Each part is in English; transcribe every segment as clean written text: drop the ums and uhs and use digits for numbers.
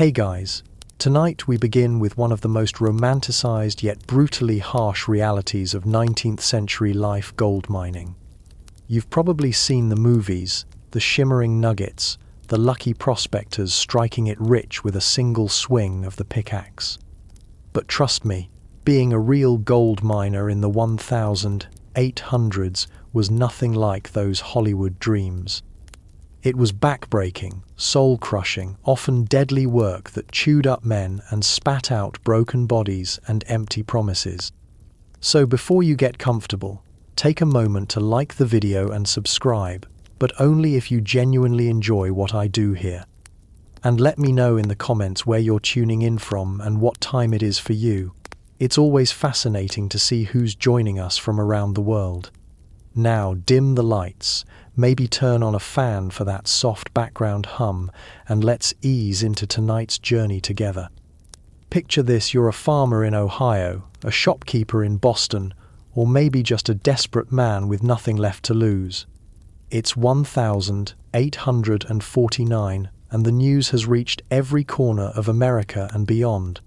Hey guys, tonight we begin with one of the most romanticized yet brutally harsh realities of 19th century life: gold mining. You've probably seen the movies, the shimmering nuggets, the lucky prospectors striking it rich with a single swing of the pickaxe. But trust me, being a real gold miner in the 1800s was nothing like those Hollywood dreams. It was backbreaking, soul-crushing, often deadly work that chewed up men and spat out broken bodies and empty promises. So before you get comfortable, take a moment to like the video and subscribe, but only if you genuinely enjoy what I do here. And let me know in the comments where you're tuning in from and what time it is for you. It's always fascinating to see who's joining us from around the world. Now dim the lights, maybe turn on a fan for that soft background hum, and let's ease into tonight's journey together. Picture this: you're a farmer in Ohio, a shopkeeper in Boston, or maybe just a desperate man with nothing left to lose. It's 1849, and the news has reached every corner of America and beyond.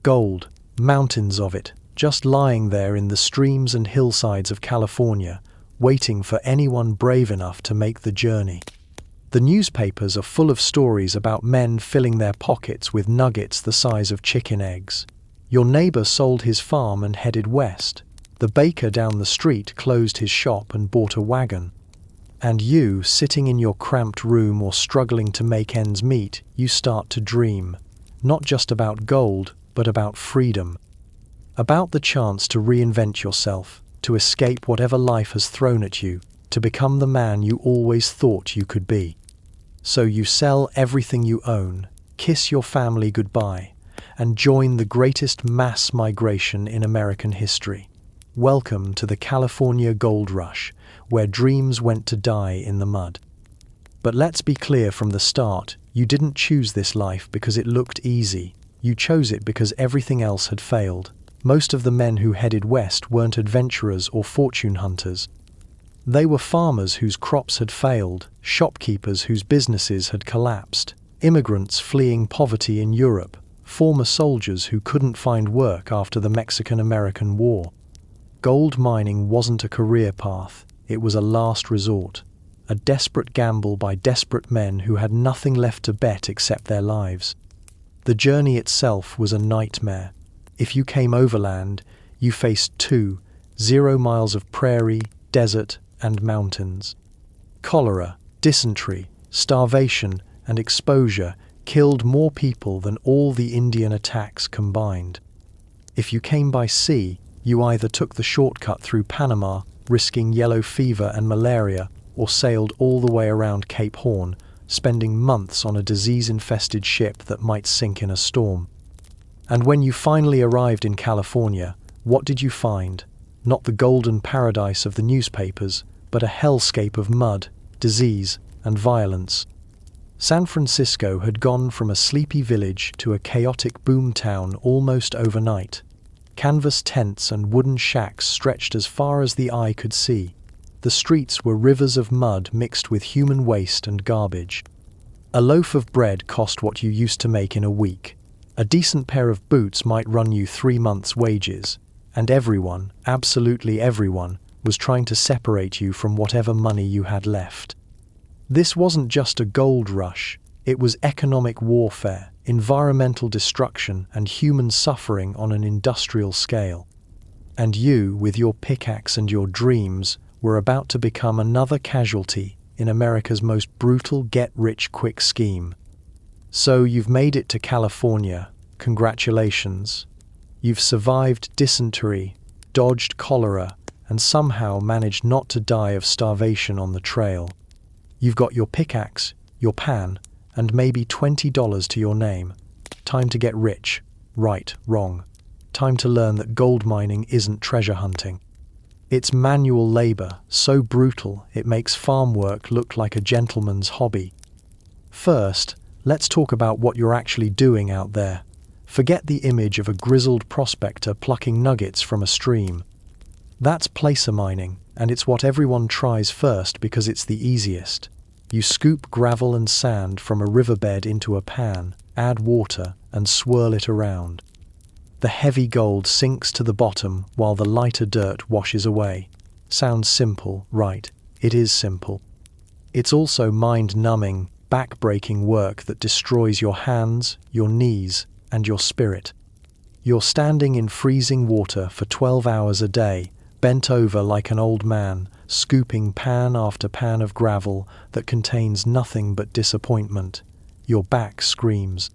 Gold, mountains of it, just lying there in the streams and hillsides of California, waiting for anyone brave enough to make the journey. The newspapers are full of stories about men filling their pockets with nuggets the size of chicken eggs. Your neighbor sold his farm and headed west. The baker down the street closed his shop and bought a wagon. And you, sitting in your cramped room or struggling to make ends meet, you start to dream. Not just about gold, but about freedom. About the chance to reinvent yourself, to escape whatever life has thrown at you, to become the man you always thought you could be. So you sell everything you own, kiss your family goodbye, and join the greatest mass migration in American history. Welcome to the California Gold Rush, where dreams went to die in the mud. But let's be clear from the start, you didn't choose this life because it looked easy. You chose it because everything else had failed. Most of the men who headed west weren't adventurers or fortune hunters. They were farmers whose crops had failed, shopkeepers whose businesses had collapsed, immigrants fleeing poverty in Europe, former soldiers who couldn't find work after the Mexican-American War. Gold mining wasn't a career path, it was a last resort, a desperate gamble by desperate men who had nothing left to bet except their lives. The journey itself was a nightmare. If you came overland, you faced 0 miles of prairie, desert, and mountains. Cholera, dysentery, starvation, and exposure killed more people than all the Indian attacks combined. If you came by sea, you either took the shortcut through Panama, risking yellow fever and malaria, or sailed all the way around Cape Horn, spending months on a disease-infested ship that might sink in a storm. And when you finally arrived in California, what did you find? Not the golden paradise of the newspapers, but a hellscape of mud, disease, and violence. San Francisco had gone from a sleepy village to a chaotic boomtown almost overnight. Canvas tents and wooden shacks stretched as far as the eye could see. The streets were rivers of mud mixed with human waste and garbage. A loaf of bread cost what you used to make in a week. A decent pair of boots might run you 3 months' wages, and everyone, absolutely everyone, was trying to separate you from whatever money you had left. This wasn't just a gold rush, it was economic warfare, environmental destruction, and human suffering on an industrial scale. And you, with your pickaxe and your dreams, were about to become another casualty in America's most brutal get-rich-quick scheme. So you've made it to California. Congratulations. You've survived dysentery, dodged cholera, and somehow managed not to die of starvation on the trail. You've got your pickaxe, your pan, and maybe $20 to your name. Time to get rich. Right, wrong. Time to learn that gold mining isn't treasure hunting. It's manual labor, so brutal it makes farm work look like a gentleman's hobby. First, let's talk about what you're actually doing out there. Forget the image of a grizzled prospector plucking nuggets from a stream. That's placer mining, and it's what everyone tries first because it's the easiest. You scoop gravel and sand from a riverbed into a pan, add water, and swirl it around. The heavy gold sinks to the bottom while the lighter dirt washes away. Sounds simple, right? It is simple. It's also mind-numbing, backbreaking work that destroys your hands, your knees, and your spirit. You're standing in freezing water for 12 hours a day, bent over like an old man, scooping pan after pan of gravel that contains nothing but disappointment. Your back screams.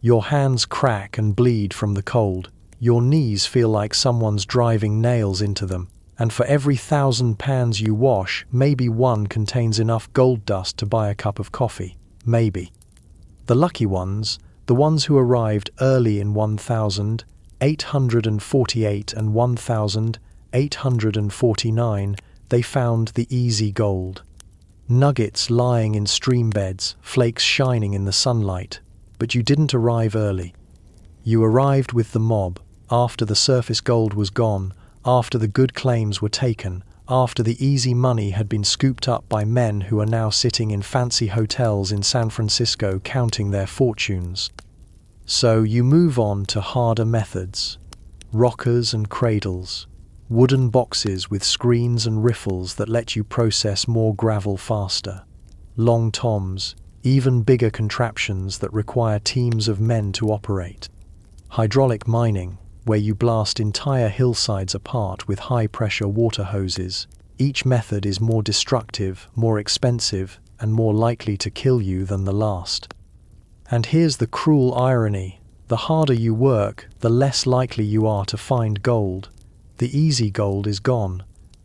Your hands crack and bleed from the cold. Your knees feel like someone's driving nails into them. And for every 1,000 pans you wash, maybe one contains enough gold dust to buy a cup of coffee. Maybe. The lucky ones, the ones who arrived early in 1848 and 1849, they found the easy gold. Nuggets lying in stream beds, flakes shining in the sunlight. But you didn't arrive early. You arrived with the mob, after the surface gold was gone, after the good claims were taken, after the easy money had been scooped up by men who are now sitting in fancy hotels in San Francisco counting their fortunes. So you move on to harder methods. Rockers and cradles. Wooden boxes with screens and riffles that let you process more gravel faster. Long toms. Even bigger contraptions that require teams of men to operate. Hydraulic mining, where you blast entire hillsides apart with high-pressure water hoses. Each method is more destructive, more expensive, and more likely to kill you than the last. And here's the cruel irony. The harder you work, the less likely you are to find gold. The easy gold is gone.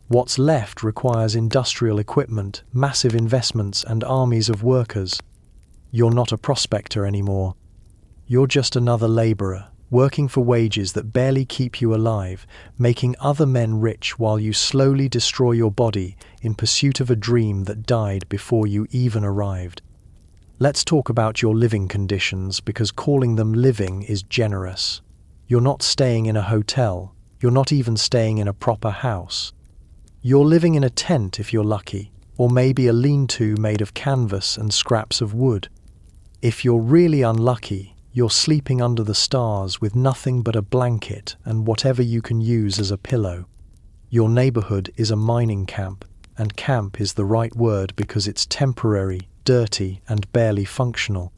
What's left requires industrial equipment, massive investments, and armies of workers. You're not a prospector anymore. You're just another laborer, working for wages that barely keep you alive, making other men rich while you slowly destroy your body in pursuit of a dream that died before you even arrived. Let's talk about your living conditions, because calling them living is generous. You're not staying in a hotel. You're not even staying in a proper house. You're living in a tent if you're lucky, or maybe a lean-to made of canvas and scraps of wood. If you're really unlucky, you're sleeping under the stars with nothing but a blanket and whatever you can use as a pillow. Your neighborhood is a mining camp, and camp is the right word because it's temporary, dirty, and barely functional.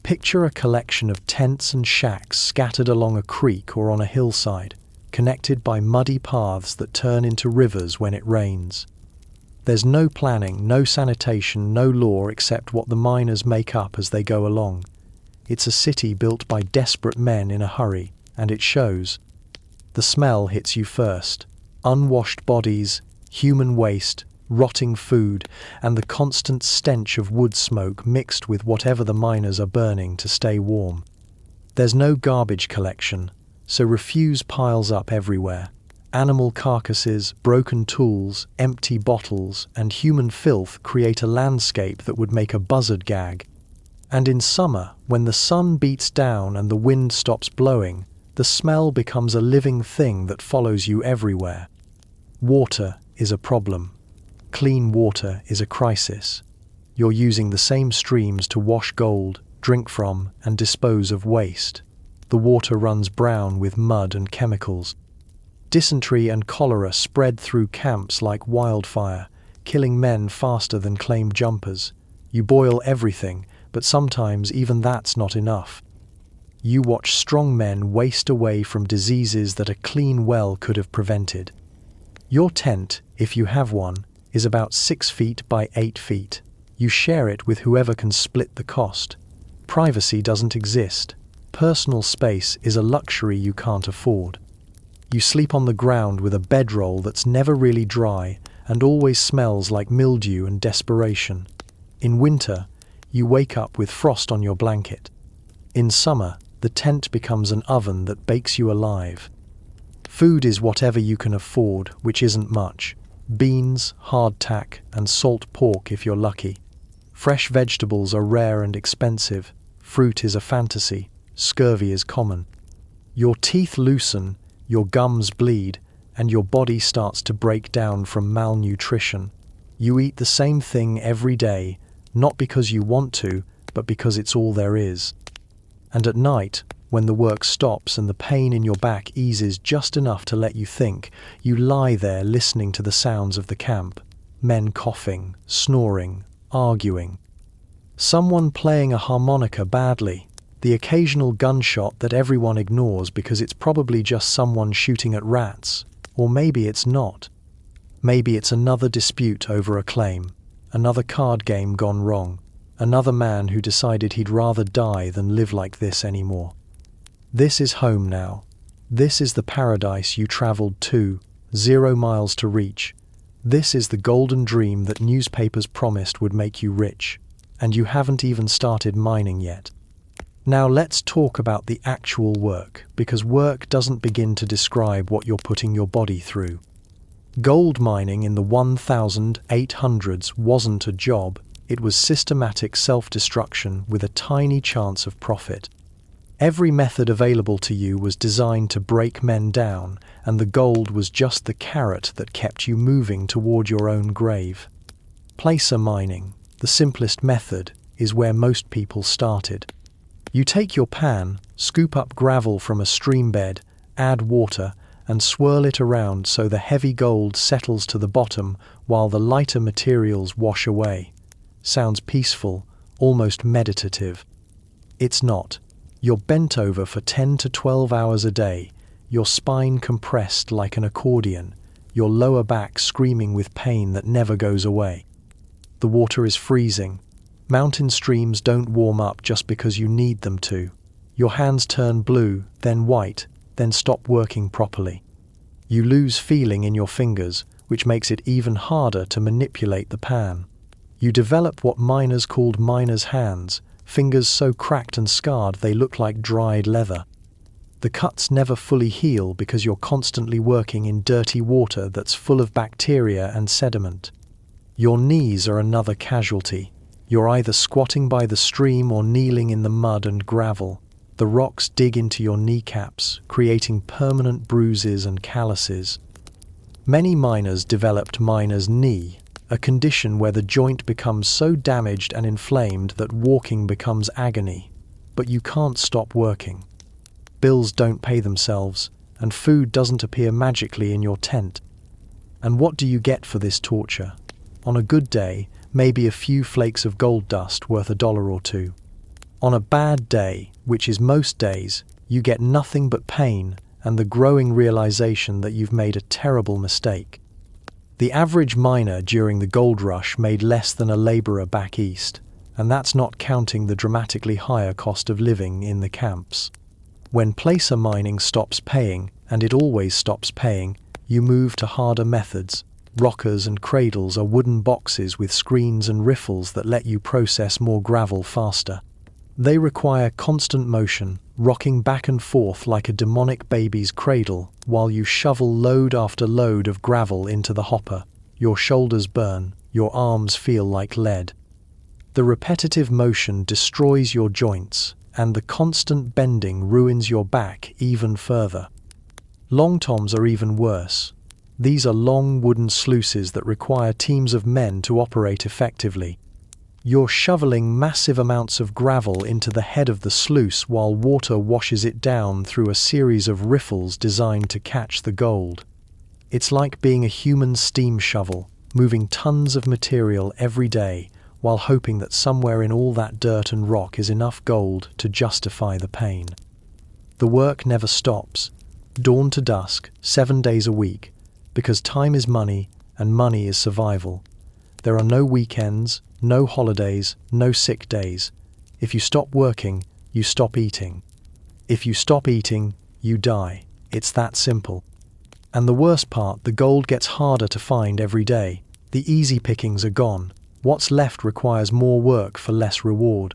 Picture a collection of tents and shacks scattered along a creek or on a hillside, connected by muddy paths that turn into rivers when it rains. There's no planning, no sanitation, no law except what the miners make up as they go along. It's a city built by desperate men in a hurry, and it shows. The smell hits you first. Unwashed bodies, human waste, rotting food, and the constant stench of wood smoke mixed with whatever the miners are burning to stay warm. There's no garbage collection, so refuse piles up everywhere. Animal carcasses, broken tools, empty bottles, and human filth create a landscape that would make a buzzard gag. And in summer, when the sun beats down and the wind stops blowing, the smell becomes a living thing that follows you everywhere. Water is a problem. Clean water is a crisis. You're using the same streams to wash gold, drink from, and dispose of waste. The water runs brown with mud and chemicals. Dysentery and cholera spread through camps like wildfire, killing men faster than claim jumpers. You boil everything, but sometimes even that's not enough. You watch strong men waste away from diseases that a clean well could have prevented. Your tent, if you have one, is about 6 feet by 8 feet. You share it with whoever can split the cost. Privacy doesn't exist. Personal space is a luxury you can't afford. You sleep on the ground with a bedroll that's never really dry and always smells like mildew and desperation. In winter, you wake up with frost on your blanket. In summer, the tent becomes an oven that bakes you alive. Food is whatever you can afford, which isn't much. Beans, hardtack, and salt pork if you're lucky. Fresh vegetables are rare and expensive. Fruit is a fantasy. Scurvy is common. Your teeth loosen, your gums bleed, and your body starts to break down from malnutrition. You eat the same thing every day, not because you want to, but because it's all there is. And at night, when the work stops and the pain in your back eases just enough to let you think, you lie there listening to the sounds of the camp. Men coughing, snoring, arguing. Someone playing a harmonica badly. The occasional gunshot that everyone ignores because it's probably just someone shooting at rats. Or maybe it's not. Maybe it's another dispute over a claim, another card game gone wrong, another man who decided he'd rather die than live like this anymore. This is home now. This is the paradise you traveled to, 0 miles to reach. This is the golden dream that newspapers promised would make you rich, and you haven't even started mining yet. Now let's talk about the actual work, because work doesn't begin to describe what you're putting your body through. Gold mining in the 1800s wasn't a job, it was systematic self-destruction with a tiny chance of profit. Every method available to you was designed to break men down, and the gold was just the carrot that kept you moving toward your own grave. Placer mining, the simplest method, is where most people started. You take your pan, scoop up gravel from a stream bed, add water, and swirl it around so the heavy gold settles to the bottom while the lighter materials wash away. Sounds peaceful, almost meditative. It's not. You're bent over for 10 to 12 hours a day, your spine compressed like an accordion, your lower back screaming with pain that never goes away. The water is freezing. Mountain streams don't warm up just because you need them to. Your hands turn blue, then white, then stop working properly. You lose feeling in your fingers, which makes it even harder to manipulate the pan. You develop what miners called miners' hands, fingers so cracked and scarred they look like dried leather. The cuts never fully heal because you're constantly working in dirty water that's full of bacteria and sediment. Your knees are another casualty. You're either squatting by the stream or kneeling in the mud and gravel. The rocks dig into your kneecaps, creating permanent bruises and calluses. Many miners developed miner's knee, a condition where the joint becomes so damaged and inflamed that walking becomes agony. But you can't stop working. Bills don't pay themselves, and food doesn't appear magically in your tent. And what do you get for this torture? On a good day, maybe a few flakes of gold dust worth $1 or $2. On a bad day, which is most days, you get nothing but pain and the growing realization that you've made a terrible mistake. The average miner during the gold rush made less than a laborer back east, and that's not counting the dramatically higher cost of living in the camps. When placer mining stops paying, and it always stops paying, you move to harder methods. Rockers and cradles are wooden boxes with screens and riffles that let you process more gravel faster. They require constant motion, rocking back and forth like a demonic baby's cradle while you shovel load after load of gravel into the hopper. Your shoulders burn, your arms feel like lead. The repetitive motion destroys your joints, and the constant bending ruins your back even further. Long toms are even worse. These are long wooden sluices that require teams of men to operate effectively. You're shoveling massive amounts of gravel into the head of the sluice while water washes it down through a series of riffles designed to catch the gold. It's like being a human steam shovel, moving tons of material every day while hoping that somewhere in all that dirt and rock is enough gold to justify the pain. The work never stops, dawn to dusk, 7 days a week, because time is money and money is survival. There are no weekends, no holidays, no sick days. If you stop working, you stop eating. If you stop eating, you die. It's that simple. And the worst part, the gold gets harder to find every day. The easy pickings are gone. What's left requires more work for less reward.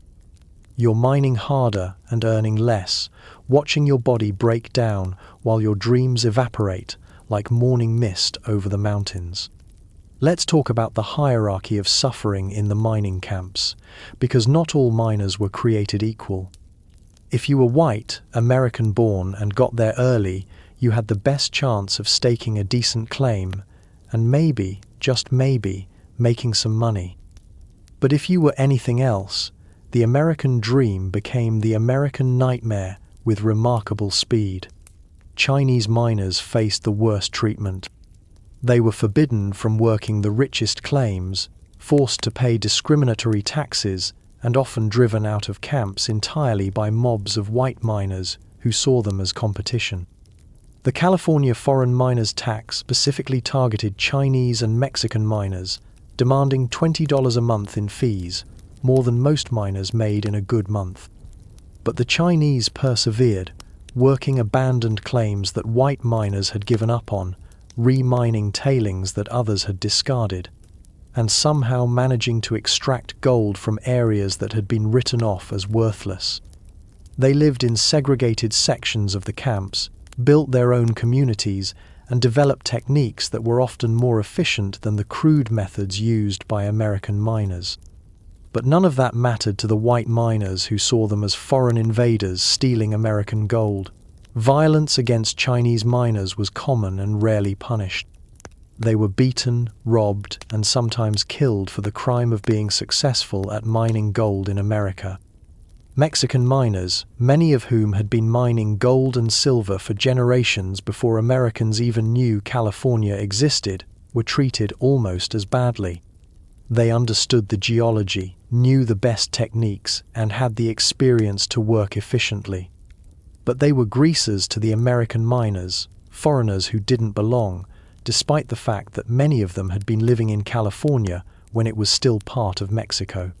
You're mining harder and earning less, watching your body break down while your dreams evaporate like morning mist over the mountains. Let's talk about the hierarchy of suffering in the mining camps, because not all miners were created equal. If you were white, American-born, and got there early, you had the best chance of staking a decent claim, and maybe, just maybe, making some money. But if you were anything else, the American dream became the American nightmare with remarkable speed. Chinese miners faced the worst treatment. They were forbidden from working the richest claims, forced to pay discriminatory taxes, and often driven out of camps entirely by mobs of white miners who saw them as competition. The California foreign miners tax specifically targeted Chinese and Mexican miners, demanding $20 a month in fees, more than most miners made in a good month. But the Chinese persevered, working abandoned claims that white miners had given up on, re-mining tailings that others had discarded, and somehow managing to extract gold from areas that had been written off as worthless. They lived in segregated sections of the camps, built their own communities, and developed techniques that were often more efficient than the crude methods used by American miners. But none of that mattered to the white miners who saw them as foreign invaders stealing American gold. Violence against Chinese miners was common and rarely punished. They were beaten, robbed, and sometimes killed for the crime of being successful at mining gold in America. Mexican miners, many of whom had been mining gold and silver for generations before Americans even knew California existed, were treated almost as badly. They understood the geology, knew the best techniques, and had the experience to work efficiently. But they were greasers to the American miners, foreigners who didn't belong, despite the fact that many of them had been living in California when it was still part of Mexico.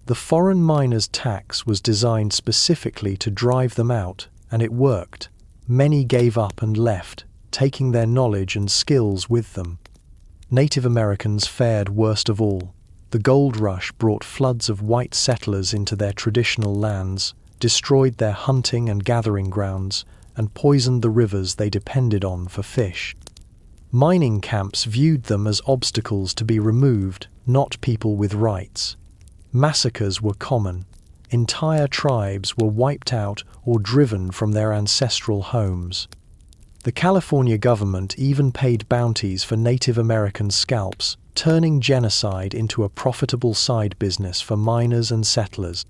The foreign miners' tax was designed specifically to drive them out, and it worked. Many gave up and left, taking their knowledge and skills with them. Native Americans fared worst of all. The gold rush brought floods of white settlers into their traditional lands, destroyed their hunting and gathering grounds, and poisoned the rivers they depended on for fish. Mining camps viewed them as obstacles to be removed, not people with rights. Massacres were common. Entire tribes were wiped out or driven from their ancestral homes. The California government even paid bounties for Native American scalps, turning genocide into a profitable side business for miners and settlers.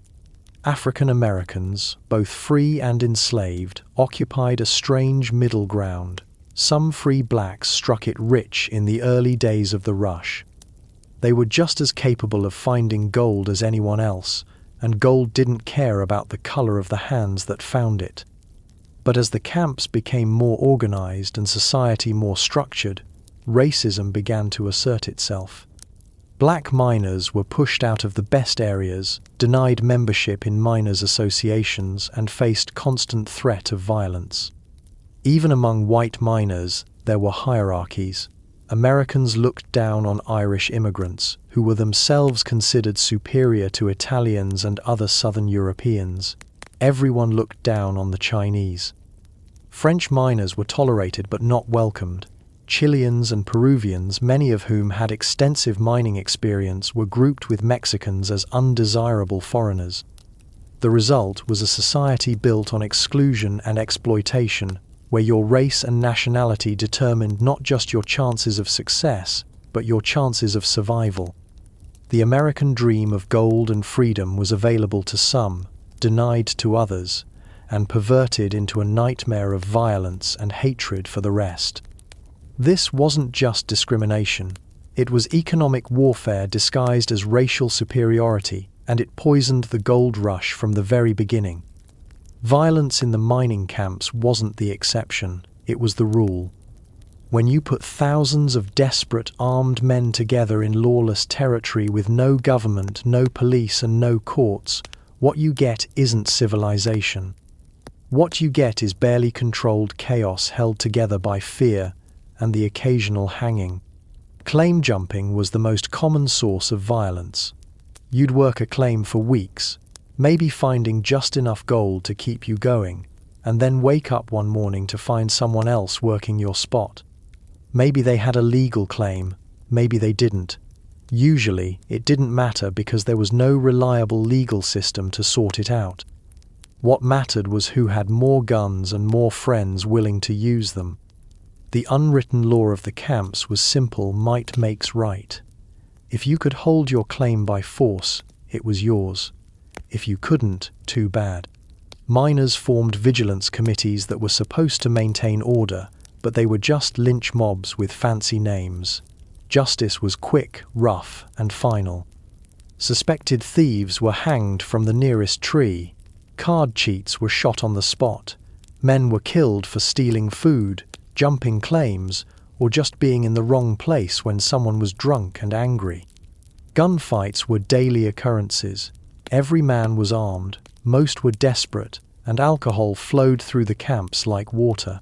African Americans, both free and enslaved, occupied a strange middle ground. Some free blacks struck it rich in the early days of the rush. They were just as capable of finding gold as anyone else, and gold didn't care about the color of the hands that found it. But as the camps became more organized and society more structured, racism began to assert itself. Black miners were pushed out of the best areas, denied membership in miners' associations, and faced constant threat of violence. Even among white miners, there were hierarchies. Americans looked down on Irish immigrants, who were themselves considered superior to Italians and other Southern Europeans. Everyone looked down on the Chinese. French miners were tolerated but not welcomed. Chileans and Peruvians, many of whom had extensive mining experience, were grouped with Mexicans as undesirable foreigners. The result was a society built on exclusion and exploitation, where your race and nationality determined not just your chances of success, but your chances of survival. The American dream of gold and freedom was available to some, denied to others, and perverted into a nightmare of violence and hatred for the rest. This wasn't just discrimination. It was economic warfare disguised as racial superiority, and it poisoned the gold rush from the very beginning. Violence in the mining camps wasn't the exception, it was the rule. When you put thousands of desperate armed men together in lawless territory with no government, no police, and no courts, what you get isn't civilization. What you get is barely controlled chaos held together by fear and the occasional hanging. Claim jumping was the most common source of violence. You'd work a claim for weeks, maybe finding just enough gold to keep you going, and then wake up one morning to find someone else working your spot. Maybe they had a legal claim, maybe they didn't. Usually, it didn't matter because there was no reliable legal system to sort it out. What mattered was who had more guns and more friends willing to use them. The unwritten law of the camps was simple: might makes right. If you could hold your claim by force, it was yours. If you couldn't, too bad. Miners formed vigilance committees that were supposed to maintain order, but they were just lynch mobs with fancy names. Justice was quick, rough, and final. Suspected thieves were hanged from the nearest tree. Card cheats were shot on the spot. Men were killed for stealing food, jumping claims, or just being in the wrong place when someone was drunk and angry. Gunfights were daily occurrences. Every man was armed, most were desperate, and alcohol flowed through the camps like water.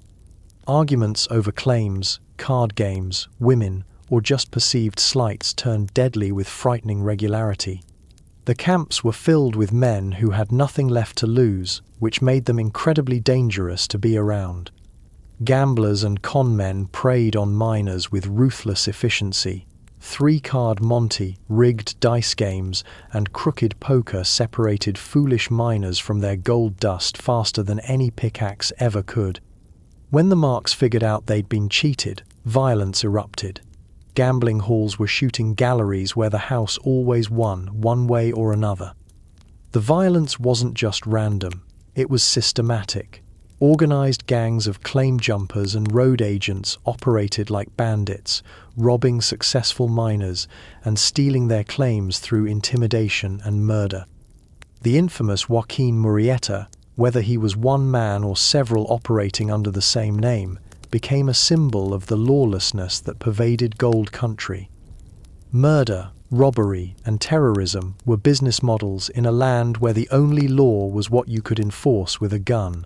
Arguments over claims, card games, women, or just perceived slights turned deadly with frightening regularity. The camps were filled with men who had nothing left to lose, which made them incredibly dangerous to be around. Gamblers and con men preyed on miners with ruthless efficiency. Three-card Monte, rigged dice games, and crooked poker separated foolish miners from their gold dust faster than any pickaxe ever could. When the marks figured out they'd been cheated, violence erupted. Gambling halls were shooting galleries where the house always won, one way or another. The violence wasn't just random, it was systematic. Organized gangs of claim jumpers and road agents operated like bandits, robbing successful miners and stealing their claims through intimidation and murder. The infamous Joaquin Murrieta, whether he was one man or several operating under the same name, became a symbol of the lawlessness that pervaded gold country. Murder, robbery, and terrorism were business models in a land where the only law was what you could enforce with a gun.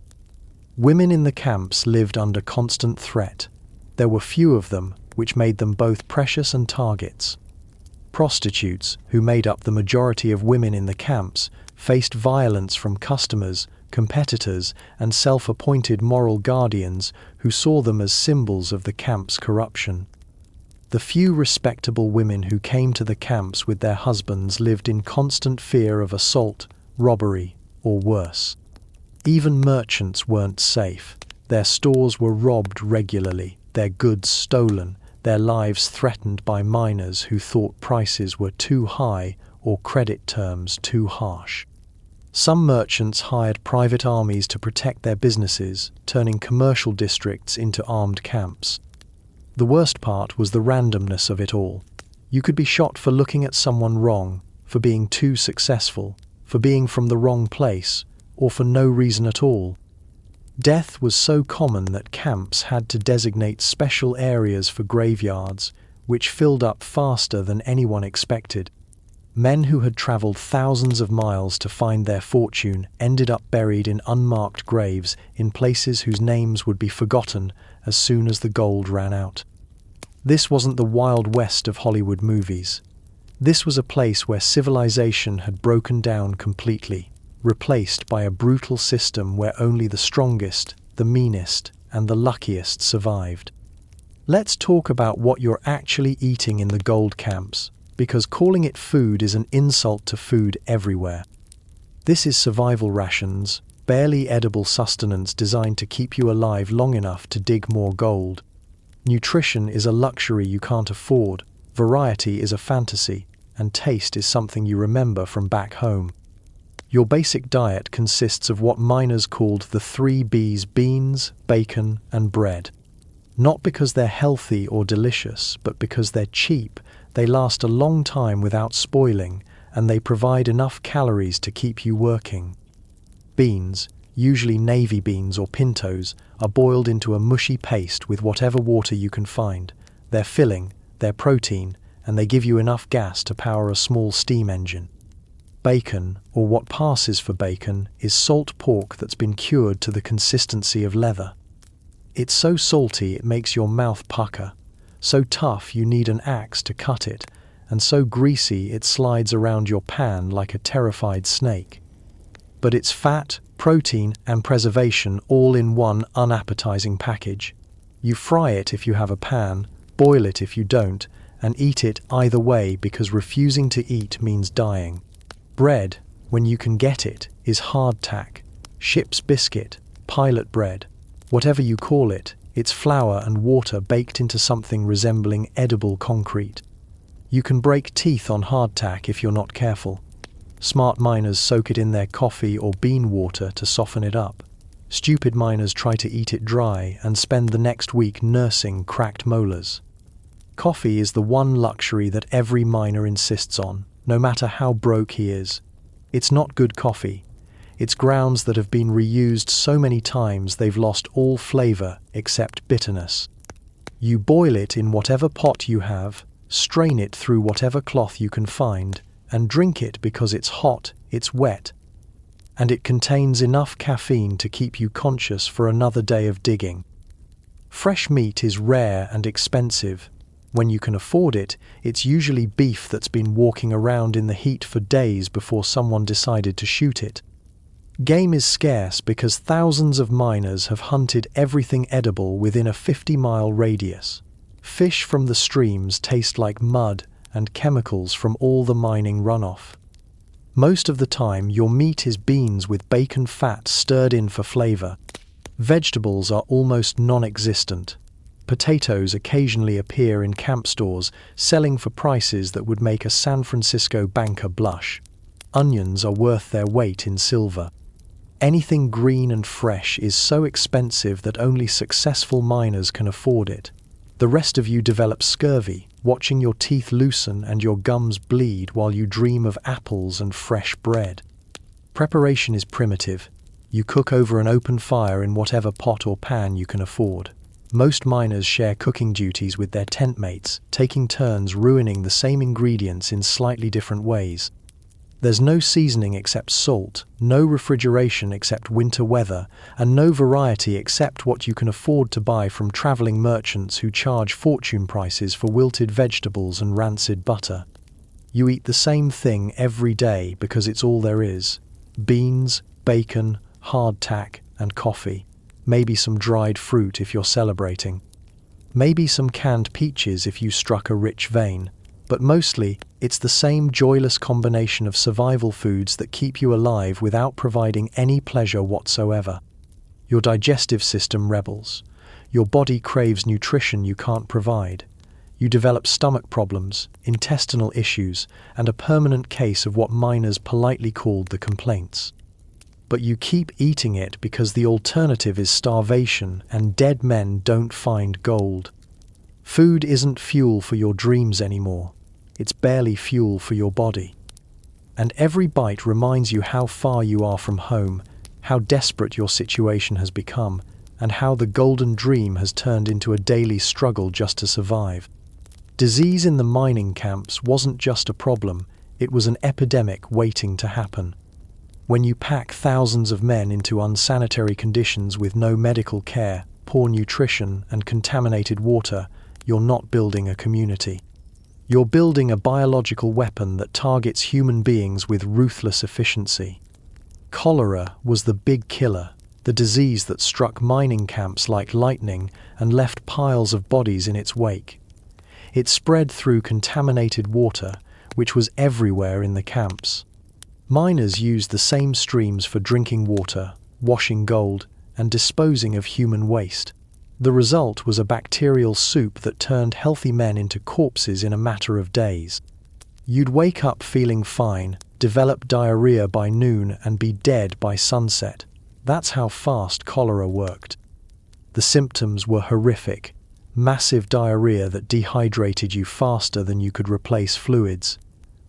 Women in the camps lived under constant threat. There were few of them, which made them both precious and targets. Prostitutes, who made up the majority of women in the camps, faced violence from customers, competitors, and self-appointed moral guardians who saw them as symbols of the camp's corruption. The few respectable women who came to the camps with their husbands lived in constant fear of assault, robbery, or worse. Even merchants weren't safe. Their stores were robbed regularly, their goods stolen, their lives threatened by miners who thought prices were too high or credit terms too harsh. Some merchants hired private armies to protect their businesses, turning commercial districts into armed camps. The worst part was the randomness of it all. You could be shot for looking at someone wrong, for being too successful, for being from the wrong place, or for no reason at all. Death was so common that camps had to designate special areas for graveyards, which filled up faster than anyone expected. Men who had traveled thousands of miles to find their fortune ended up buried in unmarked graves in places whose names would be forgotten as soon as the gold ran out. This wasn't the Wild West of Hollywood movies. This was a place where civilization had broken down completely, replaced by a brutal system where only the strongest, the meanest, and the luckiest survived. Let's talk about what you're actually eating in the gold camps, because calling it food is an insult to food everywhere. This is survival rations, barely edible sustenance designed to keep you alive long enough to dig more gold. Nutrition is a luxury you can't afford, variety is a fantasy, and taste is something you remember from back home. Your basic diet consists of what miners called the 3 B's: beans, bacon, and bread. Not because they're healthy or delicious, but because they're cheap, they last a long time without spoiling, and they provide enough calories to keep you working. Beans, usually navy beans or pintos, are boiled into a mushy paste with whatever water you can find. They're filling, they're protein, and they give you enough gas to power a small steam engine. Bacon, or what passes for bacon, is salt pork that's been cured to the consistency of leather. It's so salty it makes your mouth pucker, so tough you need an axe to cut it, and so greasy it slides around your pan like a terrified snake. But it's fat, protein, and preservation all in one unappetizing package. You fry it if you have a pan, boil it if you don't, and eat it either way because refusing to eat means dying. Bread, when you can get it, is hardtack, ship's biscuit, pilot bread, whatever you call it, it's flour and water baked into something resembling edible concrete. You can break teeth on hardtack if you're not careful. Smart miners soak it in their coffee or bean water to soften it up. Stupid miners try to eat it dry and spend the next week nursing cracked molars. Coffee is the one luxury that every miner insists on, no matter how broke he is. It's not good coffee. It's grounds that have been reused so many times they've lost all flavor except bitterness. You boil it in whatever pot you have, strain it through whatever cloth you can find, and drink it because it's hot, it's wet, and it contains enough caffeine to keep you conscious for another day of digging. Fresh meat is rare and expensive. When you can afford it, it's usually beef that's been walking around in the heat for days before someone decided to shoot it. Game is scarce because thousands of miners have hunted everything edible within a 50-mile radius. Fish from the streams taste like mud and chemicals from all the mining runoff. Most of the time, your meat is beans with bacon fat stirred in for flavor. Vegetables are almost non-existent. Potatoes occasionally appear in camp stores, selling for prices that would make a San Francisco banker blush. Onions are worth their weight in silver. Anything green and fresh is so expensive that only successful miners can afford it. The rest of you develop scurvy, watching your teeth loosen and your gums bleed while you dream of apples and fresh bread. Preparation is primitive. You cook over an open fire in whatever pot or pan you can afford. Most miners share cooking duties with their tent mates, taking turns ruining the same ingredients in slightly different ways. There's no seasoning except salt, no refrigeration except winter weather, and no variety except what you can afford to buy from traveling merchants who charge fortune prices for wilted vegetables and rancid butter. You eat the same thing every day because it's all there is. Beans, bacon, hardtack, and coffee. Maybe some dried fruit if you're celebrating. Maybe some canned peaches if you struck a rich vein. But mostly, it's the same joyless combination of survival foods that keep you alive without providing any pleasure whatsoever. Your digestive system rebels. Your body craves nutrition you can't provide. You develop stomach problems, intestinal issues, and a permanent case of what miners politely called the complaints. But you keep eating it because the alternative is starvation and dead men don't find gold. Food isn't fuel for your dreams anymore. It's barely fuel for your body. And every bite reminds you how far you are from home, how desperate your situation has become, and how the golden dream has turned into a daily struggle just to survive. Disease in the mining camps wasn't just a problem, it was an epidemic waiting to happen. When you pack thousands of men into unsanitary conditions with no medical care, poor nutrition, and contaminated water, you're not building a community. You're building a biological weapon that targets human beings with ruthless efficiency. Cholera was the big killer, the disease that struck mining camps like lightning and left piles of bodies in its wake. It spread through contaminated water, which was everywhere in the camps. Miners used the same streams for drinking water, washing gold, and disposing of human waste. The result was a bacterial soup that turned healthy men into corpses in a matter of days. You'd wake up feeling fine, develop diarrhea by noon, and be dead by sunset. That's how fast cholera worked. The symptoms were horrific. Massive diarrhea that dehydrated you faster than you could replace fluids.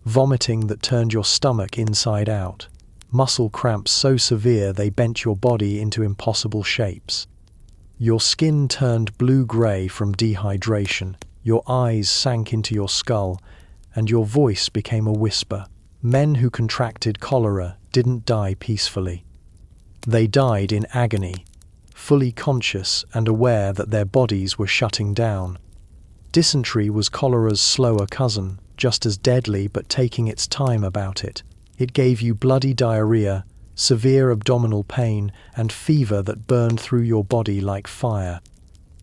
Vomiting that turned your stomach inside out. Muscle cramps so severe they bent your body into impossible shapes. Your skin turned blue-grey from dehydration, your eyes sank into your skull, and your voice became a whisper. Men who contracted cholera didn't die peacefully. They died in agony, fully conscious and aware that their bodies were shutting down. Dysentery was cholera's slower cousin, just as deadly but taking its time about it. It gave you bloody diarrhea, severe abdominal pain, and fever that burned through your body like fire.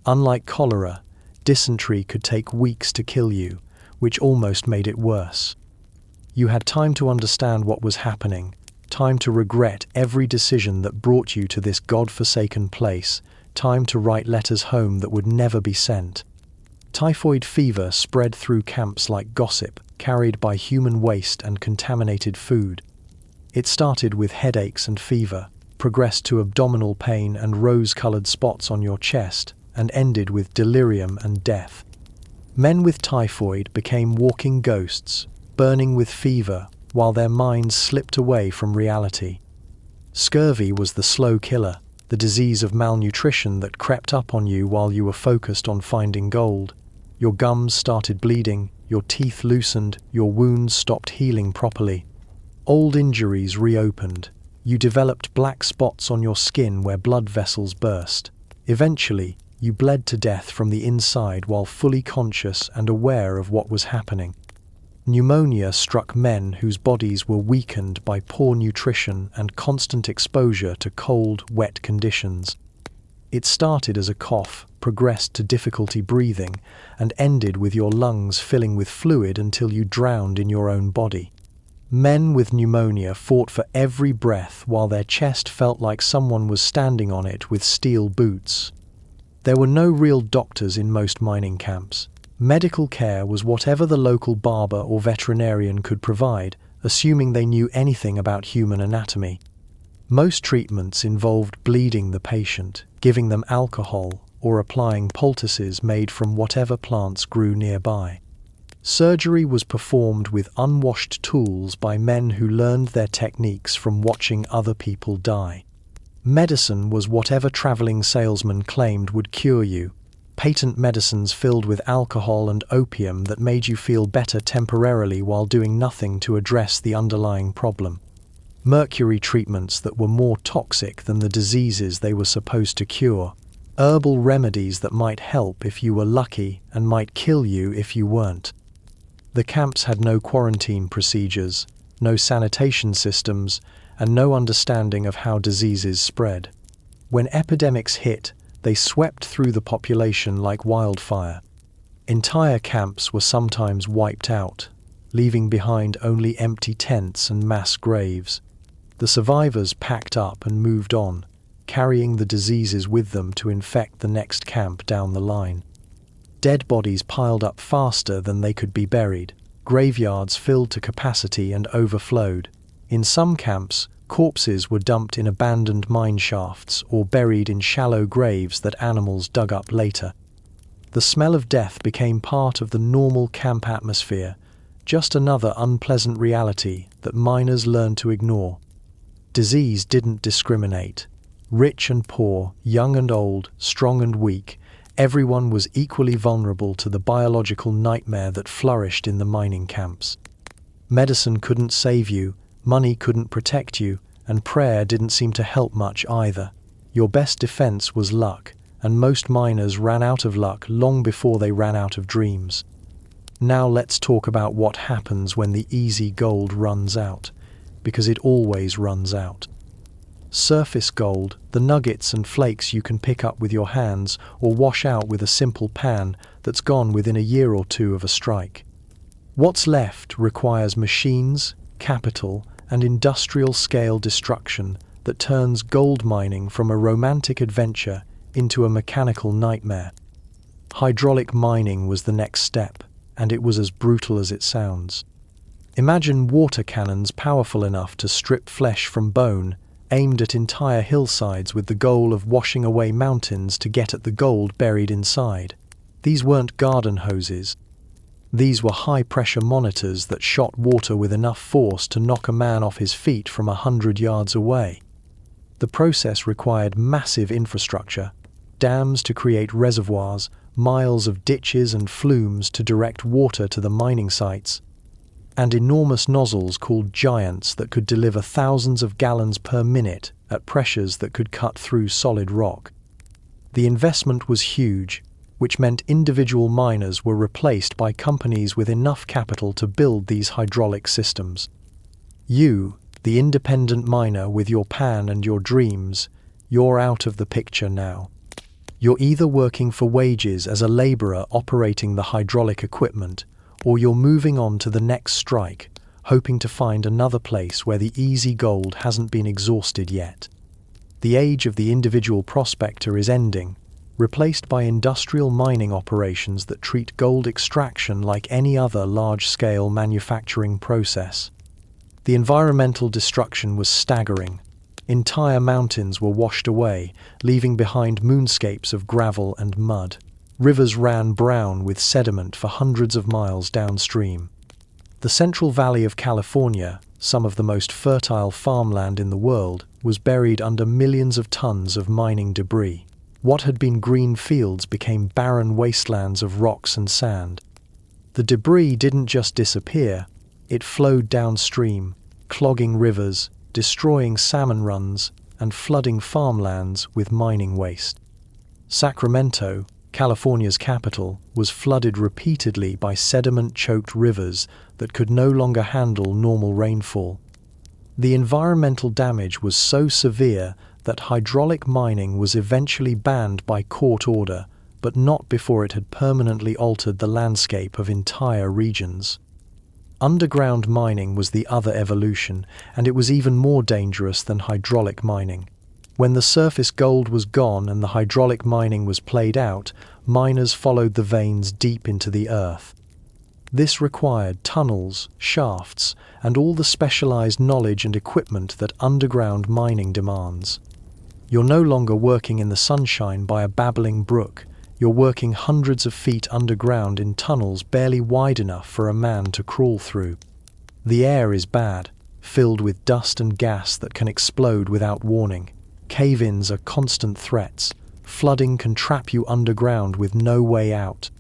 Unlike cholera, dysentery could take weeks to kill you, which almost made it worse. You had time to understand what was happening, time to regret every decision that brought you to this God-forsaken place, time to write letters home that would never be sent. Typhoid fever spread through camps like gossip, carried by human waste and contaminated food. It started with headaches and fever, progressed to abdominal pain and rose-colored spots on your chest, and ended with delirium and death. Men with typhoid became walking ghosts, burning with fever, while their minds slipped away from reality. Scurvy was the slow killer, the disease of malnutrition that crept up on you while you were focused on finding gold. Your gums started bleeding, your teeth loosened, your wounds stopped healing properly. Old injuries reopened. You developed black spots on your skin where blood vessels burst. Eventually, you bled to death from the inside while fully conscious and aware of what was happening. Pneumonia struck men whose bodies were weakened by poor nutrition and constant exposure to cold, wet conditions. It started as a cough, progressed to difficulty breathing, and ended with your lungs filling with fluid until you drowned in your own body. Men with pneumonia fought for every breath while their chest felt like someone was standing on it with steel boots. There were no real doctors in most mining camps. Medical care was whatever the local barber or veterinarian could provide, assuming they knew anything about human anatomy. Most treatments involved bleeding the patient, giving them alcohol, or applying poultices made from whatever plants grew nearby. Surgery was performed with unwashed tools by men who learned their techniques from watching other people die. Medicine was whatever traveling salesman claimed would cure you. Patent medicines filled with alcohol and opium that made you feel better temporarily while doing nothing to address the underlying problem. Mercury treatments that were more toxic than the diseases they were supposed to cure. Herbal remedies that might help if you were lucky and might kill you if you weren't. The camps had no quarantine procedures, no sanitation systems, and no understanding of how diseases spread. When epidemics hit, they swept through the population like wildfire. Entire camps were sometimes wiped out, leaving behind only empty tents and mass graves. The survivors packed up and moved on, carrying the diseases with them to infect the next camp down the line. Dead bodies piled up faster than they could be buried. Graveyards filled to capacity and overflowed. In some camps, corpses were dumped in abandoned mine shafts or buried in shallow graves that animals dug up later. The smell of death became part of the normal camp atmosphere, just another unpleasant reality that miners learned to ignore. Disease didn't discriminate. Rich and poor, young and old, strong and weak, everyone was equally vulnerable to the biological nightmare that flourished in the mining camps. Medicine couldn't save you, money couldn't protect you, and prayer didn't seem to help much either. Your best defense was luck, and most miners ran out of luck long before they ran out of dreams. Now let's talk about what happens when the easy gold runs out, because it always runs out. Surface gold, the nuggets and flakes you can pick up with your hands or wash out with a simple pan, that's gone within a year or two of a strike. What's left requires machines, capital, and industrial-scale destruction that turns gold mining from a romantic adventure into a mechanical nightmare. Hydraulic mining was the next step, and it was as brutal as it sounds. Imagine water cannons powerful enough to strip flesh from bone, aimed at entire hillsides with the goal of washing away mountains to get at the gold buried inside. These weren't garden hoses. These were high-pressure monitors that shot water with enough force to knock a man off his feet from 100 yards away. The process required massive infrastructure, dams to create reservoirs, miles of ditches and flumes to direct water to the mining sites, and enormous nozzles called giants that could deliver thousands of gallons per minute at pressures that could cut through solid rock. The investment was huge, which meant individual miners were replaced by companies with enough capital to build these hydraulic systems. You, the independent miner with your pan and your dreams, you're out of the picture now. You're either working for wages as a laborer operating the hydraulic equipment, or you're moving on to the next strike, hoping to find another place where the easy gold hasn't been exhausted yet. The age of the individual prospector is ending, replaced by industrial mining operations that treat gold extraction like any other large-scale manufacturing process. The environmental destruction was staggering. Entire mountains were washed away, leaving behind moonscapes of gravel and mud. Rivers ran brown with sediment for hundreds of miles downstream. The Central Valley of California, some of the most fertile farmland in the world, was buried under millions of tons of mining debris. What had been green fields became barren wastelands of rocks and sand. The debris didn't just disappear, it flowed downstream, clogging rivers, destroying salmon runs, and flooding farmlands with mining waste. Sacramento, California's capital, was flooded repeatedly by sediment-choked rivers that could no longer handle normal rainfall. The environmental damage was so severe that hydraulic mining was eventually banned by court order, but not before it had permanently altered the landscape of entire regions. Underground mining was the other evolution, and it was even more dangerous than hydraulic mining. When the surface gold was gone and the hydraulic mining was played out, miners followed the veins deep into the earth. This required tunnels, shafts, and all the specialized knowledge and equipment that underground mining demands. You're no longer working in the sunshine by a babbling brook. You're working hundreds of feet underground in tunnels barely wide enough for a man to crawl through. The air is bad, filled with dust and gas that can explode without warning. Cave-ins are constant threats. Flooding can trap you underground with no way out.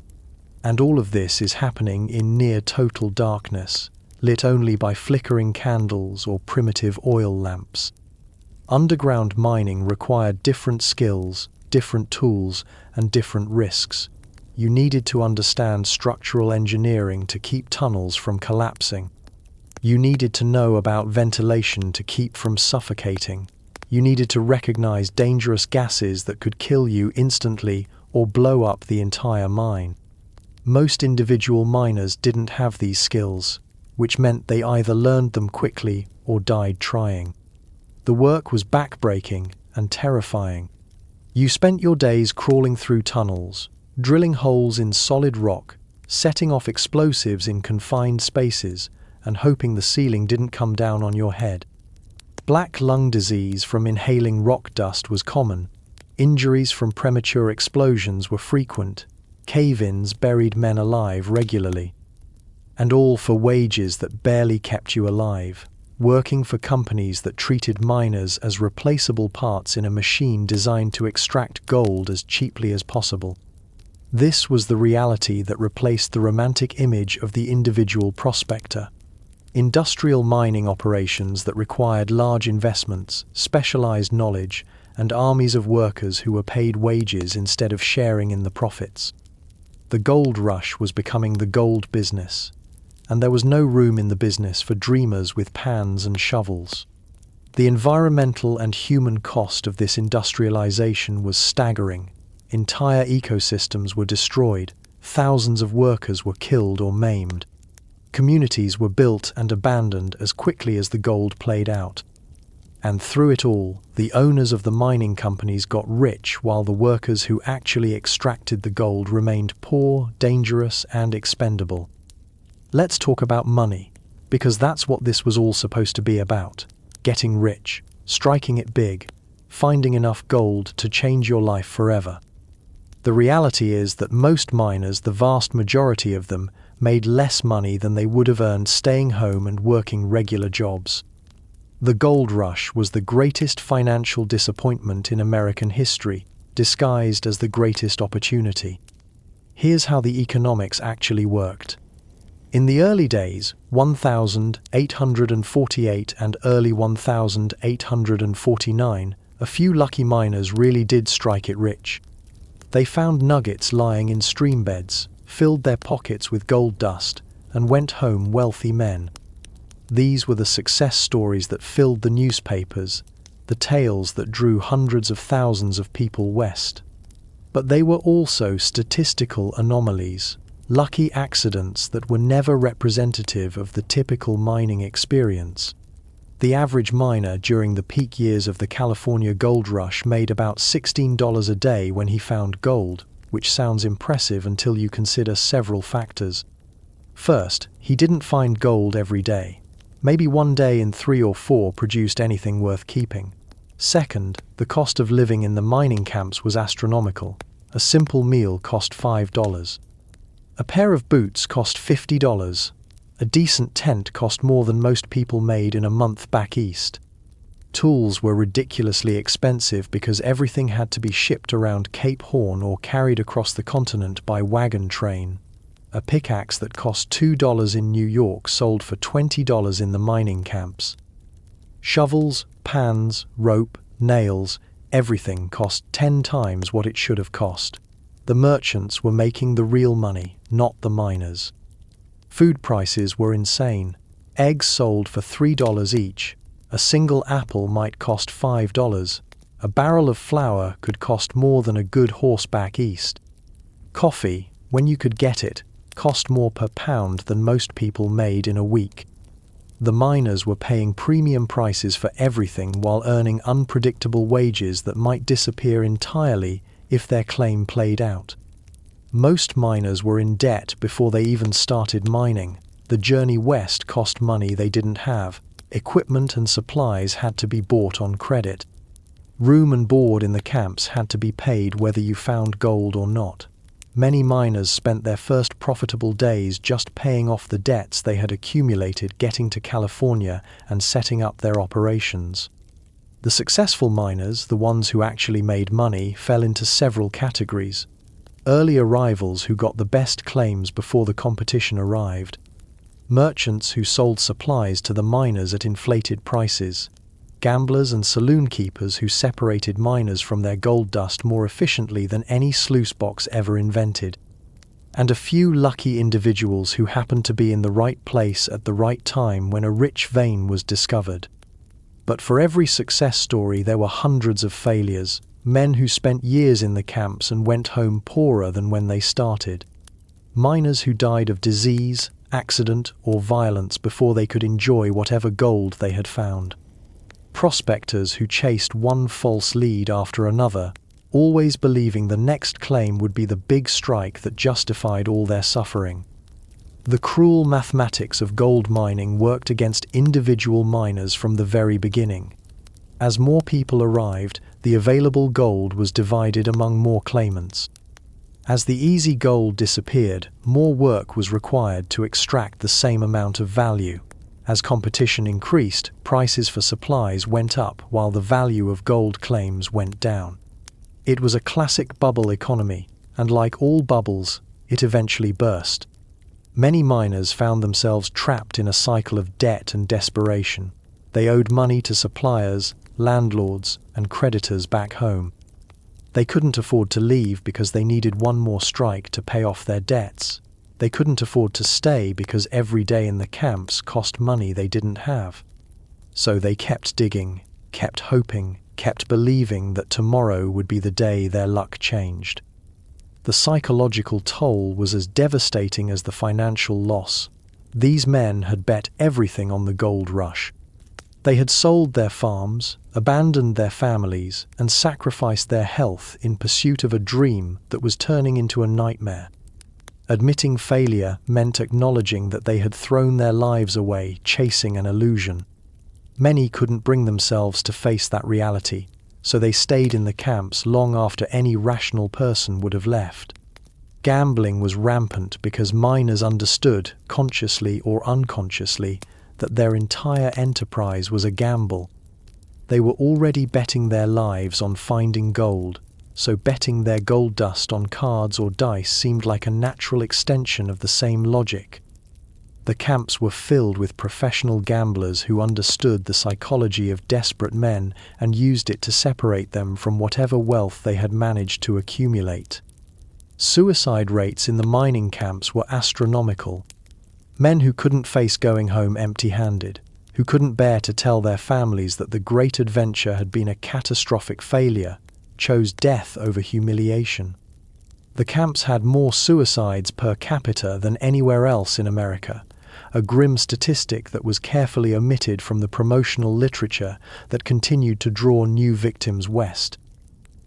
And all of this is happening in near total darkness, lit only by flickering candles or primitive oil lamps. Underground mining required different skills, different tools, and different risks. You needed to understand structural engineering to keep tunnels from collapsing. You needed to know about ventilation to keep from suffocating. You needed to recognize dangerous gases that could kill you instantly or blow up the entire mine. Most individual miners didn't have these skills, which meant they either learned them quickly or died trying. The work was backbreaking and terrifying. You spent your days crawling through tunnels, drilling holes in solid rock, setting off explosives in confined spaces, and hoping the ceiling didn't come down on your head. Black lung disease from inhaling rock dust was common. Injuries from premature explosions were frequent. Cave-ins buried men alive regularly. And all for wages that barely kept you alive, working for companies that treated miners as replaceable parts in a machine designed to extract gold as cheaply as possible. This was the reality that replaced the romantic image of the individual prospector. Industrial mining operations that required large investments, specialized knowledge, and armies of workers who were paid wages instead of sharing in the profits. The gold rush was becoming the gold business, and there was no room in the business for dreamers with pans and shovels. The environmental and human cost of this industrialization was staggering. Entire ecosystems were destroyed, thousands of workers were killed or maimed. Communities were built and abandoned as quickly as the gold played out. And through it all, the owners of the mining companies got rich while the workers who actually extracted the gold remained poor, dangerous, and expendable. Let's talk about money, because that's what this was all supposed to be about. Getting rich, striking it big, finding enough gold to change your life forever. The reality is that most miners, the vast majority of them, made less money than they would have earned staying home and working regular jobs. The gold rush was the greatest financial disappointment in American history, disguised as the greatest opportunity. Here's how the economics actually worked. In the early days, 1848 and early 1849, a few lucky miners really did strike it rich. They found nuggets lying in stream beds, filled their pockets with gold dust, and went home wealthy men. These were the success stories that filled the newspapers, the tales that drew hundreds of thousands of people west. But they were also statistical anomalies, lucky accidents that were never representative of the typical mining experience. The average miner during the peak years of the California gold rush made about $16 a day when he found gold, which sounds impressive until you consider several factors. First, he didn't find gold every day. Maybe one day in 3 or 4 produced anything worth keeping. Second, the cost of living in the mining camps was astronomical. A simple meal cost $5. A pair of boots cost $50. A decent tent cost more than most people made in a month back east. Tools were ridiculously expensive because everything had to be shipped around Cape Horn or carried across the continent by wagon train. A pickaxe that cost $2 in New York sold for $20 in the mining camps. Shovels, pans, rope, nails, everything cost 10 times what it should have cost. The merchants were making the real money, not the miners. Food prices were insane. Eggs sold for $3 each. A single apple might cost $5. A barrel of flour could cost more than a good horse back east. Coffee, when you could get it, cost more per pound than most people made in a week. The miners were paying premium prices for everything while earning unpredictable wages that might disappear entirely if their claim played out. Most miners were in debt before they even started mining. The journey west cost money they didn't have. Equipment and supplies had to be bought on credit. Room and board in the camps had to be paid whether you found gold or not. Many miners spent their first profitable days just paying off the debts they had accumulated getting to California and setting up their operations. The successful miners, the ones who actually made money, fell into several categories. Early arrivals who got the best claims before the competition arrived. Merchants who sold supplies to the miners at inflated prices. Gamblers and saloon keepers who separated miners from their gold dust more efficiently than any sluice box ever invented. And a few lucky individuals who happened to be in the right place at the right time when a rich vein was discovered. But for every success story there were hundreds of failures, men who spent years in the camps and went home poorer than when they started. Miners who died of disease, accident, or violence before they could enjoy whatever gold they had found. Prospectors who chased one false lead after another, always believing the next claim would be the big strike that justified all their suffering. The cruel mathematics of gold mining worked against individual miners from the very beginning. As more people arrived, the available gold was divided among more claimants. As the easy gold disappeared, more work was required to extract the same amount of value. As competition increased, prices for supplies went up while the value of gold claims went down. It was a classic bubble economy, and like all bubbles, it eventually burst. Many miners found themselves trapped in a cycle of debt and desperation. They owed money to suppliers, landlords, and creditors back home. They couldn't afford to leave because they needed one more strike to pay off their debts. They couldn't afford to stay because every day in the camps cost money they didn't have. So they kept digging, kept hoping, kept believing that tomorrow would be the day their luck changed. The psychological toll was as devastating as the financial loss. These men had bet everything on the gold rush. They had sold their farms, abandoned their families, and sacrificed their health in pursuit of a dream that was turning into a nightmare. Admitting failure meant acknowledging that they had thrown their lives away chasing an illusion. Many couldn't bring themselves to face that reality, so they stayed in the camps long after any rational person would have left. Gambling was rampant because miners understood, consciously or unconsciously, that their entire enterprise was a gamble. They were already betting their lives on finding gold, so betting their gold dust on cards or dice seemed like a natural extension of the same logic. The camps were filled with professional gamblers who understood the psychology of desperate men and used it to separate them from whatever wealth they had managed to accumulate. Suicide rates in the mining camps were astronomical. Men who couldn't face going home empty-handed, who couldn't bear to tell their families that the great adventure had been a catastrophic failure, chose death over humiliation. The camps had more suicides per capita than anywhere else in America, a grim statistic that was carefully omitted from the promotional literature that continued to draw new victims west.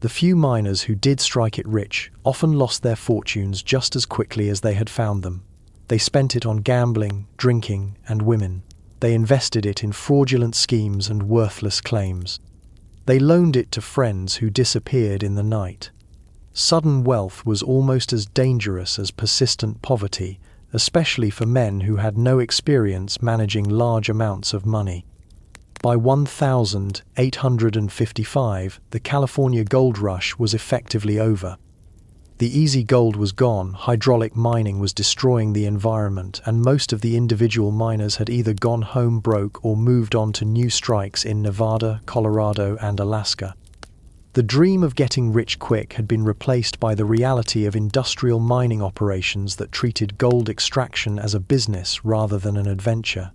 The few miners who did strike it rich often lost their fortunes just as quickly as they had found them. They spent it on gambling, drinking, and women. They invested it in fraudulent schemes and worthless claims. They loaned it to friends who disappeared in the night. Sudden wealth was almost as dangerous as persistent poverty, especially for men who had no experience managing large amounts of money. By 1855, the California gold rush was effectively over. The easy gold was gone, hydraulic mining was destroying the environment, and most of the individual miners had either gone home broke or moved on to new strikes in Nevada, Colorado, and Alaska. The dream of getting rich quick had been replaced by the reality of industrial mining operations that treated gold extraction as a business rather than an adventure.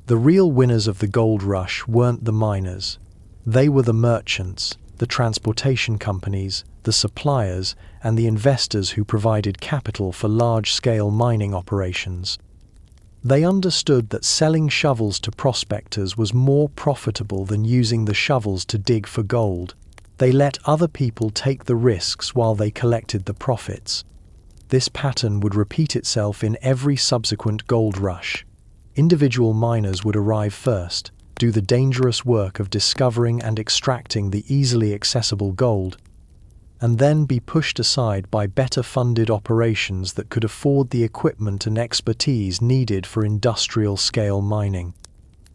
The real winners of the gold rush weren't the miners. They were the merchants, the transportation companies, the suppliers, and the investors who provided capital for large-scale mining operations. They understood that selling shovels to prospectors was more profitable than using the shovels to dig for gold. They let other people take the risks while they collected the profits. This pattern would repeat itself in every subsequent gold rush. Individual miners would arrive first, do the dangerous work of discovering and extracting the easily accessible gold, and then be pushed aside by better-funded operations that could afford the equipment and expertise needed for industrial-scale mining.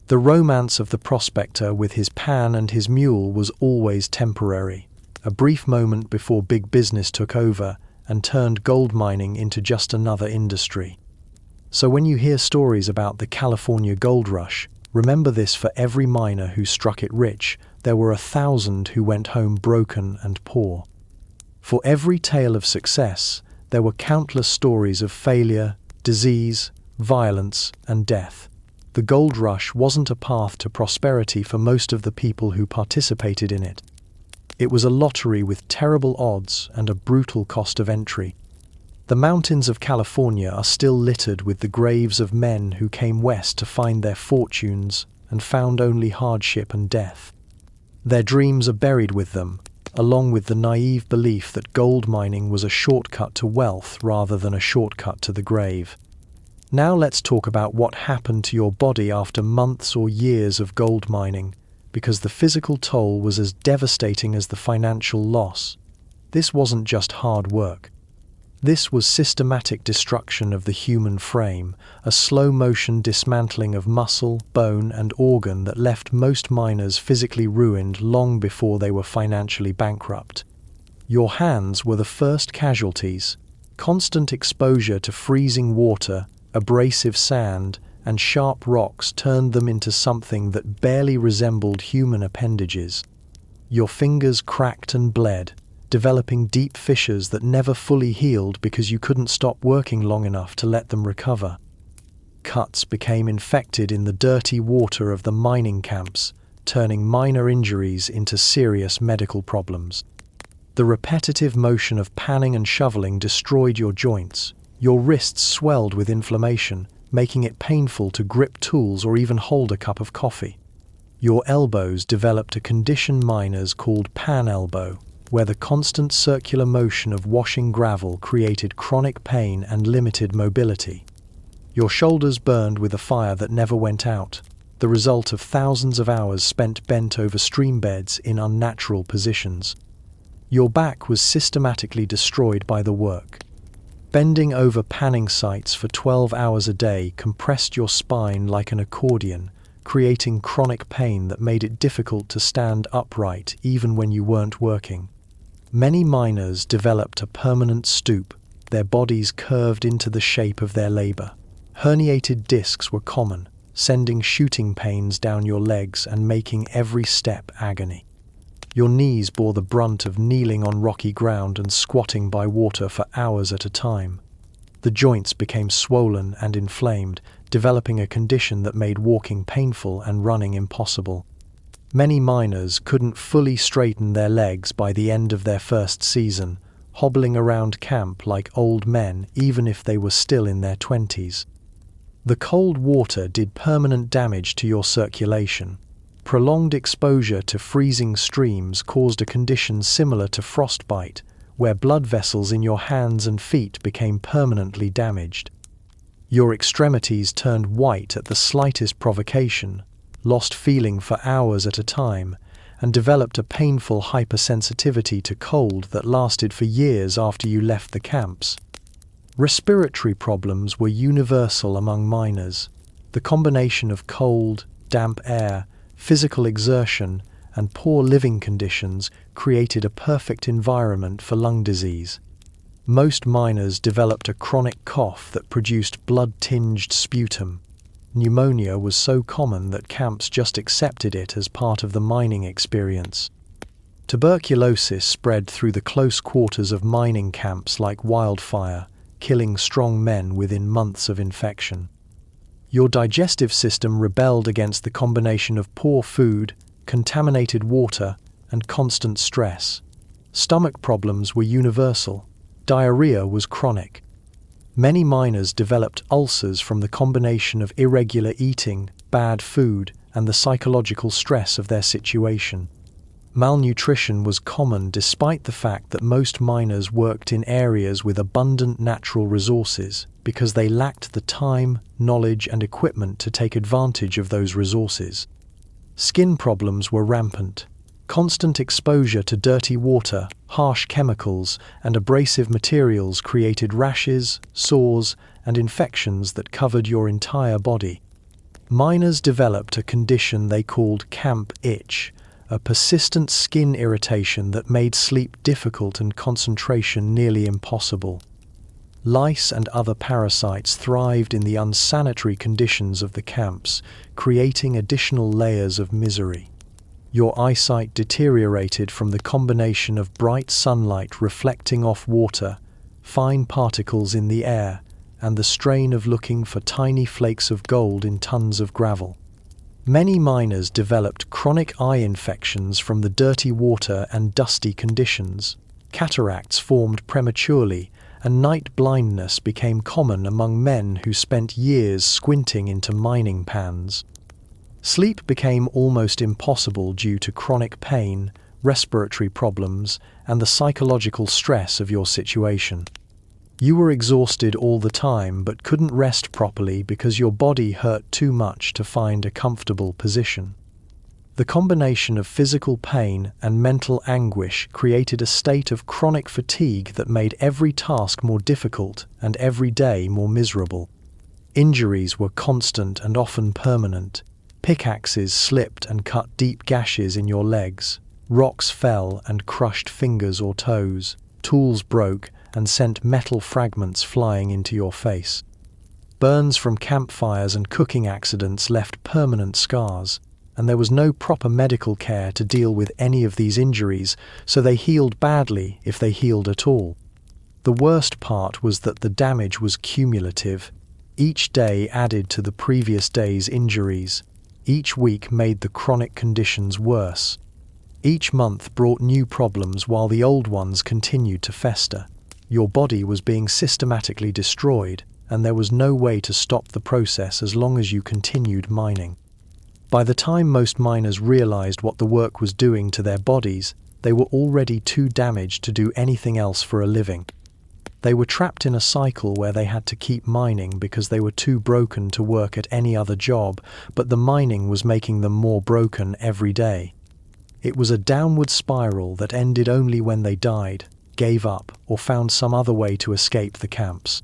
The romance of the prospector with his pan and his mule was always temporary, a brief moment before big business took over and turned gold mining into just another industry. So when you hear stories about the California gold rush, remember this: for every miner who struck it rich, there were 1,000 who went home broken and poor. For every tale of success, there were countless stories of failure, disease, violence, and death. The gold rush wasn't a path to prosperity for most of the people who participated in it. It was a lottery with terrible odds and a brutal cost of entry. The mountains of California are still littered with the graves of men who came west to find their fortunes and found only hardship and death. Their dreams are buried with them, along with the naive belief that gold mining was a shortcut to wealth rather than a shortcut to the grave. Now let's talk about what happened to your body after months or years of gold mining, because the physical toll was as devastating as the financial loss. This wasn't just hard work. This was systematic destruction of the human frame, a slow-motion dismantling of muscle, bone, and organ that left most miners physically ruined long before they were financially bankrupt. Your hands were the first casualties. Constant exposure to freezing water, abrasive sand, and sharp rocks turned them into something that barely resembled human appendages. Your fingers cracked and bled, developing deep fissures that never fully healed because you couldn't stop working long enough to let them recover. Cuts became infected in the dirty water of the mining camps, turning minor injuries into serious medical problems. The repetitive motion of panning and shoveling destroyed your joints. Your wrists swelled with inflammation, making it painful to grip tools or even hold a cup of coffee. Your elbows developed a condition miners called pan elbow, where the constant circular motion of washing gravel created chronic pain and limited mobility. Your shoulders burned with a fire that never went out, the result of thousands of hours spent bent over stream beds in unnatural positions. Your back was systematically destroyed by the work. Bending over panning sites for 12 hours a day compressed your spine like an accordion, creating chronic pain that made it difficult to stand upright even when you weren't working. Many miners developed a permanent stoop, their bodies curved into the shape of their labor. Herniated discs were common, sending shooting pains down your legs and making every step agony. Your knees bore the brunt of kneeling on rocky ground and squatting by water for hours at a time. The joints became swollen and inflamed, developing a condition that made walking painful and running impossible. Many miners couldn't fully straighten their legs by the end of their first season, hobbling around camp like old men even if they were still in their 20s. The cold water did permanent damage to your circulation. Prolonged exposure to freezing streams caused a condition similar to frostbite, where blood vessels in your hands and feet became permanently damaged. Your extremities turned white at the slightest provocation, lost feeling for hours at a time, and developed a painful hypersensitivity to cold that lasted for years after you left the camps. Respiratory problems were universal among miners. The combination of cold, damp air, physical exertion, and poor living conditions created a perfect environment for lung disease. Most miners developed a chronic cough that produced blood-tinged sputum. Pneumonia was so common that camps just accepted it as part of the mining experience. Tuberculosis spread through the close quarters of mining camps like wildfire, killing strong men within months of infection. Your digestive system rebelled against the combination of poor food, contaminated water, and constant stress. Stomach problems were universal. Diarrhea was chronic. Many miners developed ulcers from the combination of irregular eating, bad food, and the psychological stress of their situation. Malnutrition was common despite the fact that most miners worked in areas with abundant natural resources because they lacked the time, knowledge, and equipment to take advantage of those resources. Skin problems were rampant. Constant exposure to dirty water, harsh chemicals, and abrasive materials created rashes, sores, and infections that covered your entire body. Miners developed a condition they called camp itch, a persistent skin irritation that made sleep difficult and concentration nearly impossible. Lice and other parasites thrived in the unsanitary conditions of the camps, creating additional layers of misery. Your eyesight deteriorated from the combination of bright sunlight reflecting off water, fine particles in the air, and the strain of looking for tiny flakes of gold in tons of gravel. Many miners developed chronic eye infections from the dirty water and dusty conditions. Cataracts formed prematurely, and night blindness became common among men who spent years squinting into mining pans. Sleep became almost impossible due to chronic pain, respiratory problems, and the psychological stress of your situation. You were exhausted all the time but couldn't rest properly because your body hurt too much to find a comfortable position. The combination of physical pain and mental anguish created a state of chronic fatigue that made every task more difficult and every day more miserable. Injuries were constant and often permanent. Pickaxes slipped and cut deep gashes in your legs. Rocks fell and crushed fingers or toes. Tools broke and sent metal fragments flying into your face. Burns from campfires and cooking accidents left permanent scars, and there was no proper medical care to deal with any of these injuries, so they healed badly if they healed at all. The worst part was that the damage was cumulative. Each day added to the previous day's injuries. Each week made the chronic conditions worse. Each month brought new problems while the old ones continued to fester. Your body was being systematically destroyed, and there was no way to stop the process as long as you continued mining. By the time most miners realized what the work was doing to their bodies, they were already too damaged to do anything else for a living. They were trapped in a cycle where they had to keep mining because they were too broken to work at any other job, but the mining was making them more broken every day. It was a downward spiral that ended only when they died, gave up, or found some other way to escape the camps.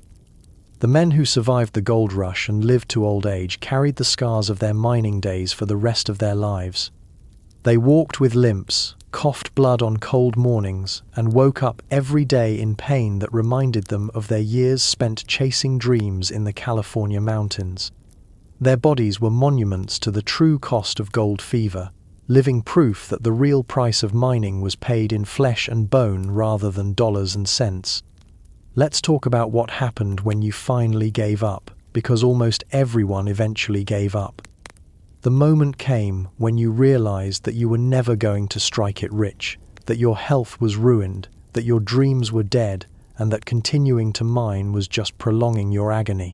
The men who survived the gold rush and lived to old age carried the scars of their mining days for the rest of their lives. They walked with limps, coughed blood on cold mornings, and woke up every day in pain that reminded them of their years spent chasing dreams in the California mountains. Their bodies were monuments to the true cost of gold fever, living proof that the real price of mining was paid in flesh and bone rather than dollars and cents. Let's talk about what happened when you finally gave up, because almost everyone eventually gave up. The moment came when you realized that you were never going to strike it rich, that your health was ruined, that your dreams were dead, and that continuing to mine was just prolonging your agony.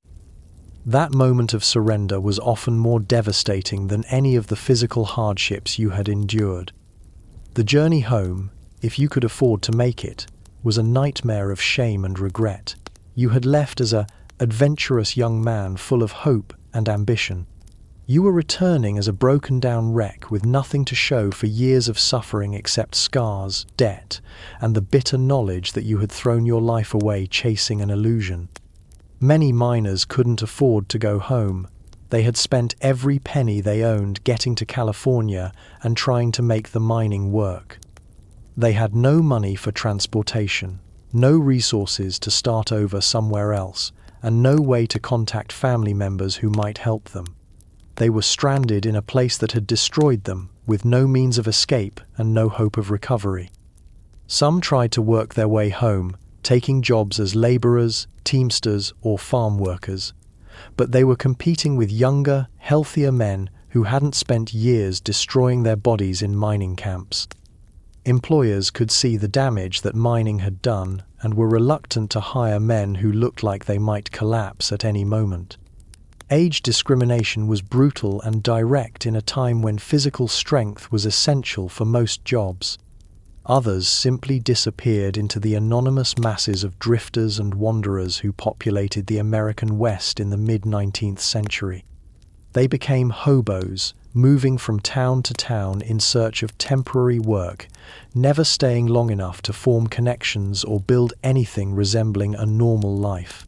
That moment of surrender was often more devastating than any of the physical hardships you had endured. The journey home, if you could afford to make it, was a nightmare of shame and regret. You had left as an adventurous young man full of hope and ambition. You were returning as a broken-down wreck with nothing to show for years of suffering except scars, debt, and the bitter knowledge that you had thrown your life away chasing an illusion. Many miners couldn't afford to go home. They had spent every penny they owned getting to California and trying to make the mining work. They had no money for transportation, no resources to start over somewhere else, and no way to contact family members who might help them. They were stranded in a place that had destroyed them, with no means of escape and no hope of recovery. Some tried to work their way home, taking jobs as laborers, teamsters, or farm workers, but they were competing with younger, healthier men who hadn't spent years destroying their bodies in mining camps. Employers could see the damage that mining had done and were reluctant to hire men who looked like they might collapse at any moment. Age discrimination was brutal and direct in a time when physical strength was essential for most jobs. Others simply disappeared into the anonymous masses of drifters and wanderers who populated the American West in the mid-19th century. They became hobos, moving from town to town in search of temporary work, never staying long enough to form connections or build anything resembling a normal life.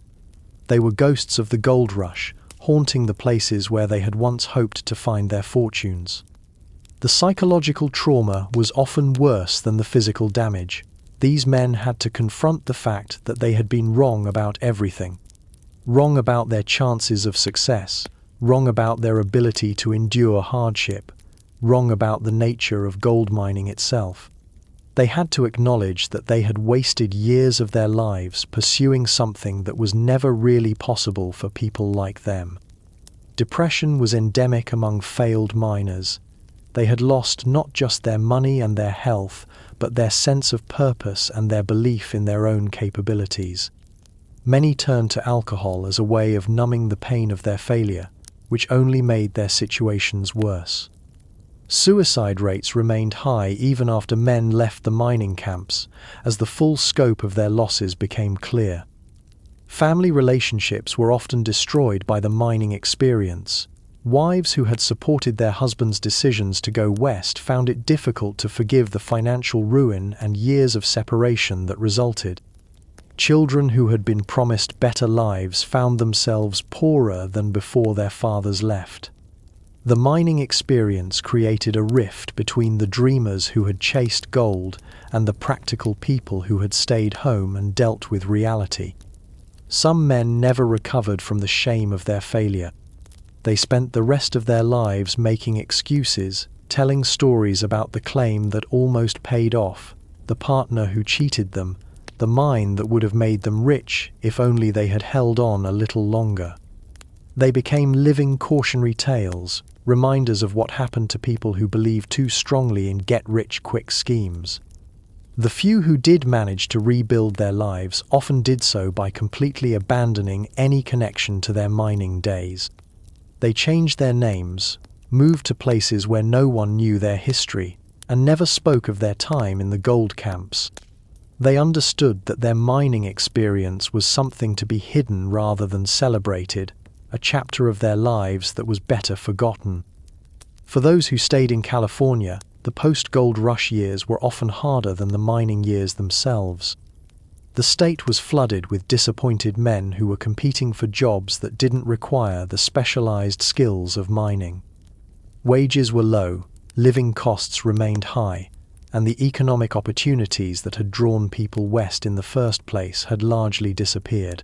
They were ghosts of the gold rush, haunting the places where they had once hoped to find their fortunes. The psychological trauma was often worse than the physical damage. These men had to confront the fact that they had been wrong about everything. Wrong about their chances of success, wrong about their ability to endure hardship, wrong about the nature of gold mining itself. They had to acknowledge that they had wasted years of their lives pursuing something that was never really possible for people like them. Depression was endemic among failed miners. They had lost not just their money and their health, but their sense of purpose and their belief in their own capabilities. Many turned to alcohol as a way of numbing the pain of their failure, which only made their situations worse. Suicide rates remained high even after men left the mining camps, as the full scope of their losses became clear. Family relationships were often destroyed by the mining experience. Wives who had supported their husbands' decisions to go west found it difficult to forgive the financial ruin and years of separation that resulted. Children who had been promised better lives found themselves poorer than before their fathers left. The mining experience created a rift between the dreamers who had chased gold and the practical people who had stayed home and dealt with reality. Some men never recovered from the shame of their failure. They spent the rest of their lives making excuses, telling stories about the claim that almost paid off, the partner who cheated them, the mine that would have made them rich if only they had held on a little longer. They became living cautionary tales, reminders of what happened to people who believed too strongly in get-rich-quick schemes. The few who did manage to rebuild their lives often did so by completely abandoning any connection to their mining days. They changed their names, moved to places where no one knew their history, and never spoke of their time in the gold camps. They understood that their mining experience was something to be hidden rather than celebrated, a chapter of their lives that was better forgotten. For those who stayed in California, the post-gold rush years were often harder than the mining years themselves. The state was flooded with disappointed men who were competing for jobs that didn't require the specialized skills of mining. Wages were low, living costs remained high, and the economic opportunities that had drawn people west in the first place had largely disappeared.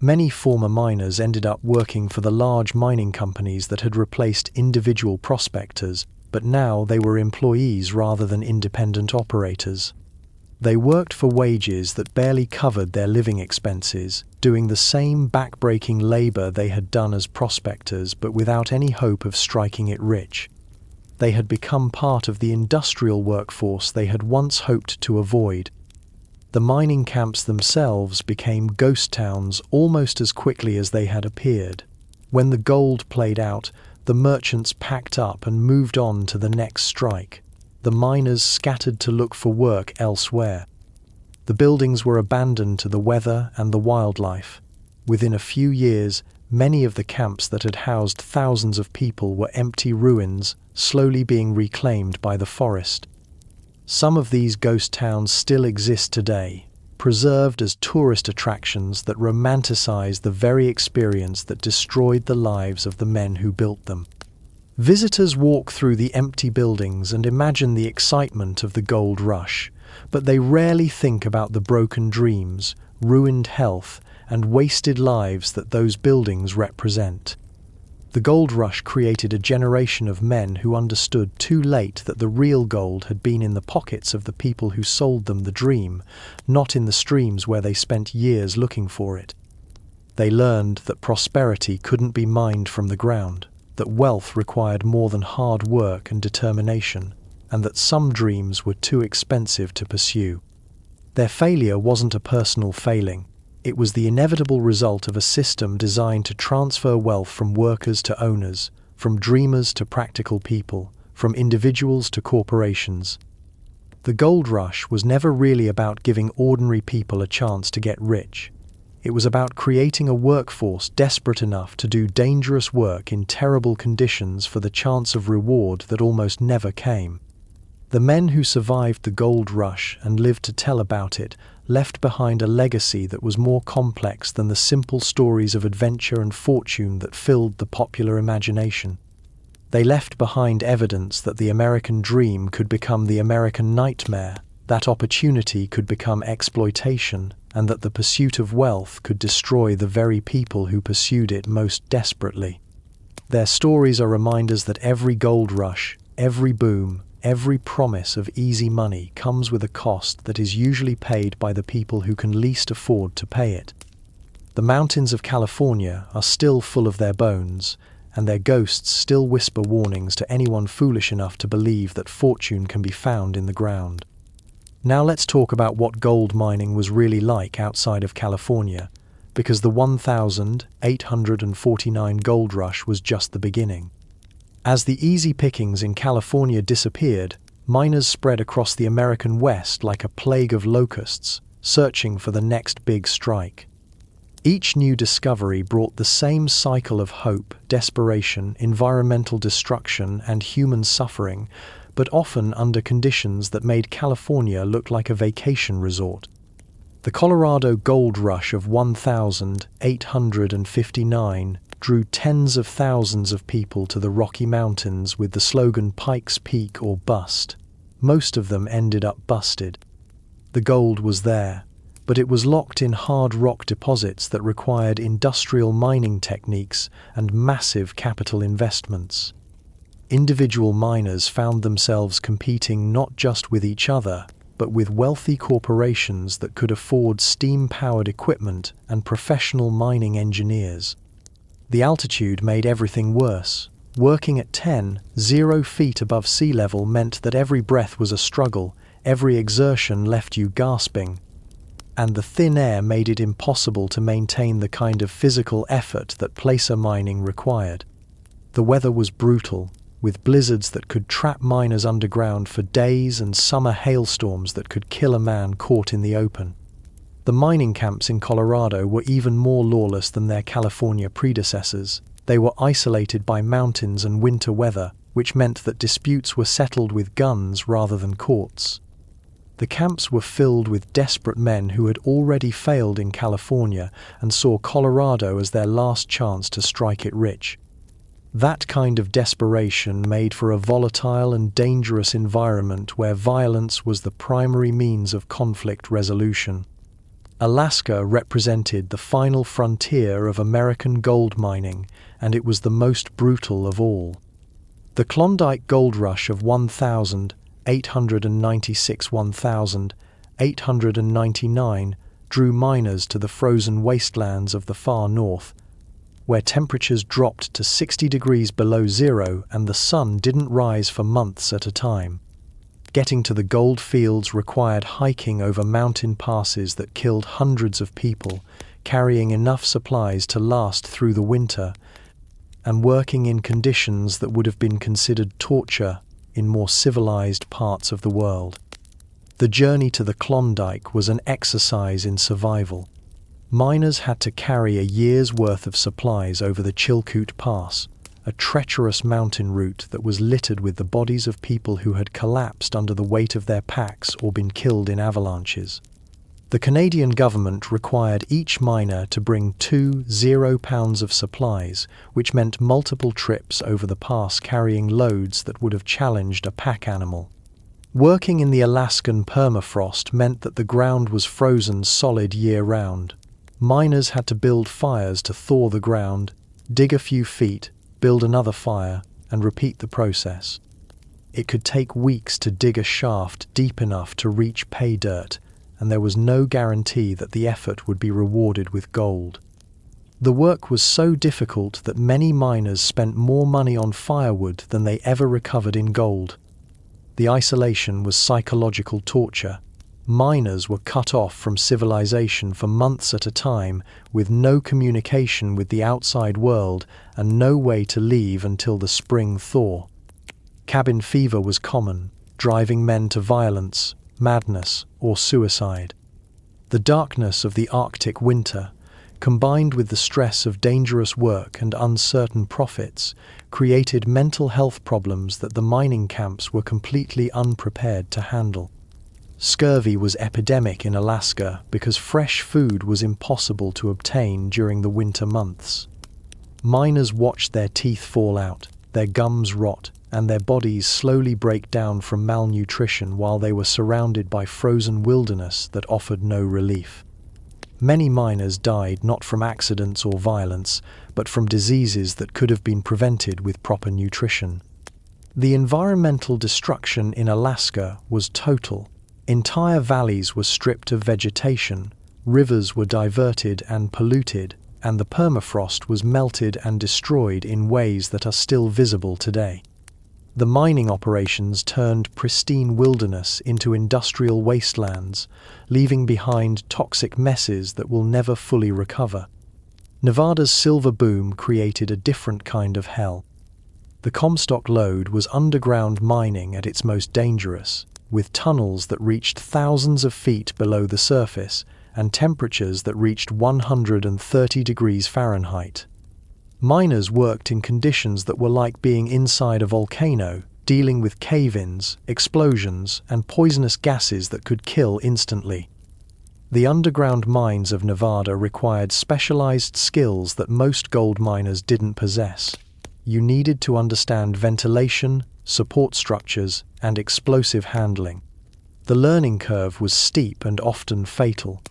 Many former miners ended up working for the large mining companies that had replaced individual prospectors, but now they were employees rather than independent operators. They worked for wages that barely covered their living expenses, doing the same backbreaking labor they had done as prospectors but without any hope of striking it rich. They had become part of the industrial workforce they had once hoped to avoid. The mining camps themselves became ghost towns almost as quickly as they had appeared. When the gold played out, the merchants packed up and moved on to the next strike. The miners scattered to look for work elsewhere. The buildings were abandoned to the weather and the wildlife. Within a few years, many of the camps that had housed thousands of people were empty ruins, slowly being reclaimed by the forest. Some of these ghost towns still exist today, preserved as tourist attractions that romanticize the very experience that destroyed the lives of the men who built them. Visitors walk through the empty buildings and imagine the excitement of the gold rush, but they rarely think about the broken dreams, ruined health, and wasted lives that those buildings represent. The gold rush created a generation of men who understood too late that the real gold had been in the pockets of the people who sold them the dream, not in the streams where they spent years looking for it. They learned that prosperity couldn't be mined from the ground, that wealth required more than hard work and determination, and that some dreams were too expensive to pursue. Their failure wasn't a personal failing. It was the inevitable result of a system designed to transfer wealth from workers to owners, from dreamers to practical people, from individuals to corporations. The gold rush was never really about giving ordinary people a chance to get rich. It was about creating a workforce desperate enough to do dangerous work in terrible conditions for the chance of reward that almost never came. The men who survived the gold rush and lived to tell about it left behind a legacy that was more complex than the simple stories of adventure and fortune that filled the popular imagination. They left behind evidence that the American dream could become the American nightmare, that opportunity could become exploitation, and that the pursuit of wealth could destroy the very people who pursued it most desperately. Their stories are reminders that every gold rush, every boom, every promise of easy money comes with a cost that is usually paid by the people who can least afford to pay it. The mountains of California are still full of their bones, and their ghosts still whisper warnings to anyone foolish enough to believe that fortune can be found in the ground. Now let's talk about what gold mining was really like outside of California, because the 1849 gold rush was just the beginning. As the easy pickings in California disappeared, miners spread across the American West like a plague of locusts, searching for the next big strike. Each new discovery brought the same cycle of hope, desperation, environmental destruction, and human suffering, but often under conditions that made California look like a vacation resort. The Colorado Gold Rush of 1859 drew tens of thousands of people to the Rocky Mountains with the slogan "Pikes Peak or Bust." Most of them ended up busted. The gold was there, but it was locked in hard rock deposits that required industrial mining techniques and massive capital investments. Individual miners found themselves competing not just with each other, but with wealthy corporations that could afford steam-powered equipment and professional mining engineers. The altitude made everything worse. Working at 0 feet above sea level meant that every breath was a struggle, every exertion left you gasping. And the thin air made it impossible to maintain the kind of physical effort that placer mining required. The weather was brutal, with blizzards that could trap miners underground for days and summer hailstorms that could kill a man caught in the open. The mining camps in Colorado were even more lawless than their California predecessors. They were isolated by mountains and winter weather, which meant that disputes were settled with guns rather than courts. The camps were filled with desperate men who had already failed in California and saw Colorado as their last chance to strike it rich. That kind of desperation made for a volatile and dangerous environment where violence was the primary means of conflict resolution. Alaska represented the final frontier of American gold mining, and it was the most brutal of all. The Klondike Gold Rush of 1896–1899 drew miners to the frozen wastelands of the far north, where temperatures dropped to 60 degrees below zero and the sun didn't rise for months at a time. Getting to the gold fields required hiking over mountain passes that killed hundreds of people, carrying enough supplies to last through the winter, and working in conditions that would have been considered torture in more civilized parts of the world. The journey to the Klondike was an exercise in survival. Miners had to carry a year's worth of supplies over the Chilkoot Pass, a treacherous mountain route that was littered with the bodies of people who had collapsed under the weight of their packs or been killed in avalanches. The Canadian government required each miner to bring 2 0-pounds of supplies, which meant multiple trips over the pass carrying loads that would have challenged a pack animal. Working in the Alaskan permafrost meant that the ground was frozen solid year-round. Miners had to build fires to thaw the ground, dig a few feet, build another fire, and repeat the process. It could take weeks to dig a shaft deep enough to reach pay dirt, and there was no guarantee that the effort would be rewarded with gold. The work was so difficult that many miners spent more money on firewood than they ever recovered in gold. The isolation was psychological torture. Miners were cut off from civilization for months at a time, with no communication with the outside world and no way to leave until the spring thaw. Cabin fever was common, driving men to violence, madness, or suicide. The darkness of the Arctic winter, combined with the stress of dangerous work and uncertain profits, created mental health problems that the mining camps were completely unprepared to handle. Scurvy was epidemic in Alaska because fresh food was impossible to obtain during the winter months. Miners watched their teeth fall out, their gums rot, and their bodies slowly break down from malnutrition while they were surrounded by frozen wilderness that offered no relief. Many miners died not from accidents or violence, but from diseases that could have been prevented with proper nutrition. The environmental destruction in Alaska was total. Entire valleys were stripped of vegetation, rivers were diverted and polluted, and the permafrost was melted and destroyed in ways that are still visible today. The mining operations turned pristine wilderness into industrial wastelands, leaving behind toxic messes that will never fully recover. Nevada's silver boom created a different kind of hell. The Comstock lode was underground mining at its most dangerous, with tunnels that reached thousands of feet below the surface and temperatures that reached 130 degrees Fahrenheit. Miners worked in conditions that were like being inside a volcano, dealing with cave-ins, explosions, and poisonous gases that could kill instantly. The underground mines of Nevada required specialized skills that most gold miners didn't possess. You needed to understand ventilation, support structures, and explosive handling. The learning curve was steep and often fatal.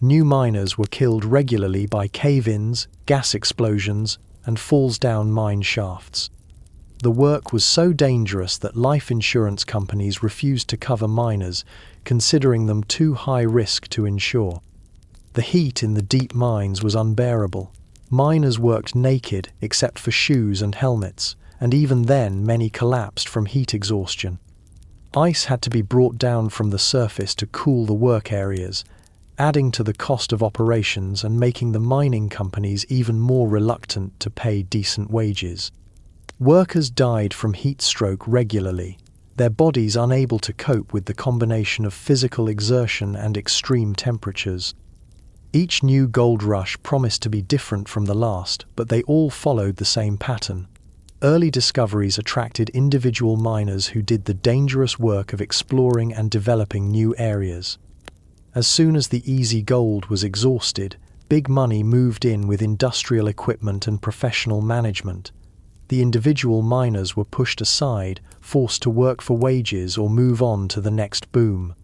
New miners were killed regularly by cave-ins, gas explosions, and falls down mine shafts. The work was so dangerous that life insurance companies refused to cover miners, considering them too high risk to insure. The heat in the deep mines was unbearable. Miners worked naked except for shoes and helmets, and even then many collapsed from heat exhaustion. Ice had to be brought down from the surface to cool the work areas, adding to the cost of operations and making the mining companies even more reluctant to pay decent wages. Workers died from heat stroke regularly, their bodies unable to cope with the combination of physical exertion and extreme temperatures. Each new gold rush promised to be different from the last, but they all followed the same pattern. Early discoveries attracted individual miners who did the dangerous work of exploring and developing new areas. As soon as the easy gold was exhausted, big money moved in with industrial equipment and professional management. The individual miners were pushed aside, forced to work for wages or move on to the next boom.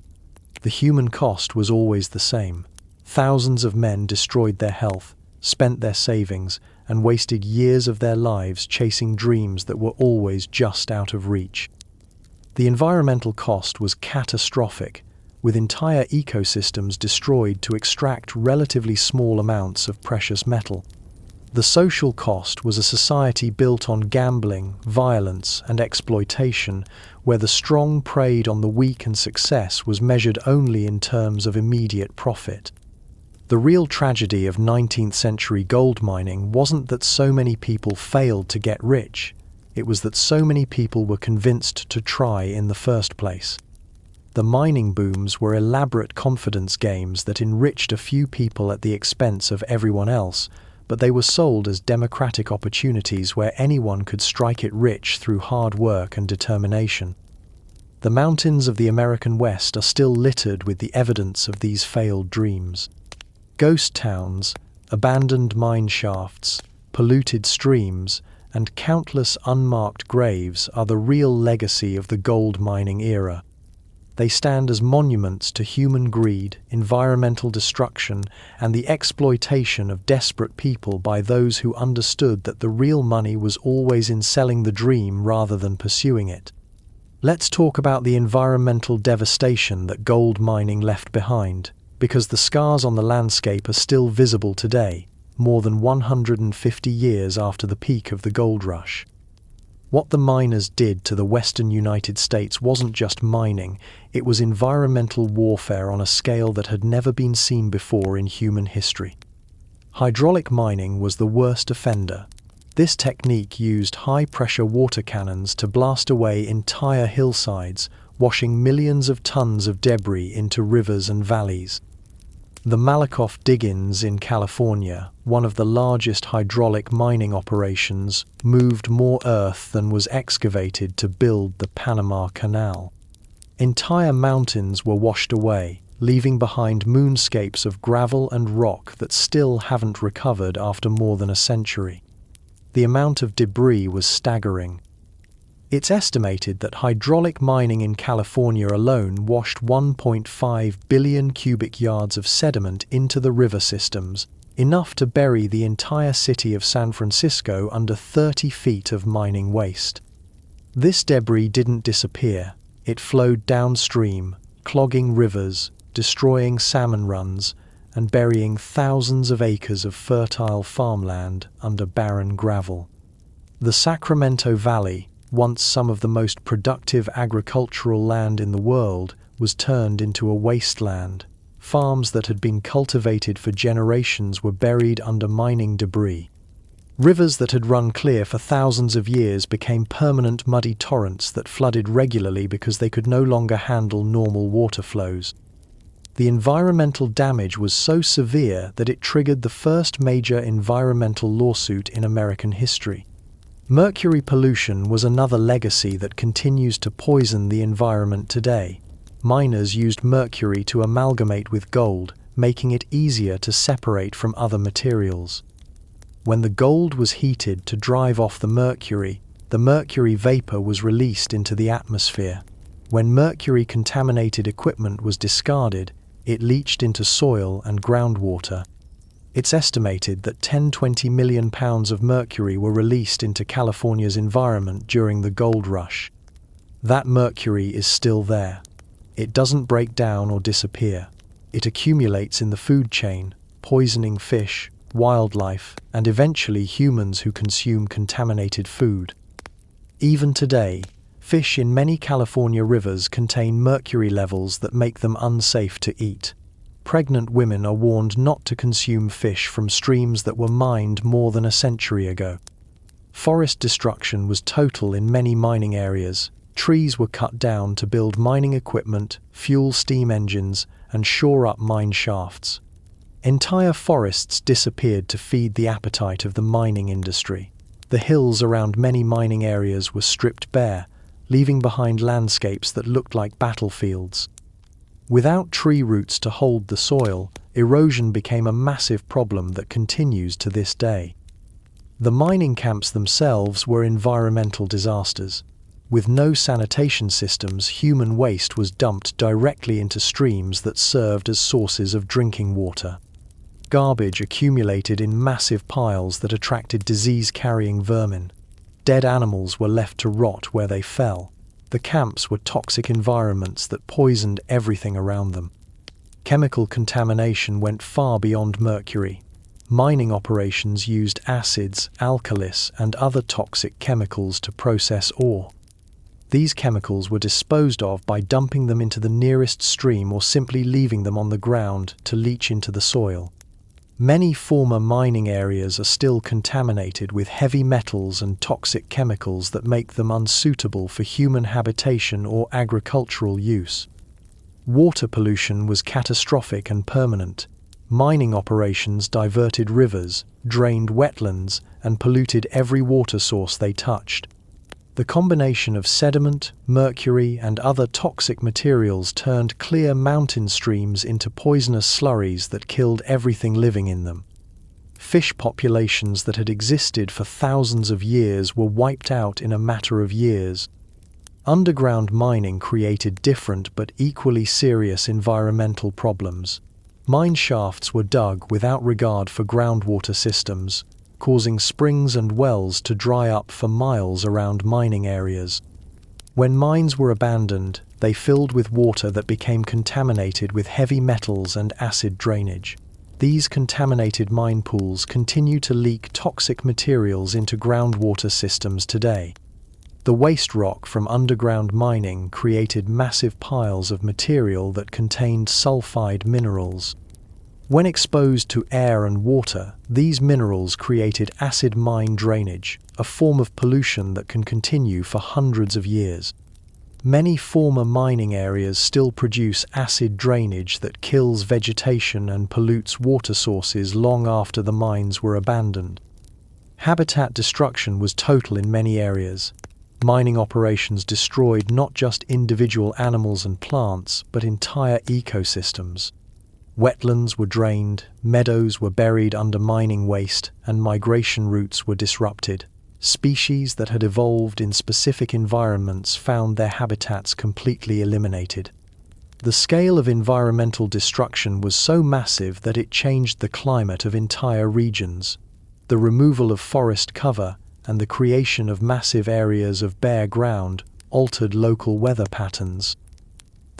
The human cost was always the same. Thousands of men destroyed their health, spent their savings, and wasted years of their lives chasing dreams that were always just out of reach. The environmental cost was catastrophic, with entire ecosystems destroyed to extract relatively small amounts of precious metal. The social cost was a society built on gambling, violence, and exploitation, where the strong preyed on the weak and success was measured only in terms of immediate profit. The real tragedy of 19th century gold mining wasn't that so many people failed to get rich, it was that so many people were convinced to try in the first place. The mining booms were elaborate confidence games that enriched a few people at the expense of everyone else, but they were sold as democratic opportunities where anyone could strike it rich through hard work and determination. The mountains of the American West are still littered with the evidence of these failed dreams. Ghost towns, abandoned mine shafts, polluted streams, and countless unmarked graves are the real legacy of the gold mining era. They stand as monuments to human greed, environmental destruction, and the exploitation of desperate people by those who understood that the real money was always in selling the dream rather than pursuing it. Let's talk about the environmental devastation that gold mining left behind, because the scars on the landscape are still visible today, more than 150 years after the peak of the gold rush. What the miners did to the western United States wasn't just mining, it was environmental warfare on a scale that had never been seen before in human history. Hydraulic mining was the worst offender. This technique used high-pressure water cannons to blast away entire hillsides, washing millions of tons of debris into rivers and valleys. The Malakoff Diggings in California, one of the largest hydraulic mining operations, moved more earth than was excavated to build the Panama Canal. Entire mountains were washed away, leaving behind moonscapes of gravel and rock that still haven't recovered after more than a century. The amount of debris was staggering. It's estimated that hydraulic mining in California alone washed 1.5 billion cubic yards of sediment into the river systems, enough to bury the entire city of San Francisco under 30 feet of mining waste. This debris didn't disappear. It flowed downstream, clogging rivers, destroying salmon runs, and burying thousands of acres of fertile farmland under barren gravel. The Sacramento Valley, once some of the most productive agricultural land in the world, was turned into a wasteland. Farms that had been cultivated for generations were buried under mining debris. Rivers that had run clear for thousands of years became permanent muddy torrents that flooded regularly because they could no longer handle normal water flows. The environmental damage was so severe that it triggered the first major environmental lawsuit in American history. Mercury pollution was another legacy that continues to poison the environment today. Miners used mercury to amalgamate with gold, making it easier to separate from other materials. When the gold was heated to drive off the mercury vapor was released into the atmosphere. When mercury-contaminated equipment was discarded, it leached into soil and groundwater. It's estimated that 10–20 million pounds of mercury were released into California's environment during the gold rush. That mercury is still there. It doesn't break down or disappear. It accumulates in the food chain, poisoning fish, wildlife, and eventually humans who consume contaminated food. Even today, fish in many California rivers contain mercury levels that make them unsafe to eat. Pregnant women are warned not to consume fish from streams that were mined more than a century ago. Forest destruction was total in many mining areas. Trees were cut down to build mining equipment, fuel steam engines, and shore up mine shafts. Entire forests disappeared to feed the appetite of the mining industry. The hills around many mining areas were stripped bare, leaving behind landscapes that looked like battlefields. Without tree roots to hold the soil, erosion became a massive problem that continues to this day. The mining camps themselves were environmental disasters. With no sanitation systems, human waste was dumped directly into streams that served as sources of drinking water. Garbage accumulated in massive piles that attracted disease-carrying vermin. Dead animals were left to rot where they fell. The camps were toxic environments that poisoned everything around them. Chemical contamination went far beyond mercury. Mining operations used acids, alkalis, and other toxic chemicals to process ore. These chemicals were disposed of by dumping them into the nearest stream or simply leaving them on the ground to leach into the soil. Many former mining areas are still contaminated with heavy metals and toxic chemicals that make them unsuitable for human habitation or agricultural use. Water pollution was catastrophic and permanent. Mining operations diverted rivers, drained wetlands, and polluted every water source they touched. The combination of sediment, mercury, and other toxic materials turned clear mountain streams into poisonous slurries that killed everything living in them. Fish populations that had existed for thousands of years were wiped out in a matter of years. Underground mining created different but equally serious environmental problems. Mine shafts were dug without regard for groundwater systems, causing springs and wells to dry up for miles around mining areas. When mines were abandoned, they filled with water that became contaminated with heavy metals and acid drainage. These contaminated mine pools continue to leak toxic materials into groundwater systems today. The waste rock from underground mining created massive piles of material that contained sulfide minerals. When exposed to air and water, these minerals created acid mine drainage, a form of pollution that can continue for hundreds of years. Many former mining areas still produce acid drainage that kills vegetation and pollutes water sources long after the mines were abandoned. Habitat destruction was total in many areas. Mining operations destroyed not just individual animals and plants, but entire ecosystems. Wetlands were drained, meadows were buried under mining waste, and migration routes were disrupted. Species that had evolved in specific environments found their habitats completely eliminated. The scale of environmental destruction was so massive that it changed the climate of entire regions. The removal of forest cover and the creation of massive areas of bare ground altered local weather patterns.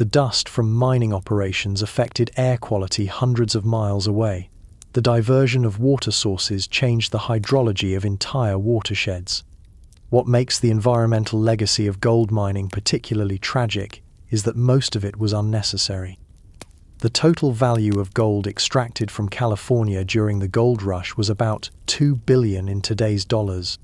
The dust from mining operations affected air quality hundreds of miles away. The diversion of water sources changed the hydrology of entire watersheds. What makes the environmental legacy of gold mining particularly tragic is that most of it was unnecessary. The total value of gold extracted from California during the gold rush was about $2 billion in today's dollars.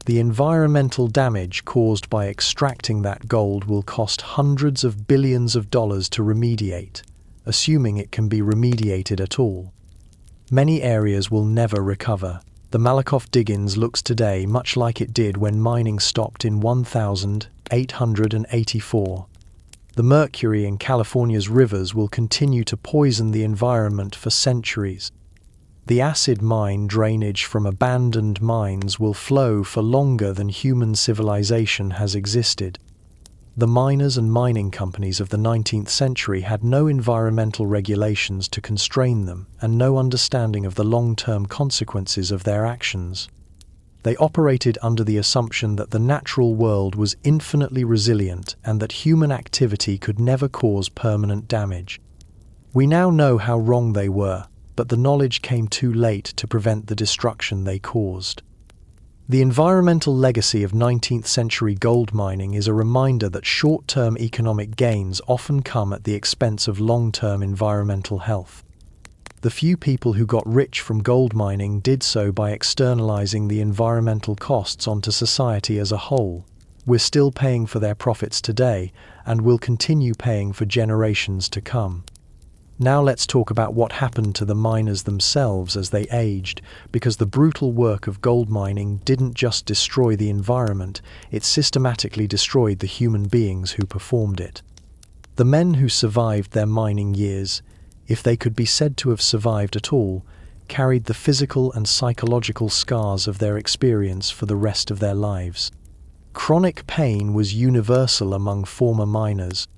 The environmental damage caused by extracting that gold will cost hundreds of billions of dollars to remediate, assuming it can be remediated at all. Many areas will never recover. The Malakoff diggings looks today much like it did when mining stopped in 1884. The mercury in California's rivers will continue to poison the environment for centuries. The acid mine drainage from abandoned mines will flow for longer than human civilization has existed. The miners and mining companies of the 19th century had no environmental regulations to constrain them and no understanding of the long-term consequences of their actions. They operated under the assumption that the natural world was infinitely resilient and that human activity could never cause permanent damage. We now know how wrong they were, but the knowledge came too late to prevent the destruction they caused. The environmental legacy of 19th century gold mining is a reminder that short-term economic gains often come at the expense of long-term environmental health. The few people who got rich from gold mining did so by externalizing the environmental costs onto society as a whole. We're still paying for their profits today and will continue paying for generations to come. Now let's talk about what happened to the miners themselves as they aged, because the brutal work of gold mining didn't just destroy the environment, it systematically destroyed the human beings who performed it. The men who survived their mining years, if they could be said to have survived at all, carried the physical and psychological scars of their experience for the rest of their lives. Chronic pain was universal among former miners.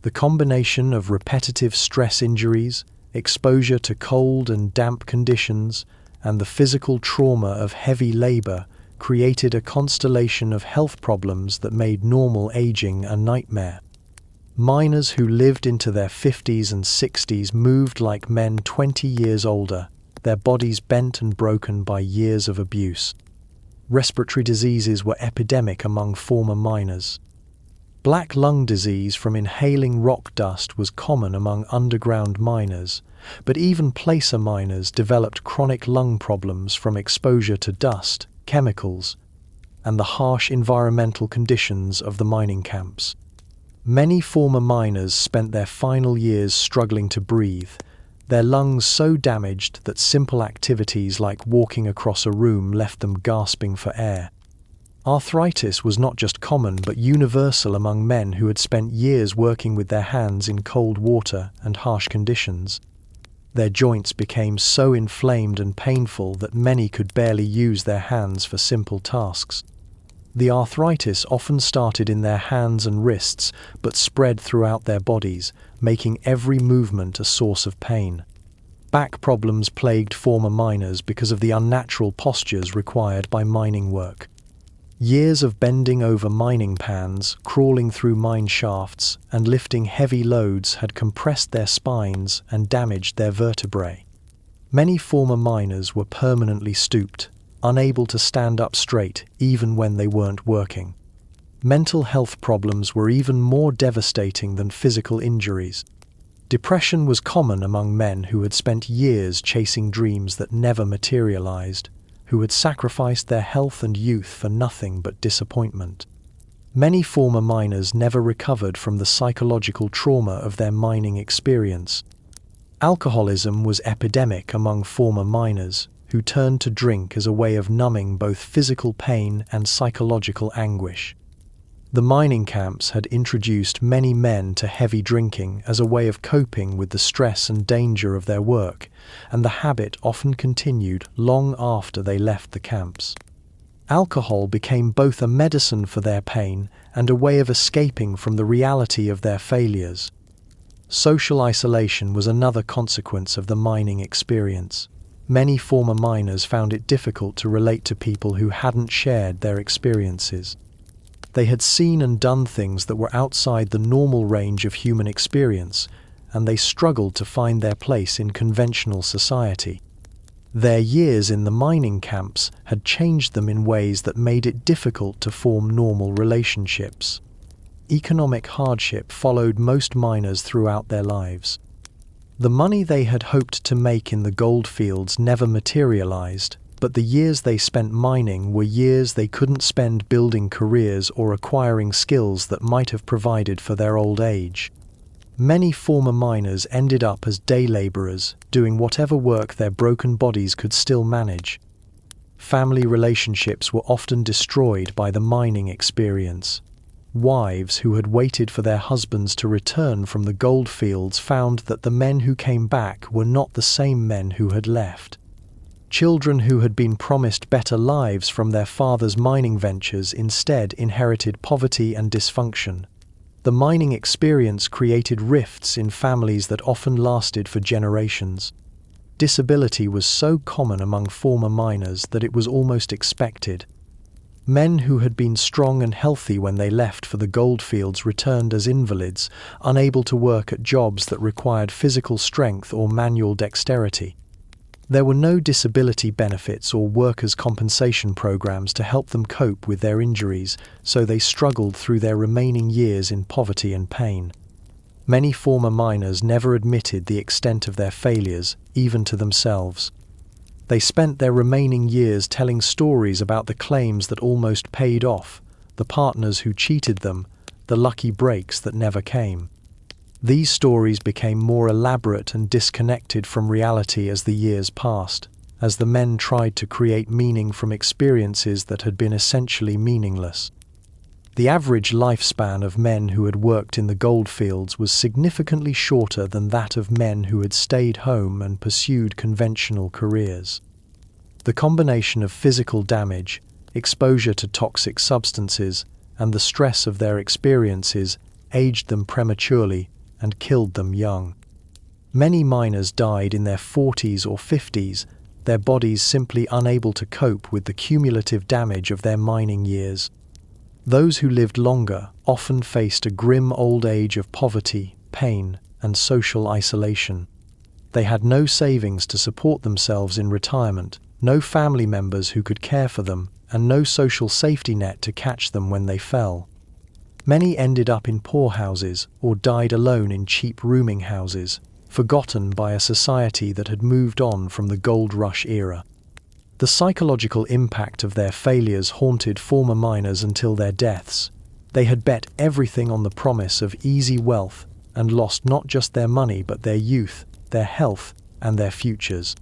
The combination of repetitive stress injuries, exposure to cold and damp conditions, and the physical trauma of heavy labor created a constellation of health problems that made normal aging a nightmare. Miners who lived into their 50s and 60s moved like men 20 years older, their bodies bent and broken by years of abuse. Respiratory diseases were epidemic among former miners. Black lung disease from inhaling rock dust was common among underground miners, but even placer miners developed chronic lung problems from exposure to dust, chemicals, and the harsh environmental conditions of the mining camps. Many former miners spent their final years struggling to breathe, their lungs so damaged that simple activities like walking across a room left them gasping for air. Arthritis was not just common but universal among men who had spent years working with their hands in cold water and harsh conditions. Their joints became so inflamed and painful that many could barely use their hands for simple tasks. The arthritis often started in their hands and wrists but spread throughout their bodies, making every movement a source of pain. Back problems plagued former miners because of the unnatural postures required by mining work. Years of bending over mining pans, crawling through mine shafts, and lifting heavy loads had compressed their spines and damaged their vertebrae. Many former miners were permanently stooped, unable to stand up straight even when they weren't working. Mental health problems were even more devastating than physical injuries. Depression was common among men who had spent years chasing dreams that never materialized, who had sacrificed their health and youth for nothing but disappointment. Many former miners never recovered from the psychological trauma of their mining experience. Alcoholism was epidemic among former miners, who turned to drink as a way of numbing both physical pain and psychological anguish. The mining camps had introduced many men to heavy drinking as a way of coping with the stress and danger of their work, and the habit often continued long after they left the camps. Alcohol became both a medicine for their pain and a way of escaping from the reality of their failures. Social isolation was another consequence of the mining experience. Many former miners found it difficult to relate to people who hadn't shared their experiences. They had seen and done things that were outside the normal range of human experience, and they struggled to find their place in conventional society. Their years in the mining camps had changed them in ways that made it difficult to form normal relationships. Economic hardship followed most miners throughout their lives. The money they had hoped to make in the gold fields never materialized, but the years they spent mining were years they couldn't spend building careers or acquiring skills that might have provided for their old age. Many former miners ended up as day laborers, doing whatever work their broken bodies could still manage. Family relationships were often destroyed by the mining experience. Wives who had waited for their husbands to return from the gold fields found that the men who came back were not the same men who had left. Children who had been promised better lives from their fathers' mining ventures instead inherited poverty and dysfunction. The mining experience created rifts in families that often lasted for generations. Disability was so common among former miners that it was almost expected. Men who had been strong and healthy when they left for the goldfields returned as invalids, unable to work at jobs that required physical strength or manual dexterity. There were no disability benefits or workers' compensation programs to help them cope with their injuries, so they struggled through their remaining years in poverty and pain. Many former miners never admitted the extent of their failures, even to themselves. They spent their remaining years telling stories about the claims that almost paid off, the partners who cheated them, the lucky breaks that never came. These stories became more elaborate and disconnected from reality as the years passed, as the men tried to create meaning from experiences that had been essentially meaningless. The average lifespan of men who had worked in the goldfields was significantly shorter than that of men who had stayed home and pursued conventional careers. The combination of physical damage, exposure to toxic substances, and the stress of their experiences aged them prematurely and killed them young. Many miners died in their 40s or 50s, their bodies simply unable to cope with the cumulative damage of their mining years. Those who lived longer often faced a grim old age of poverty, pain, and social isolation. They had no savings to support themselves in retirement, no family members who could care for them, and no social safety net to catch them when they fell. Many ended up in poorhouses or died alone in cheap rooming houses, forgotten by a society that had moved on from the gold rush era. The psychological impact of their failures haunted former miners until their deaths. They had bet everything on the promise of easy wealth and lost not just their money but their youth, their health, and their futures.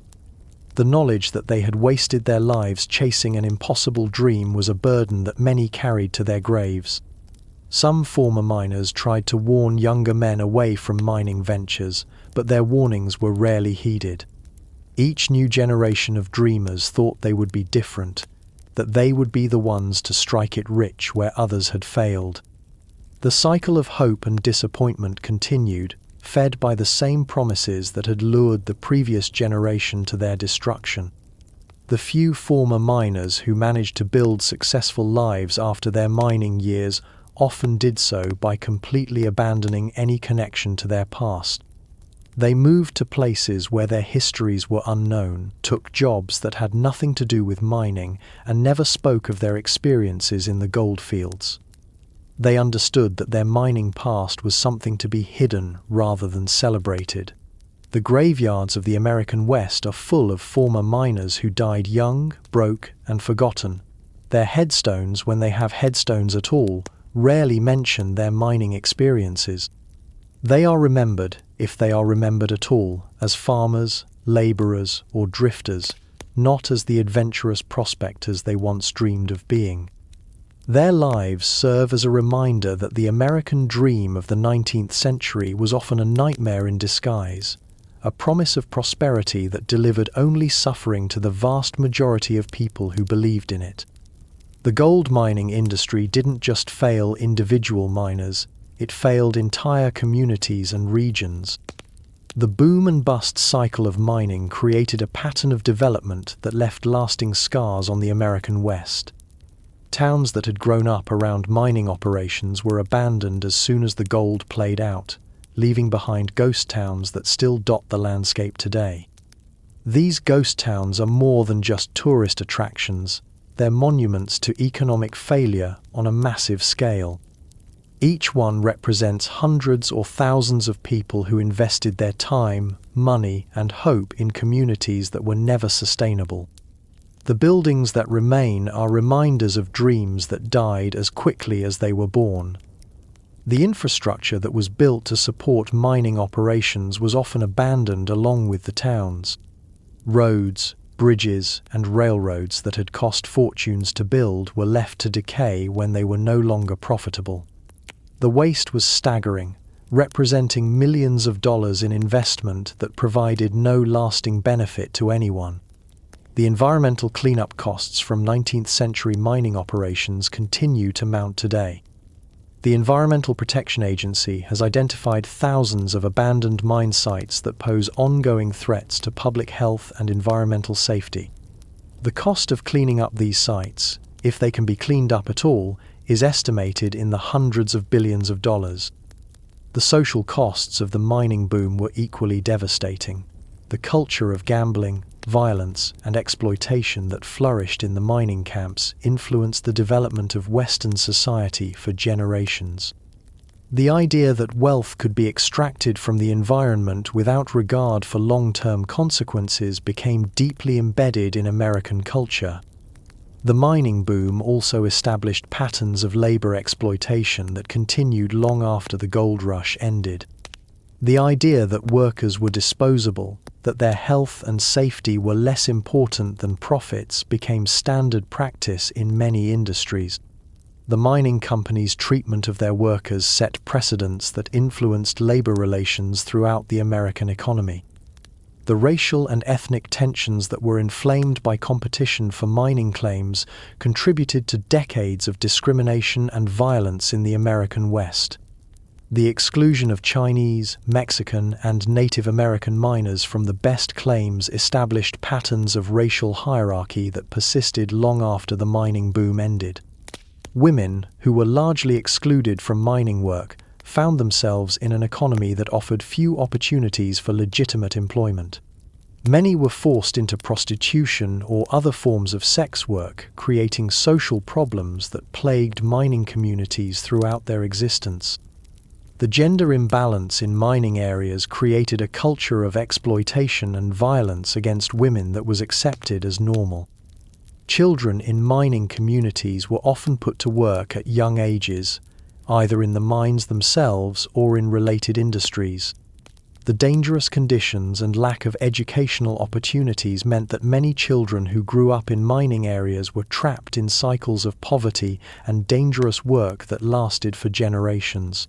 The knowledge that they had wasted their lives chasing an impossible dream was a burden that many carried to their graves. Some former miners tried to warn younger men away from mining ventures, but their warnings were rarely heeded. Each new generation of dreamers thought they would be different, that they would be the ones to strike it rich where others had failed. The cycle of hope and disappointment continued, fed by the same promises that had lured the previous generation to their destruction. The few former miners who managed to build successful lives after their mining years often did so by completely abandoning any connection to their past. They moved to places where their histories were unknown, took jobs that had nothing to do with mining, and never spoke of their experiences in the gold fields. They understood that their mining past was something to be hidden rather than celebrated. The graveyards of the American West are full of former miners who died young, broke, and forgotten. Their headstones, when they have headstones at all, rarely mention their mining experiences. They are remembered, if they are remembered at all, as farmers, laborers, or drifters, not as the adventurous prospectors they once dreamed of being. Their lives serve as a reminder that the American dream of the 19th century was often a nightmare in disguise, a promise of prosperity that delivered only suffering to the vast majority of people who believed in it. The gold mining industry didn't just fail individual miners, it failed entire communities and regions. The boom and bust cycle of mining created a pattern of development that left lasting scars on the American West. Towns that had grown up around mining operations were abandoned as soon as the gold played out, leaving behind ghost towns that still dot the landscape today. These ghost towns are more than just tourist attractions, they're monuments to economic failure on a massive scale. Each one represents hundreds or thousands of people who invested their time, money, and hope in communities that were never sustainable. The buildings that remain are reminders of dreams that died as quickly as they were born. The infrastructure that was built to support mining operations was often abandoned along with the towns. Roads, bridges, and railroads that had cost fortunes to build were left to decay when they were no longer profitable. The waste was staggering, representing millions of dollars in investment that provided no lasting benefit to anyone. The environmental cleanup costs from 19th century mining operations continue to mount today. The Environmental Protection Agency has identified thousands of abandoned mine sites that pose ongoing threats to public health and environmental safety. The cost of cleaning up these sites, if they can be cleaned up at all, is estimated in the hundreds of billions of dollars. The social costs of the mining boom were equally devastating. The culture of gambling, violence, and exploitation that flourished in the mining camps influenced the development of Western society for generations. The idea that wealth could be extracted from the environment without regard for long-term consequences became deeply embedded in American culture. The mining boom also established patterns of labor exploitation that continued long after the gold rush ended. The idea that workers were disposable, that their health and safety were less important than profits, became standard practice in many industries. The mining companies' treatment of their workers set precedents that influenced labor relations throughout the American economy. The racial and ethnic tensions that were inflamed by competition for mining claims contributed to decades of discrimination and violence in the American West. The exclusion of Chinese, Mexican, and Native American miners from the best claims established patterns of racial hierarchy that persisted long after the mining boom ended. Women, who were largely excluded from mining work, found themselves in an economy that offered few opportunities for legitimate employment. Many were forced into prostitution or other forms of sex work, creating social problems that plagued mining communities throughout their existence. The gender imbalance in mining areas created a culture of exploitation and violence against women that was accepted as normal. Children in mining communities were often put to work at young ages, either in the mines themselves or in related industries. The dangerous conditions and lack of educational opportunities meant that many children who grew up in mining areas were trapped in cycles of poverty and dangerous work that lasted for generations.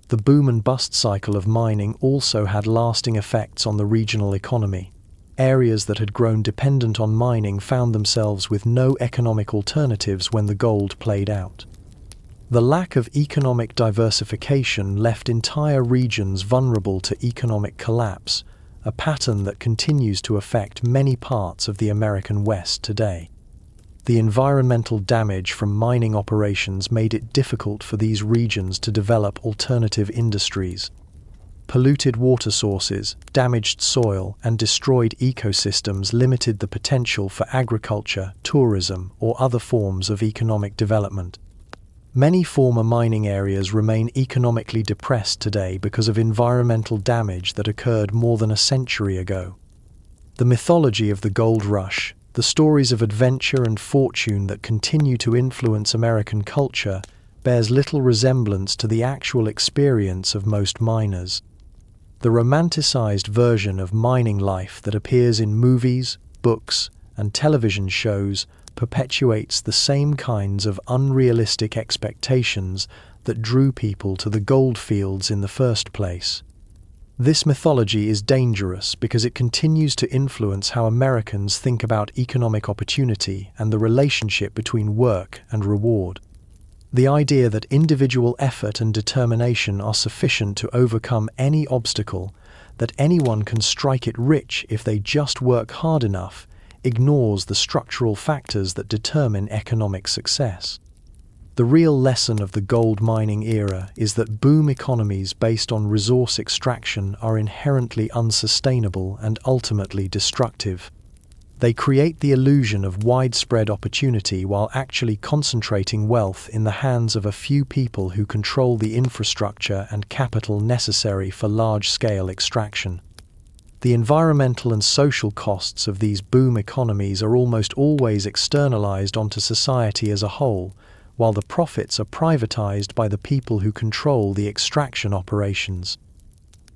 The boom and bust cycle of mining also had lasting effects on the regional economy. Areas that had grown dependent on mining found themselves with no economic alternatives when the gold played out. The lack of economic diversification left entire regions vulnerable to economic collapse, a pattern that continues to affect many parts of the American West today. The environmental damage from mining operations made it difficult for these regions to develop alternative industries. Polluted water sources, damaged soil, and destroyed ecosystems limited the potential for agriculture, tourism, or other forms of economic development. Many former mining areas remain economically depressed today because of environmental damage that occurred more than a century ago. The mythology of the gold rush, the stories of adventure and fortune that continue to influence American culture, bears little resemblance to the actual experience of most miners. The romanticized version of mining life that appears in movies, books, and television shows perpetuates the same kinds of unrealistic expectations that drew people to the gold fields in the first place. This mythology is dangerous because it continues to influence how Americans think about economic opportunity and the relationship between work and reward. The idea that individual effort and determination are sufficient to overcome any obstacle, that anyone can strike it rich if they just work hard enough, ignores the structural factors that determine economic success. The real lesson of the gold mining era is that boom economies based on resource extraction are inherently unsustainable and ultimately destructive. They create the illusion of widespread opportunity while actually concentrating wealth in the hands of a few people who control the infrastructure and capital necessary for large-scale extraction. The environmental and social costs of these boom economies are almost always externalized onto society as a whole, while the profits are privatized by the people who control the extraction operations.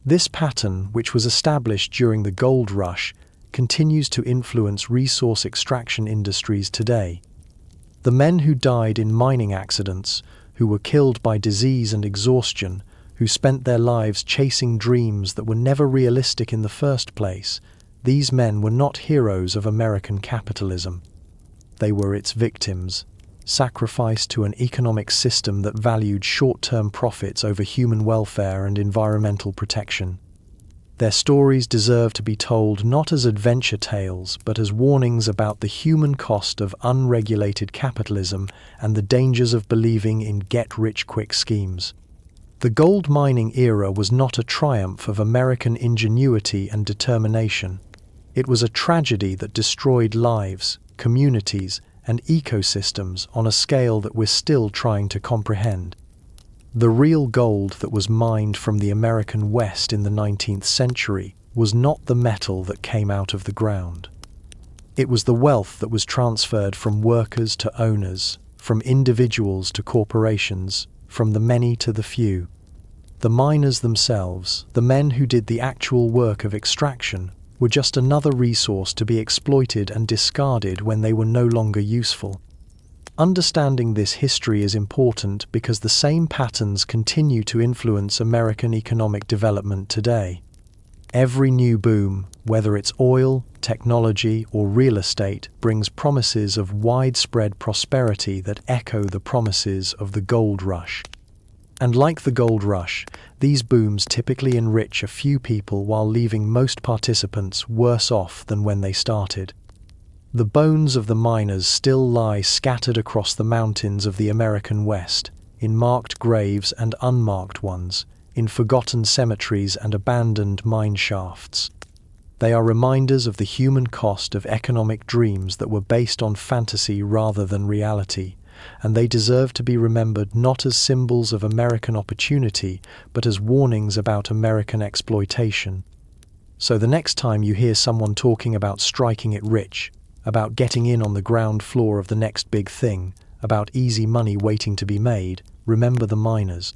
This pattern, which was established during the gold rush, continues to influence resource extraction industries today. The men who died in mining accidents, who were killed by disease and exhaustion, who spent their lives chasing dreams that were never realistic in the first place, these men were not heroes of American capitalism. They were its victims, sacrificed to an economic system that valued short-term profits over human welfare and environmental protection. Their stories deserve to be told not as adventure tales, but as warnings about the human cost of unregulated capitalism and the dangers of believing in get-rich-quick schemes. The gold mining era was not a triumph of American ingenuity and determination. It was a tragedy that destroyed lives, communities, and ecosystems on a scale that we're still trying to comprehend. The real gold that was mined from the American West in the 19th century was not the metal that came out of the ground. It was the wealth that was transferred from workers to owners, from individuals to corporations, from the many to the few. The miners themselves, the men who did the actual work of extraction, were just another resource to be exploited and discarded when they were no longer useful. Understanding this history is important because the same patterns continue to influence American economic development today. Every new boom, whether it's oil, technology, or real estate, brings promises of widespread prosperity that echo the promises of the gold rush. And like the gold rush, these booms typically enrich a few people while leaving most participants worse off than when they started. The bones of the miners still lie scattered across the mountains of the American West, in marked graves and unmarked ones, in forgotten cemeteries and abandoned mine shafts. They are reminders of the human cost of economic dreams that were based on fantasy rather than reality, and they deserve to be remembered not as symbols of American opportunity, but as warnings about American exploitation. So the next time you hear someone talking about striking it rich, about getting in on the ground floor of the next big thing, about easy money waiting to be made, remember the miners.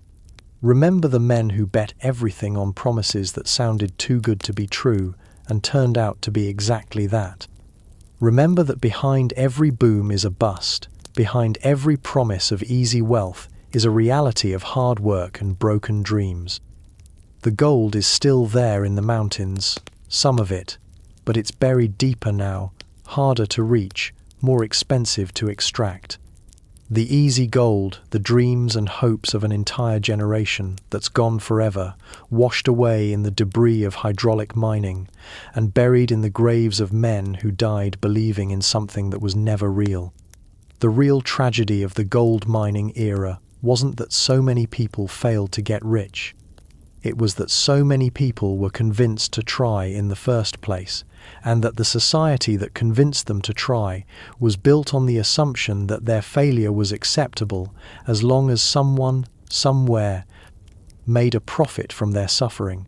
Remember the men who bet everything on promises that sounded too good to be true and turned out to be exactly that. Remember that behind every boom is a bust, behind every promise of easy wealth is a reality of hard work and broken dreams. The gold is still there in the mountains, some of it, but it's buried deeper now, harder to reach, more expensive to extract. The easy gold, the dreams and hopes of an entire generation that's gone forever, washed away in the debris of hydraulic mining, and buried in the graves of men who died believing in something that was never real. The real tragedy of the gold mining era wasn't that so many people failed to get rich. It was that so many people were convinced to try in the first place, and that the society that convinced them to try was built on the assumption that their failure was acceptable as long as someone, somewhere, made a profit from their suffering.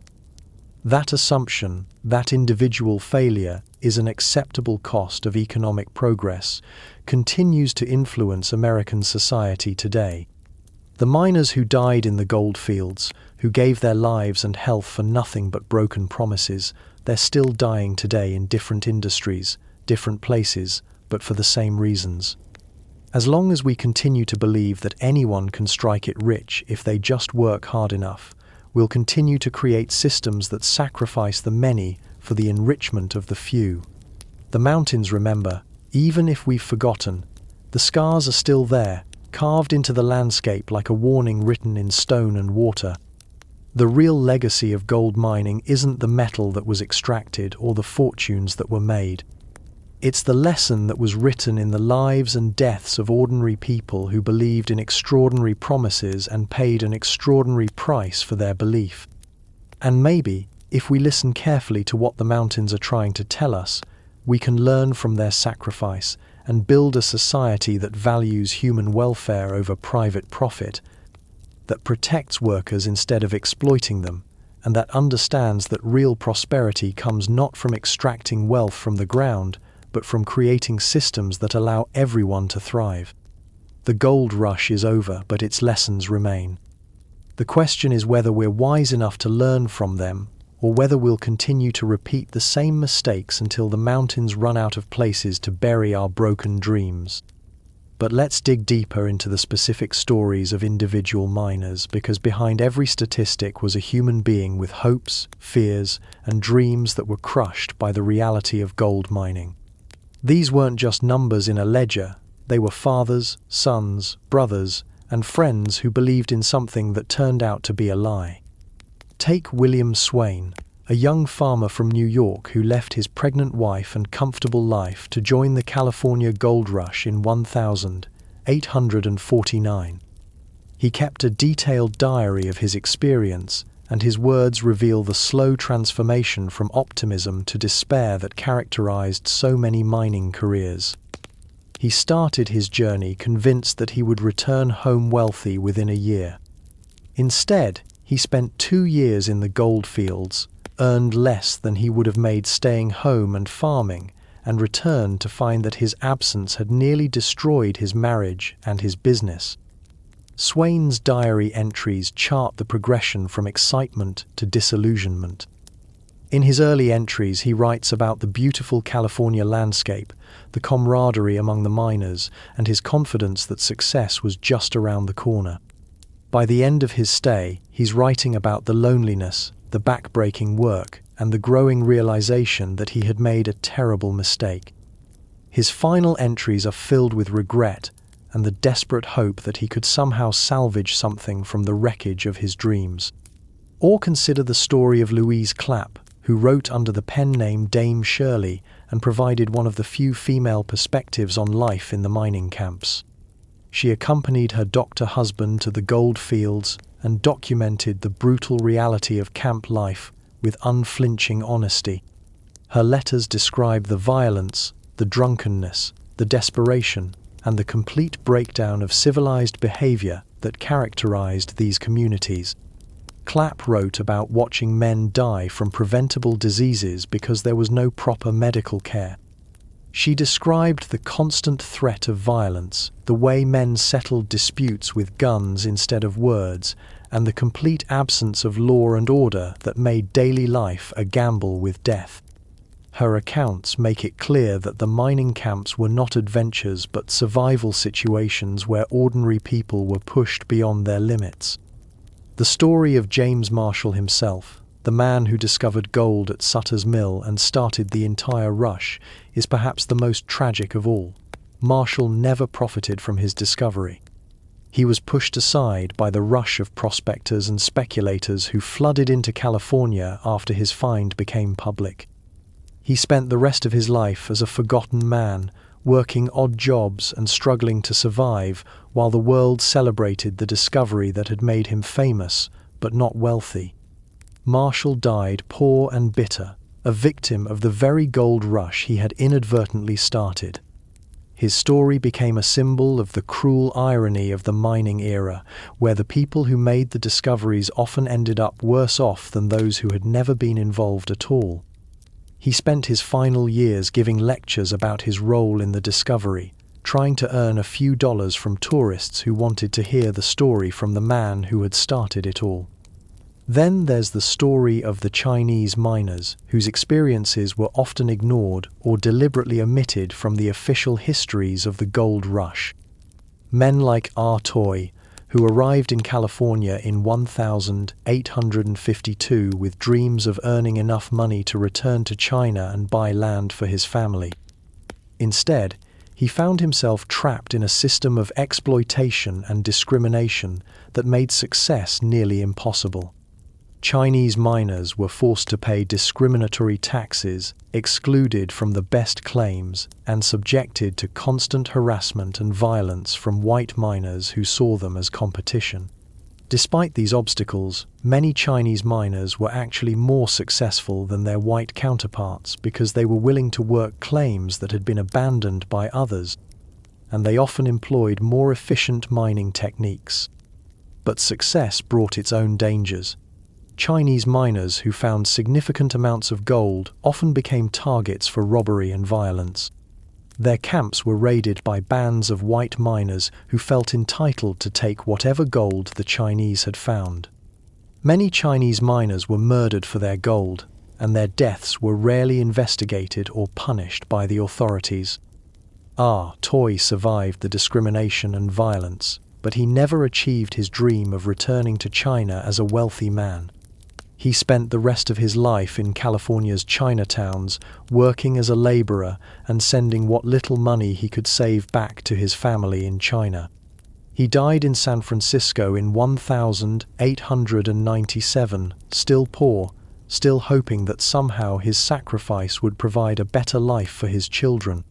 That assumption, that individual failure, is an acceptable cost of economic progress, continues to influence American society today. The miners who died in the gold fields, who gave their lives and health for nothing but broken promises, they're still dying today in different industries, different places, but for the same reasons. As long as we continue to believe that anyone can strike it rich if they just work hard enough, we'll continue to create systems that sacrifice the many for the enrichment of the few. The mountains remember, even if we've forgotten. The scars are still there, carved into the landscape like a warning written in stone and water. The real legacy of gold mining isn't the metal that was extracted or the fortunes that were made. It's the lesson that was written in the lives and deaths of ordinary people who believed in extraordinary promises and paid an extraordinary price for their belief. And maybe, if we listen carefully to what the mountains are trying to tell us, we can learn from their sacrifice and build a society that values human welfare over private profit, that protects workers instead of exploiting them, and that understands that real prosperity comes not from extracting wealth from the ground, but from creating systems that allow everyone to thrive. The gold rush is over, but its lessons remain. The question is whether we're wise enough to learn from them, or whether we'll continue to repeat the same mistakes until the mountains run out of places to bury our broken dreams. But let's dig deeper into the specific stories of individual miners, because behind every statistic was a human being with hopes, fears, and dreams that were crushed by the reality of gold mining. These weren't just numbers in a ledger, they were fathers, sons, brothers, and friends who believed in something that turned out to be a lie. Take William Swain, a young farmer from New York who left his pregnant wife and comfortable life to join the California gold rush in 1849. He kept a detailed diary of his experience, and his words reveal the slow transformation from optimism to despair that characterized so many mining careers. He started his journey convinced that he would return home wealthy within a year. Instead, he spent 2 years in the gold fields, earned less than he would have made staying home and farming, and returned to find that his absence had nearly destroyed his marriage and his business. Swain's diary entries chart the progression from excitement to disillusionment. In his early entries, he writes about the beautiful California landscape, the camaraderie among the miners, and his confidence that success was just around the corner. By the end of his stay, he's writing about the loneliness, the backbreaking work, and the growing realization that he had made a terrible mistake. His final entries are filled with regret and the desperate hope that he could somehow salvage something from the wreckage of his dreams. Or consider the story of Louise Clapp, who wrote under the pen name Dame Shirley and provided one of the few female perspectives on life in the mining camps. She accompanied her doctor husband to the gold fields and documented the brutal reality of camp life with unflinching honesty. Her letters describe the violence, the drunkenness, the desperation, and the complete breakdown of civilized behavior that characterized these communities. Clapp wrote about watching men die from preventable diseases because there was no proper medical care. She described the constant threat of violence, the way men settled disputes with guns instead of words, and the complete absence of law and order that made daily life a gamble with death. Her accounts make it clear that the mining camps were not adventures but survival situations where ordinary people were pushed beyond their limits. The story of James Marshall himself, the man who discovered gold at Sutter's Mill and started the entire rush, is perhaps the most tragic of all. Marshall never profited from his discovery. He was pushed aside by the rush of prospectors and speculators who flooded into California after his find became public. He spent the rest of his life as a forgotten man, working odd jobs and struggling to survive, while the world celebrated the discovery that had made him famous, but not wealthy. Marshall died poor and bitter, a victim of the very gold rush he had inadvertently started. His story became a symbol of the cruel irony of the mining era, where the people who made the discoveries often ended up worse off than those who had never been involved at all. He spent his final years giving lectures about his role in the discovery, trying to earn a few dollars from tourists who wanted to hear the story from the man who had started it all. Then there's the story of the Chinese miners, whose experiences were often ignored or deliberately omitted from the official histories of the gold rush. Men like Ah Toy, who arrived in California in 1852 with dreams of earning enough money to return to China and buy land for his family. Instead, he found himself trapped in a system of exploitation and discrimination that made success nearly impossible. Chinese miners were forced to pay discriminatory taxes, excluded from the best claims, and subjected to constant harassment and violence from white miners who saw them as competition. Despite these obstacles, many Chinese miners were actually more successful than their white counterparts because they were willing to work claims that had been abandoned by others, and they often employed more efficient mining techniques. But success brought its own dangers. Chinese miners who found significant amounts of gold often became targets for robbery and violence. Their camps were raided by bands of white miners who felt entitled to take whatever gold the Chinese had found. Many Chinese miners were murdered for their gold, and their deaths were rarely investigated or punished by the authorities. Ah Toy survived the discrimination and violence, but he never achieved his dream of returning to China as a wealthy man. He spent the rest of his life in California's Chinatowns, working as a laborer and sending what little money he could save back to his family in China. He died in San Francisco in 1897, still poor, still hoping that somehow his sacrifice would provide a better life for his children.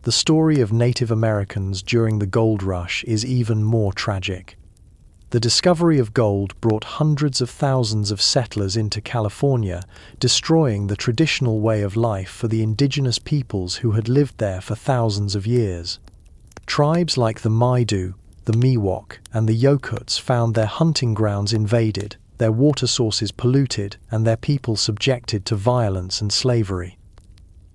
The story of Native Americans during the gold rush is even more tragic. The discovery of gold brought hundreds of thousands of settlers into California, destroying the traditional way of life for the indigenous peoples who had lived there for thousands of years. Tribes like the Maidu, the Miwok, and the Yokuts found their hunting grounds invaded, their water sources polluted, and their people subjected to violence and slavery.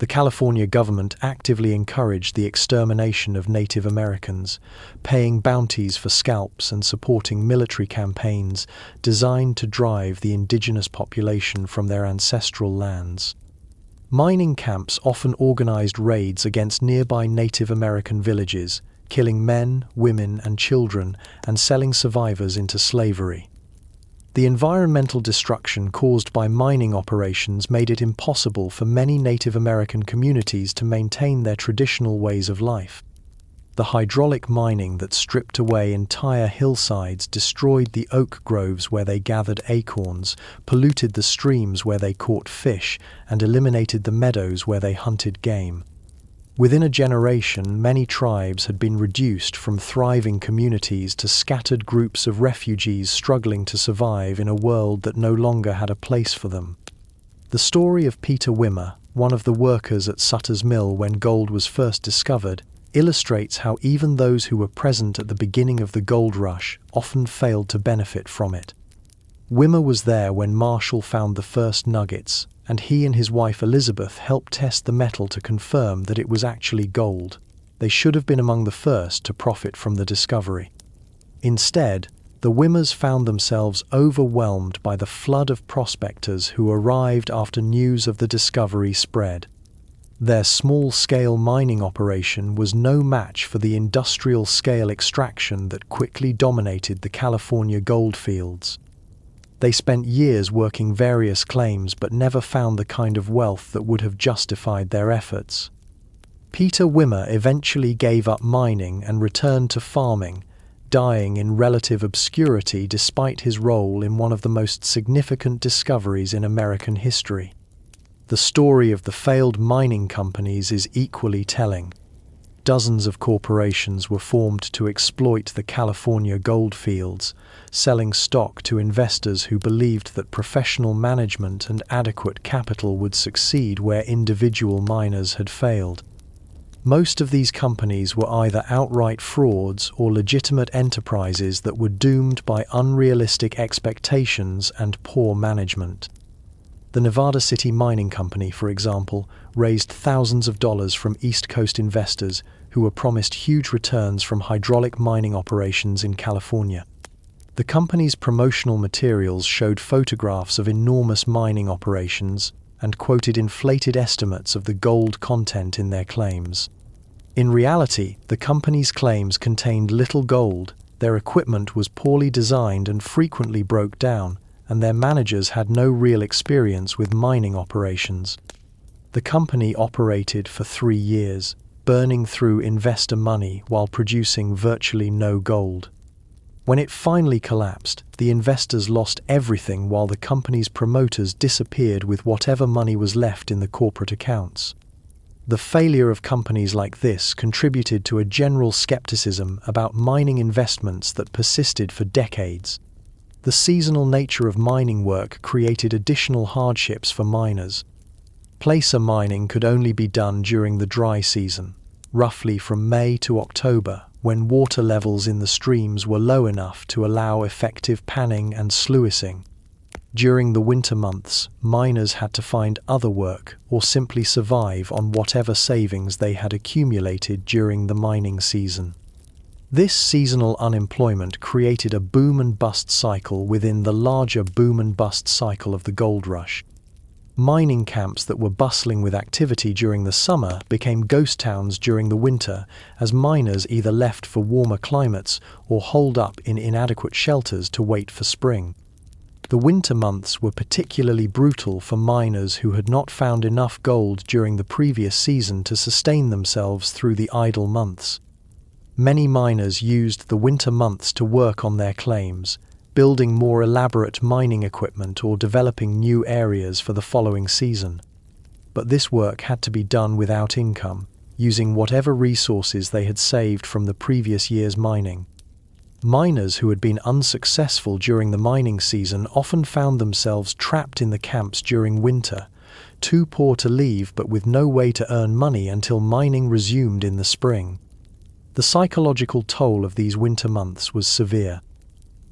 The California government actively encouraged the extermination of Native Americans, paying bounties for scalps and supporting military campaigns designed to drive the indigenous population from their ancestral lands. Mining camps often organized raids against nearby Native American villages, killing men, women, and children, and selling survivors into slavery. The environmental destruction caused by mining operations made it impossible for many Native American communities to maintain their traditional ways of life. The hydraulic mining that stripped away entire hillsides destroyed the oak groves where they gathered acorns, polluted the streams where they caught fish, and eliminated the meadows where they hunted game. Within a generation, many tribes had been reduced from thriving communities to scattered groups of refugees struggling to survive in a world that no longer had a place for them. The story of Peter Wimmer, one of the workers at Sutter's Mill when gold was first discovered, illustrates how even those who were present at the beginning of the gold rush often failed to benefit from it. Wimmer was there when Marshall found the first nuggets, and he and his wife Elizabeth helped test the metal to confirm that it was actually gold. They should have been among the first to profit from the discovery. Instead, the Wimmers found themselves overwhelmed by the flood of prospectors who arrived after news of the discovery spread. Their small-scale mining operation was no match for the industrial-scale extraction that quickly dominated the California gold fields. They spent years working various claims but never found the kind of wealth that would have justified their efforts. Peter Wimmer eventually gave up mining and returned to farming, dying in relative obscurity despite his role in one of the most significant discoveries in American history. The story of the failed mining companies is equally telling. Dozens of corporations were formed to exploit the California gold fields, selling stock to investors who believed that professional management and adequate capital would succeed where individual miners had failed. Most of these companies were either outright frauds or legitimate enterprises that were doomed by unrealistic expectations and poor management. The Nevada City Mining Company, for example, raised thousands of dollars from East Coast investors who were promised huge returns from hydraulic mining operations in California. The company's promotional materials showed photographs of enormous mining operations and quoted inflated estimates of the gold content in their claims. In reality, the company's claims contained little gold, their equipment was poorly designed and frequently broke down, and their managers had no real experience with mining operations. The company operated for 3 years, burning through investor money while producing virtually no gold. When it finally collapsed, the investors lost everything while the company's promoters disappeared with whatever money was left in the corporate accounts. The failure of companies like this contributed to a general skepticism about mining investments that persisted for decades. The seasonal nature of mining work created additional hardships for miners. Placer mining could only be done during the dry season, roughly from May to October, when water levels in the streams were low enough to allow effective panning and sluicing. During the winter months, miners had to find other work or simply survive on whatever savings they had accumulated during the mining season. This seasonal unemployment created a boom and bust cycle within the larger boom and bust cycle of the gold rush. Mining camps that were bustling with activity during the summer became ghost towns during the winter, as miners either left for warmer climates or holed up in inadequate shelters to wait for spring. The winter months were particularly brutal for miners who had not found enough gold during the previous season to sustain themselves through the idle months. Many miners used the winter months to work on their claims, building more elaborate mining equipment or developing new areas for the following season. But this work had to be done without income, using whatever resources they had saved from the previous year's mining. Miners who had been unsuccessful during the mining season often found themselves trapped in the camps during winter, too poor to leave but with no way to earn money until mining resumed in the spring. The psychological toll of these winter months was severe.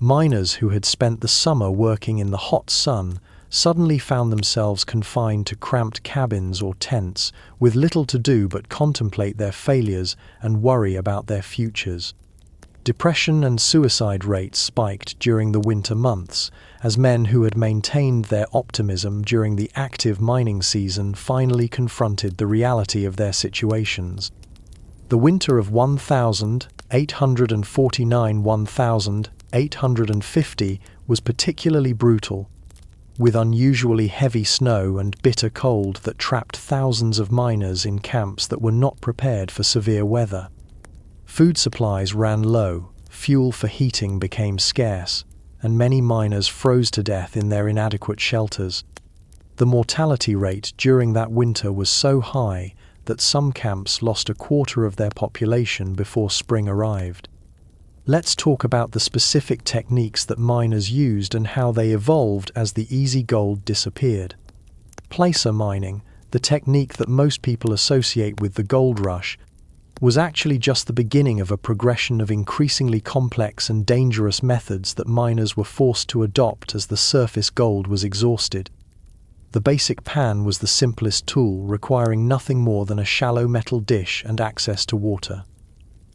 Miners who had spent the summer working in the hot sun suddenly found themselves confined to cramped cabins or tents, with little to do but contemplate their failures and worry about their futures. Depression and suicide rates spiked during the winter months, as men who had maintained their optimism during the active mining season finally confronted the reality of their situations. The winter of 1849–1850 was particularly brutal, with unusually heavy snow and bitter cold that trapped thousands of miners in camps that were not prepared for severe weather. Food supplies ran low, fuel for heating became scarce, and many miners froze to death in their inadequate shelters. The mortality rate during that winter was so high that some camps lost a quarter of their population before spring arrived. Let's talk about the specific techniques that miners used and how they evolved as the easy gold disappeared. Placer mining, The technique that most people associate with the gold rush was actually just the beginning of a progression of increasingly complex and dangerous methods that miners were forced to adopt as the surface gold was exhausted. The basic pan was the simplest tool, requiring nothing more than a shallow metal dish and access to water.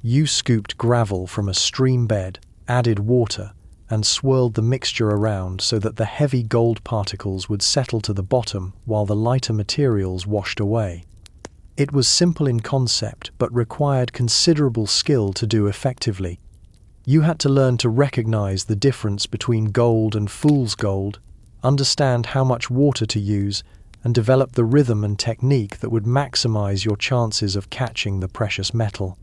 You scooped gravel from a stream bed, added water, and swirled the mixture around so that the heavy gold particles would settle to the bottom while the lighter materials washed away. It was simple in concept but required considerable skill to do effectively. You had to learn to recognize the difference between gold and fool's gold, understand how much water to use, and develop the rhythm and technique that would maximize your chances of catching the precious metal.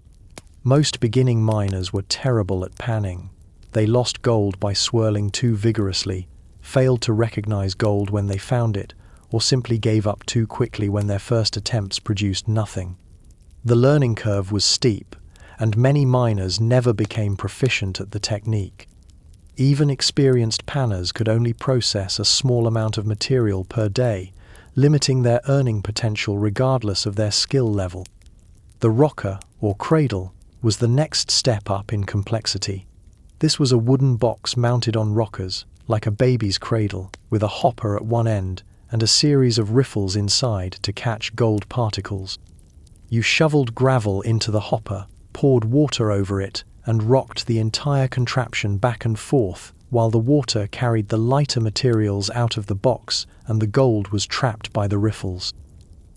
Most beginning miners were terrible at panning. They lost gold by swirling too vigorously, failed to recognize gold when they found it, or simply gave up too quickly when their first attempts produced nothing. The learning curve was steep, and many miners never became proficient at the technique. Even experienced panners could only process a small amount of material per day, limiting their earning potential regardless of their skill level. The rocker, or cradle, was the next step up in complexity. This was a wooden box mounted on rockers, like a baby's cradle, with a hopper at one end and a series of riffles inside to catch gold particles. You shoveled gravel into the hopper, poured water over it, and rocked the entire contraption back and forth while the water carried the lighter materials out of the box and the gold was trapped by the riffles.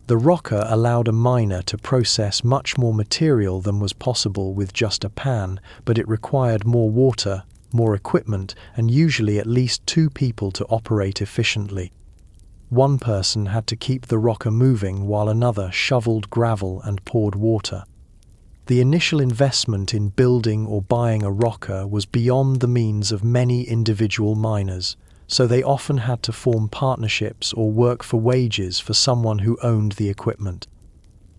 The rocker allowed a miner to process much more material than was possible with just a pan, but it required more water, more equipment, and usually at least 2 people to operate efficiently. One person had to keep the rocker moving while another shoveled gravel and poured water. The initial investment in building or buying a rocker was beyond the means of many individual miners, so they often had to form partnerships or work for wages for someone who owned the equipment.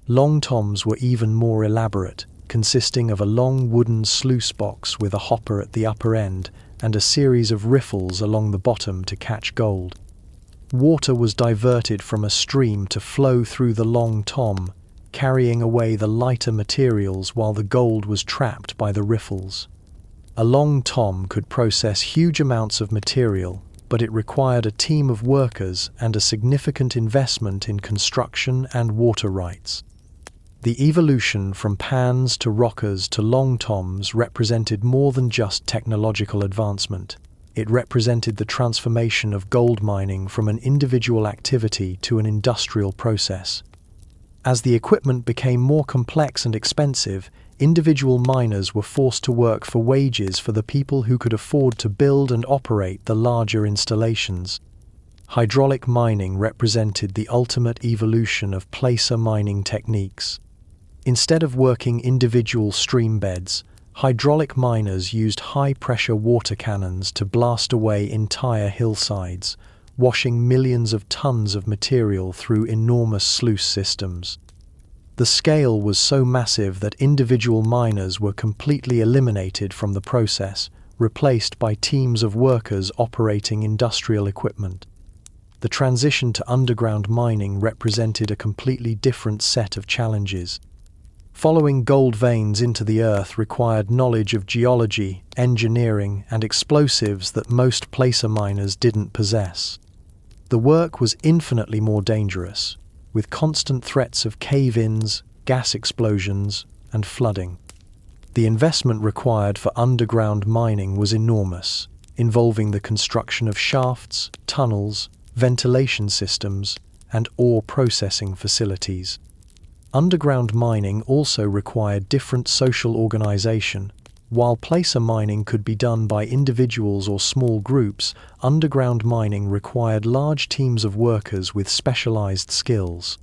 Long toms were even more elaborate, consisting of a long wooden sluice box with a hopper at the upper end and a series of riffles along the bottom to catch gold. Water was diverted from a stream to flow through the long tom, carrying away the lighter materials while the gold was trapped by the riffles. A long tom could process huge amounts of material, but it required a team of workers and a significant investment in construction and water rights. The evolution from pans to rockers to long toms represented more than just technological advancement. It represented the transformation of gold mining from an individual activity to an industrial process. As the equipment became more complex and expensive, individual miners were forced to work for wages for the people who could afford to build and operate the larger installations. Hydraulic mining represented the ultimate evolution of placer mining techniques. Instead of working individual stream beds, hydraulic miners used high-pressure water cannons to blast away entire hillsides, washing millions of tons of material through enormous sluice systems. The scale was so massive that individual miners were completely eliminated from the process, replaced by teams of workers operating industrial equipment. The transition to underground mining represented a completely different set of challenges. Following gold veins into the earth required knowledge of geology, engineering, and explosives that most placer miners didn't possess. The work was infinitely more dangerous, with constant threats of cave-ins, gas explosions, and flooding. The investment required for underground mining was enormous, involving the construction of shafts, tunnels, ventilation systems, and ore processing facilities. Underground mining also required different social organization. While placer mining could be done by individuals or small groups, underground mining required large teams of workers with specialized skills.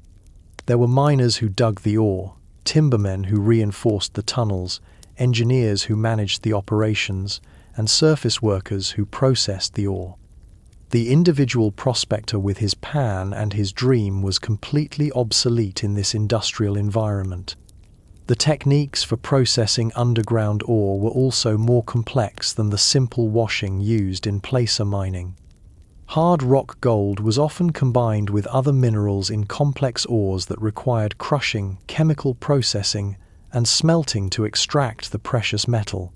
There were miners who dug the ore, timbermen who reinforced the tunnels, engineers who managed the operations, and surface workers who processed the ore. The individual prospector with his pan and his dream was completely obsolete in this industrial environment. The techniques for processing underground ore were also more complex than the simple washing used in placer mining. Hard rock gold was often combined with other minerals in complex ores that required crushing, chemical processing, and smelting to extract the precious metal.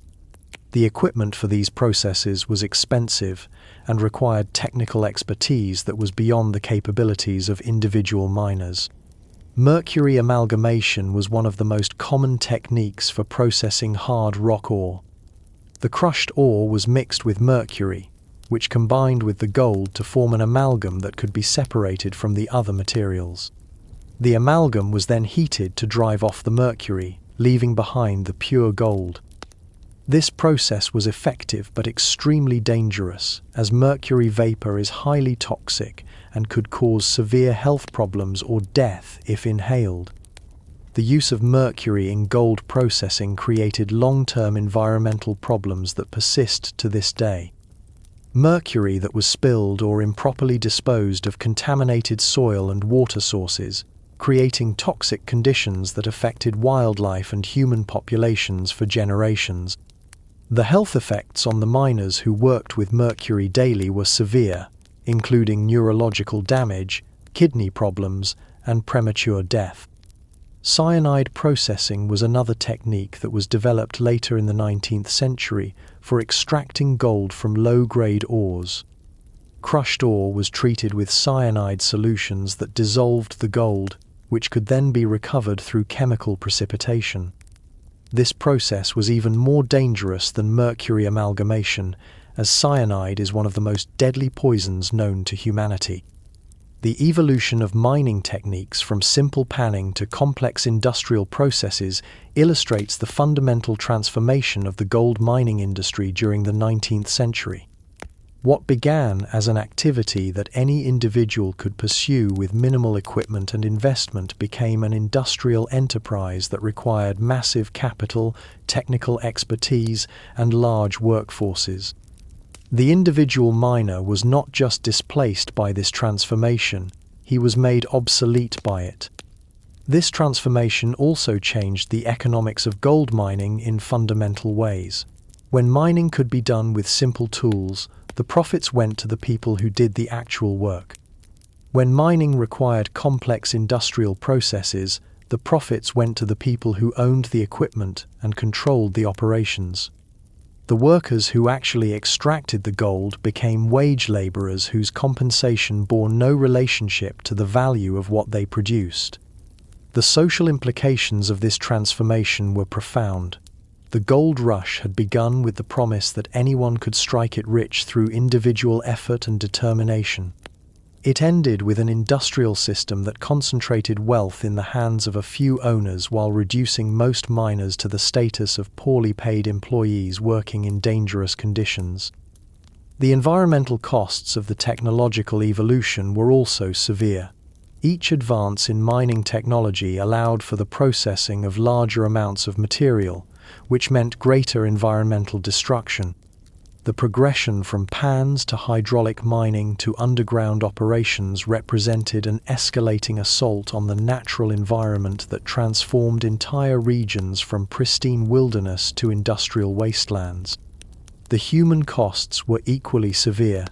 The equipment for these processes was expensive and required technical expertise that was beyond the capabilities of individual miners. Mercury amalgamation was one of the most common techniques for processing hard rock ore. The crushed ore was mixed with mercury, which combined with the gold to form an amalgam that could be separated from the other materials. The amalgam was then heated to drive off the mercury, leaving behind the pure gold. This process was effective but extremely dangerous, as mercury vapor is highly toxic and could cause severe health problems or death if inhaled. The use of mercury in gold processing created long-term environmental problems that persist to this day. Mercury that was spilled or improperly disposed of contaminated soil and water sources, creating toxic conditions that affected wildlife and human populations for generations. The health effects on the miners who worked with mercury daily were severe, including neurological damage, kidney problems, and premature death. Cyanide processing was another technique that was developed later in the 19th century for extracting gold from low-grade ores. Crushed ore was treated with cyanide solutions that dissolved the gold, which could then be recovered through chemical precipitation. This process was even more dangerous than mercury amalgamation, as cyanide is one of the most deadly poisons known to humanity. The evolution of mining techniques from simple panning to complex industrial processes illustrates the fundamental transformation of the gold mining industry during the 19th century. What began as an activity that any individual could pursue with minimal equipment and investment became an industrial enterprise that required massive capital, technical expertise, and large workforces. The individual miner was not just displaced by this transformation, he was made obsolete by it. This transformation also changed the economics of gold mining in fundamental ways. When mining could be done with simple tools, the profits went to the people who did the actual work. When mining required complex industrial processes, the profits went to the people who owned the equipment and controlled the operations. The workers who actually extracted the gold became wage laborers whose compensation bore no relationship to the value of what they produced. The social implications of this transformation were profound. The gold rush had begun with the promise that anyone could strike it rich through individual effort and determination. It ended with an industrial system that concentrated wealth in the hands of a few owners while reducing most miners to the status of poorly paid employees working in dangerous conditions. The environmental costs of the technological evolution were also severe. Each advance in mining technology allowed for the processing of larger amounts of material, which meant greater environmental destruction. The progression from pans to hydraulic mining to underground operations represented an escalating assault on the natural environment that transformed entire regions from pristine wilderness to industrial wastelands. The human costs were equally severe.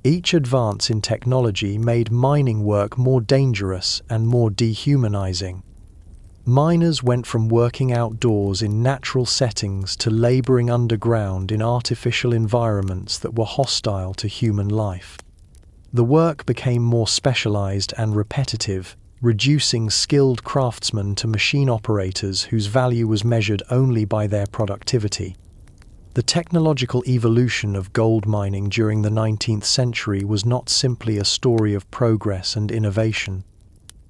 Each advance in technology made mining work more dangerous and more dehumanizing. Miners went from working outdoors in natural settings to laboring underground in artificial environments that were hostile to human life. The work became more specialized and repetitive, reducing skilled craftsmen to machine operators whose value was measured only by their productivity. The technological evolution of gold mining during the 19th century was not simply a story of progress and innovation.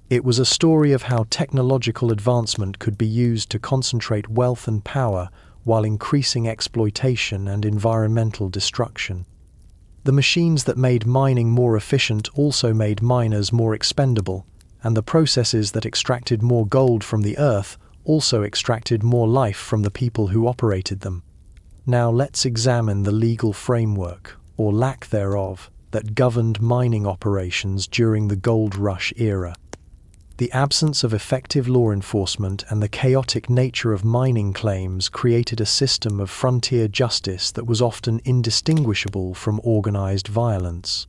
It was a story of how technological advancement could be used to concentrate wealth and power while increasing exploitation and environmental destruction. The machines that made mining more efficient also made miners more expendable, and the processes that extracted more gold from the earth also extracted more life from the people who operated them. Now let's examine the legal framework, or lack thereof, that governed mining operations during the gold rush era. The absence of effective law enforcement and the chaotic nature of mining claims created a system of frontier justice that was often indistinguishable from organized violence.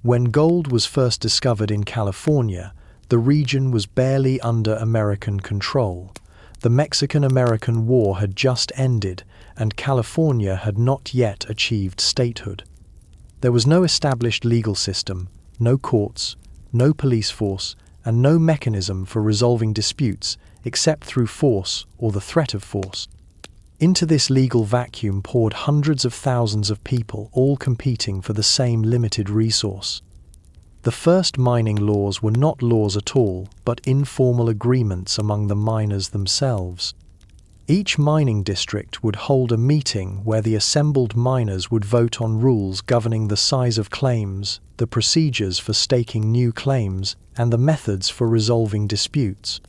When gold was first discovered in California, the region was barely under American control. The Mexican-American War had just ended, and California had not yet achieved statehood. There was no established legal system, no courts, no police force, and no mechanism for resolving disputes except through force or the threat of force. Into this legal vacuum poured hundreds of thousands of people, all competing for the same limited resource. The first mining laws were not laws at all, but informal agreements among the miners themselves. Each mining district would hold a meeting where the assembled miners would vote on rules governing the size of claims, the procedures for staking new claims, and the methods for resolving disputes.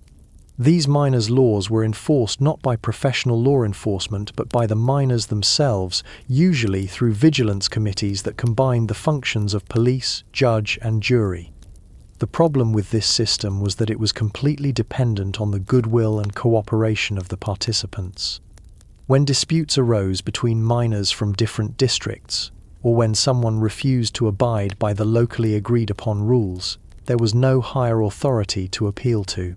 These miners' laws were enforced not by professional law enforcement but by the miners themselves, usually through vigilance committees that combined the functions of police, judge, and jury. The problem with this system was that it was completely dependent on the goodwill and cooperation of the participants. When disputes arose between miners from different districts, or when someone refused to abide by the locally agreed upon rules, there was no higher authority to appeal to.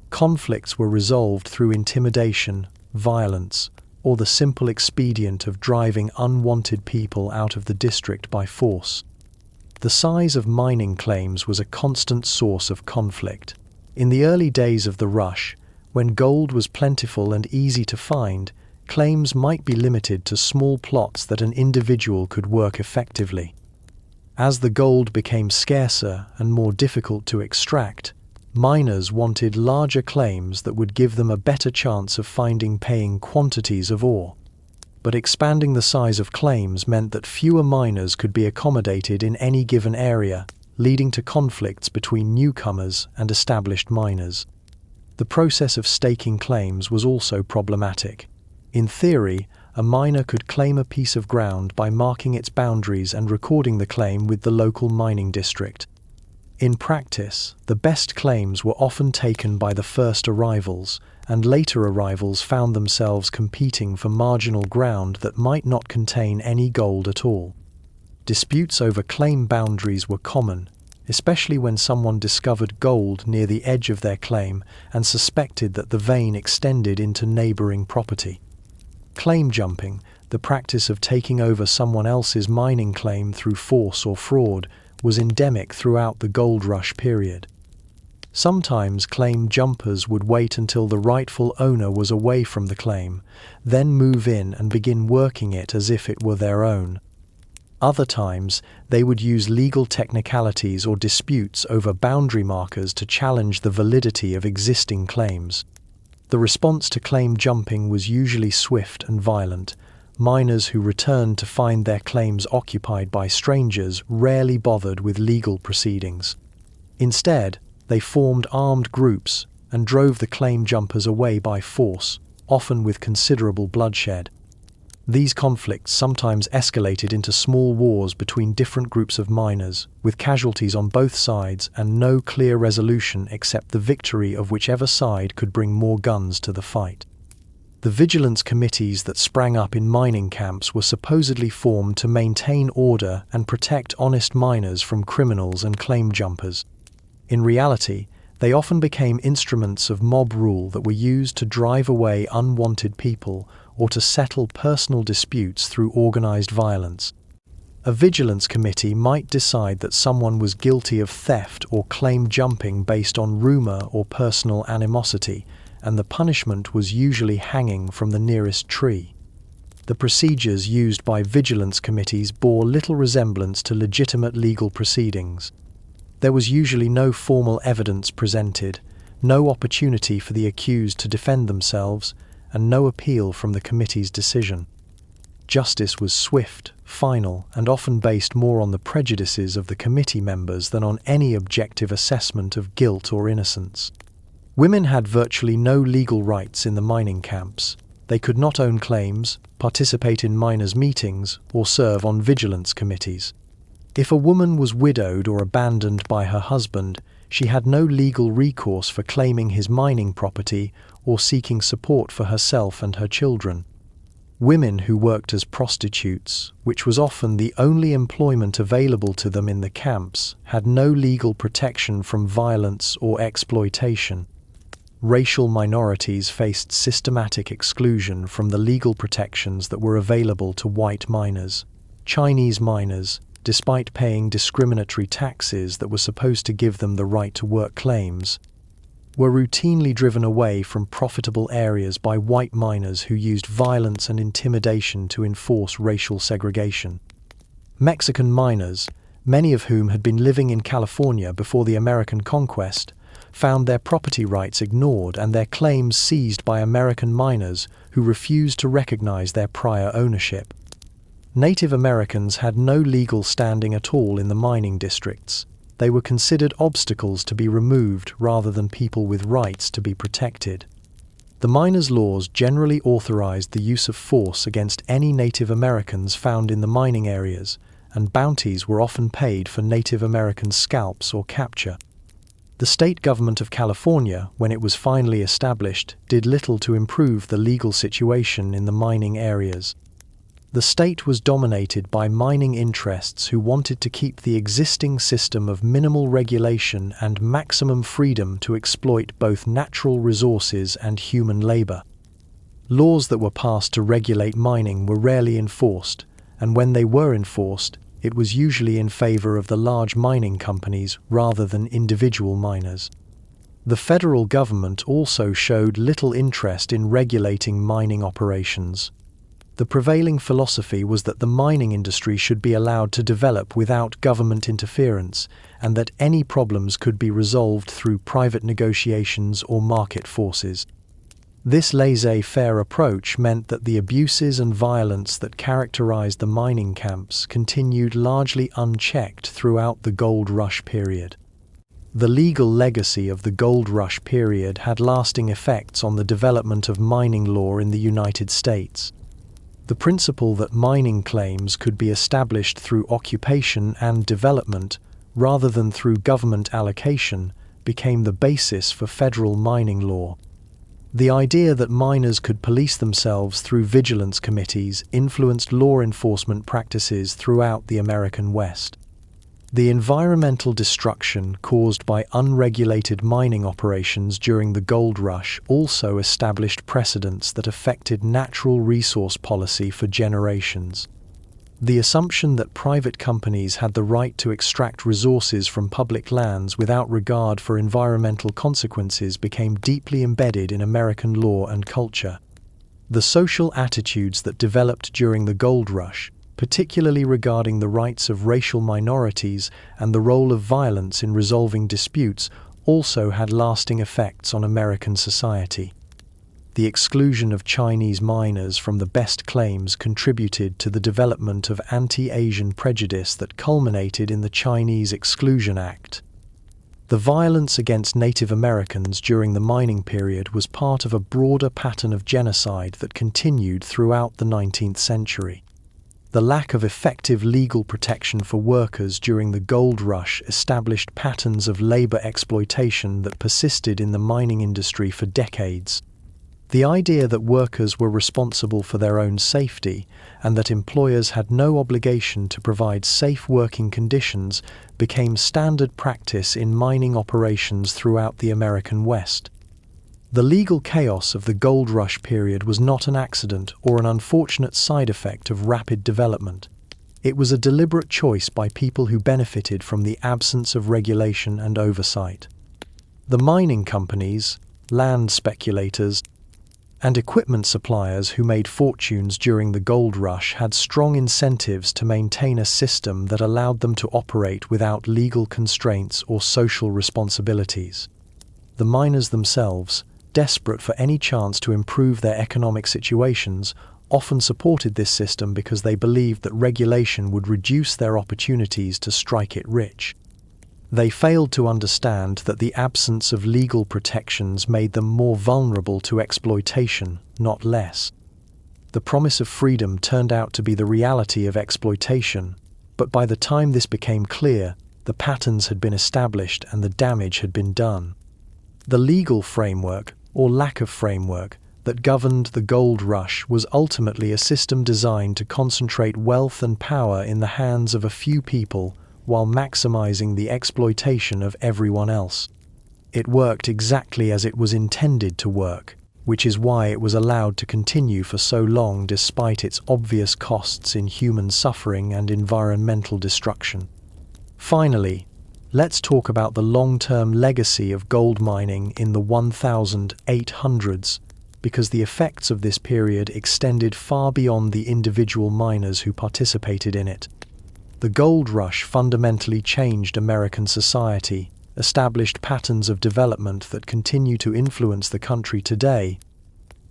Conflicts were resolved through intimidation, violence, or the simple expedient of driving unwanted people out of the district by force. The size of mining claims was a constant source of conflict. In the early days of the rush, when gold was plentiful and easy to find, claims might be limited to small plots that an individual could work effectively. As the gold became scarcer and more difficult to extract, miners wanted larger claims that would give them a better chance of finding paying quantities of ore. But expanding the size of claims meant that fewer miners could be accommodated in any given area, leading to conflicts between newcomers and established miners. The process of staking claims was also problematic. In theory, a miner could claim a piece of ground by marking its boundaries and recording the claim with the local mining district. In practice, the best claims were often taken by the first arrivals, and later arrivals found themselves competing for marginal ground that might not contain any gold at all. Disputes over claim boundaries were common, especially when someone discovered gold near the edge of their claim and suspected that the vein extended into neighboring property. Claim jumping, the practice of taking over someone else's mining claim through force or fraud, was endemic throughout the gold rush period. Sometimes claim jumpers would wait until the rightful owner was away from the claim, then move in and begin working it as if it were their own. Other times, they would use legal technicalities or disputes over boundary markers to challenge the validity of existing claims. The response to claim jumping was usually swift and violent. Miners who returned to find their claims occupied by strangers rarely bothered with legal proceedings. Instead, they formed armed groups and drove the claim jumpers away by force, often with considerable bloodshed. These conflicts sometimes escalated into small wars between different groups of miners, with casualties on both sides and no clear resolution except the victory of whichever side could bring more guns to the fight. The vigilance committees that sprang up in mining camps were supposedly formed to maintain order and protect honest miners from criminals and claim jumpers. In reality, they often became instruments of mob rule that were used to drive away unwanted people or to settle personal disputes through organized violence. A vigilance committee might decide that someone was guilty of theft or claim jumping based on rumor or personal animosity, and the punishment was usually hanging from the nearest tree. The procedures used by vigilance committees bore little resemblance to legitimate legal proceedings. There was usually no formal evidence presented, no opportunity for the accused to defend themselves, and no appeal from the committee's decision. Justice was swift, final, and often based more on the prejudices of the committee members than on any objective assessment of guilt or innocence. Women had virtually no legal rights in the mining camps. They could not own claims, participate in miners' meetings, or serve on vigilance committees. If a woman was widowed or abandoned by her husband, she had no legal recourse for claiming his mining property or seeking support for herself and her children. Women who worked as prostitutes, which was often the only employment available to them in the camps, had no legal protection from violence or exploitation. Racial minorities faced systematic exclusion from the legal protections that were available to white miners. Chinese miners, despite paying discriminatory taxes that were supposed to give them the right to work claims, were routinely driven away from profitable areas by white miners who used violence and intimidation to enforce racial segregation. Mexican miners, many of whom had been living in California before the American conquest, found their property rights ignored and their claims seized by American miners who refused to recognize their prior ownership. Native Americans had no legal standing at all in the mining districts. They were considered obstacles to be removed rather than people with rights to be protected. The miners' laws generally authorized the use of force against any Native Americans found in the mining areas, and bounties were often paid for Native American scalps or capture. The state government of California, when it was finally established, did little to improve the legal situation in the mining areas. The state was dominated by mining interests who wanted to keep the existing system of minimal regulation and maximum freedom to exploit both natural resources and human labor. Laws that were passed to regulate mining were rarely enforced, and when they were enforced, it was usually in favor of the large mining companies rather than individual miners. The federal government also showed little interest in regulating mining operations. The prevailing philosophy was that the mining industry should be allowed to develop without government interference, and that any problems could be resolved through private negotiations or market forces. This laissez-faire approach meant that the abuses and violence that characterized the mining camps continued largely unchecked throughout the Gold Rush period. The legal legacy of the Gold Rush period had lasting effects on the development of mining law in the United States. The principle that mining claims could be established through occupation and development rather than through government allocation became the basis for federal mining law. The idea that miners could police themselves through vigilance committees influenced law enforcement practices throughout the American West. The environmental destruction caused by unregulated mining operations during the gold rush also established precedents that affected natural resource policy for generations. The assumption that private companies had the right to extract resources from public lands without regard for environmental consequences became deeply embedded in American law and culture. The social attitudes that developed during the gold rush, particularly regarding the rights of racial minorities and the role of violence in resolving disputes, also had lasting effects on American society. The exclusion of Chinese miners from the best claims contributed to the development of anti-Asian prejudice that culminated in the Chinese Exclusion Act. The violence against Native Americans during the mining period was part of a broader pattern of genocide that continued throughout the 19th century. The lack of effective legal protection for workers during the gold rush established patterns of labor exploitation that persisted in the mining industry for decades. The idea that workers were responsible for their own safety and that employers had no obligation to provide safe working conditions became standard practice in mining operations throughout the American West. The legal chaos of the gold rush period was not an accident or an unfortunate side effect of rapid development. It was a deliberate choice by people who benefited from the absence of regulation and oversight. The mining companies, land speculators, and equipment suppliers who made fortunes during the gold rush had strong incentives to maintain a system that allowed them to operate without legal constraints or social responsibilities. The miners themselves, desperate for any chance to improve their economic situations, often supported this system because they believed that regulation would reduce their opportunities to strike it rich. They failed to understand that the absence of legal protections made them more vulnerable to exploitation, not less. The promise of freedom turned out to be the reality of exploitation, but by the time this became clear, the patterns had been established and the damage had been done. The legal framework, or lack of framework, that governed the gold rush was ultimately a system designed to concentrate wealth and power in the hands of a few people while maximizing the exploitation of everyone else. It worked exactly as it was intended to work, which is why it was allowed to continue for so long despite its obvious costs in human suffering and environmental destruction. Finally, let's talk about the long-term legacy of gold mining in the 1800s, because the effects of this period extended far beyond the individual miners who participated in it. The gold rush fundamentally changed American society, established patterns of development that continue to influence the country today,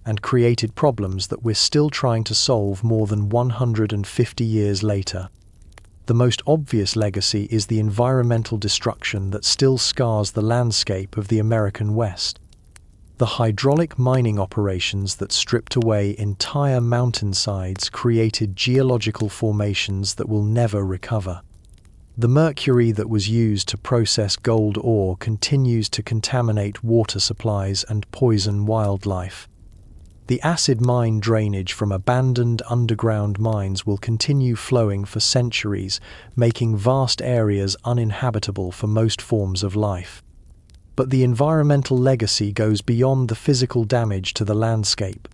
and created problems that we're still trying to solve more than 150 years later. The most obvious legacy is the environmental destruction that still scars the landscape of the American West. The hydraulic mining operations that stripped away entire mountainsides created geological formations that will never recover. The mercury that was used to process gold ore continues to contaminate water supplies and poison wildlife. The acid mine drainage from abandoned underground mines will continue flowing for centuries, making vast areas uninhabitable for most forms of life. But the environmental legacy goes beyond the physical damage to the landscape.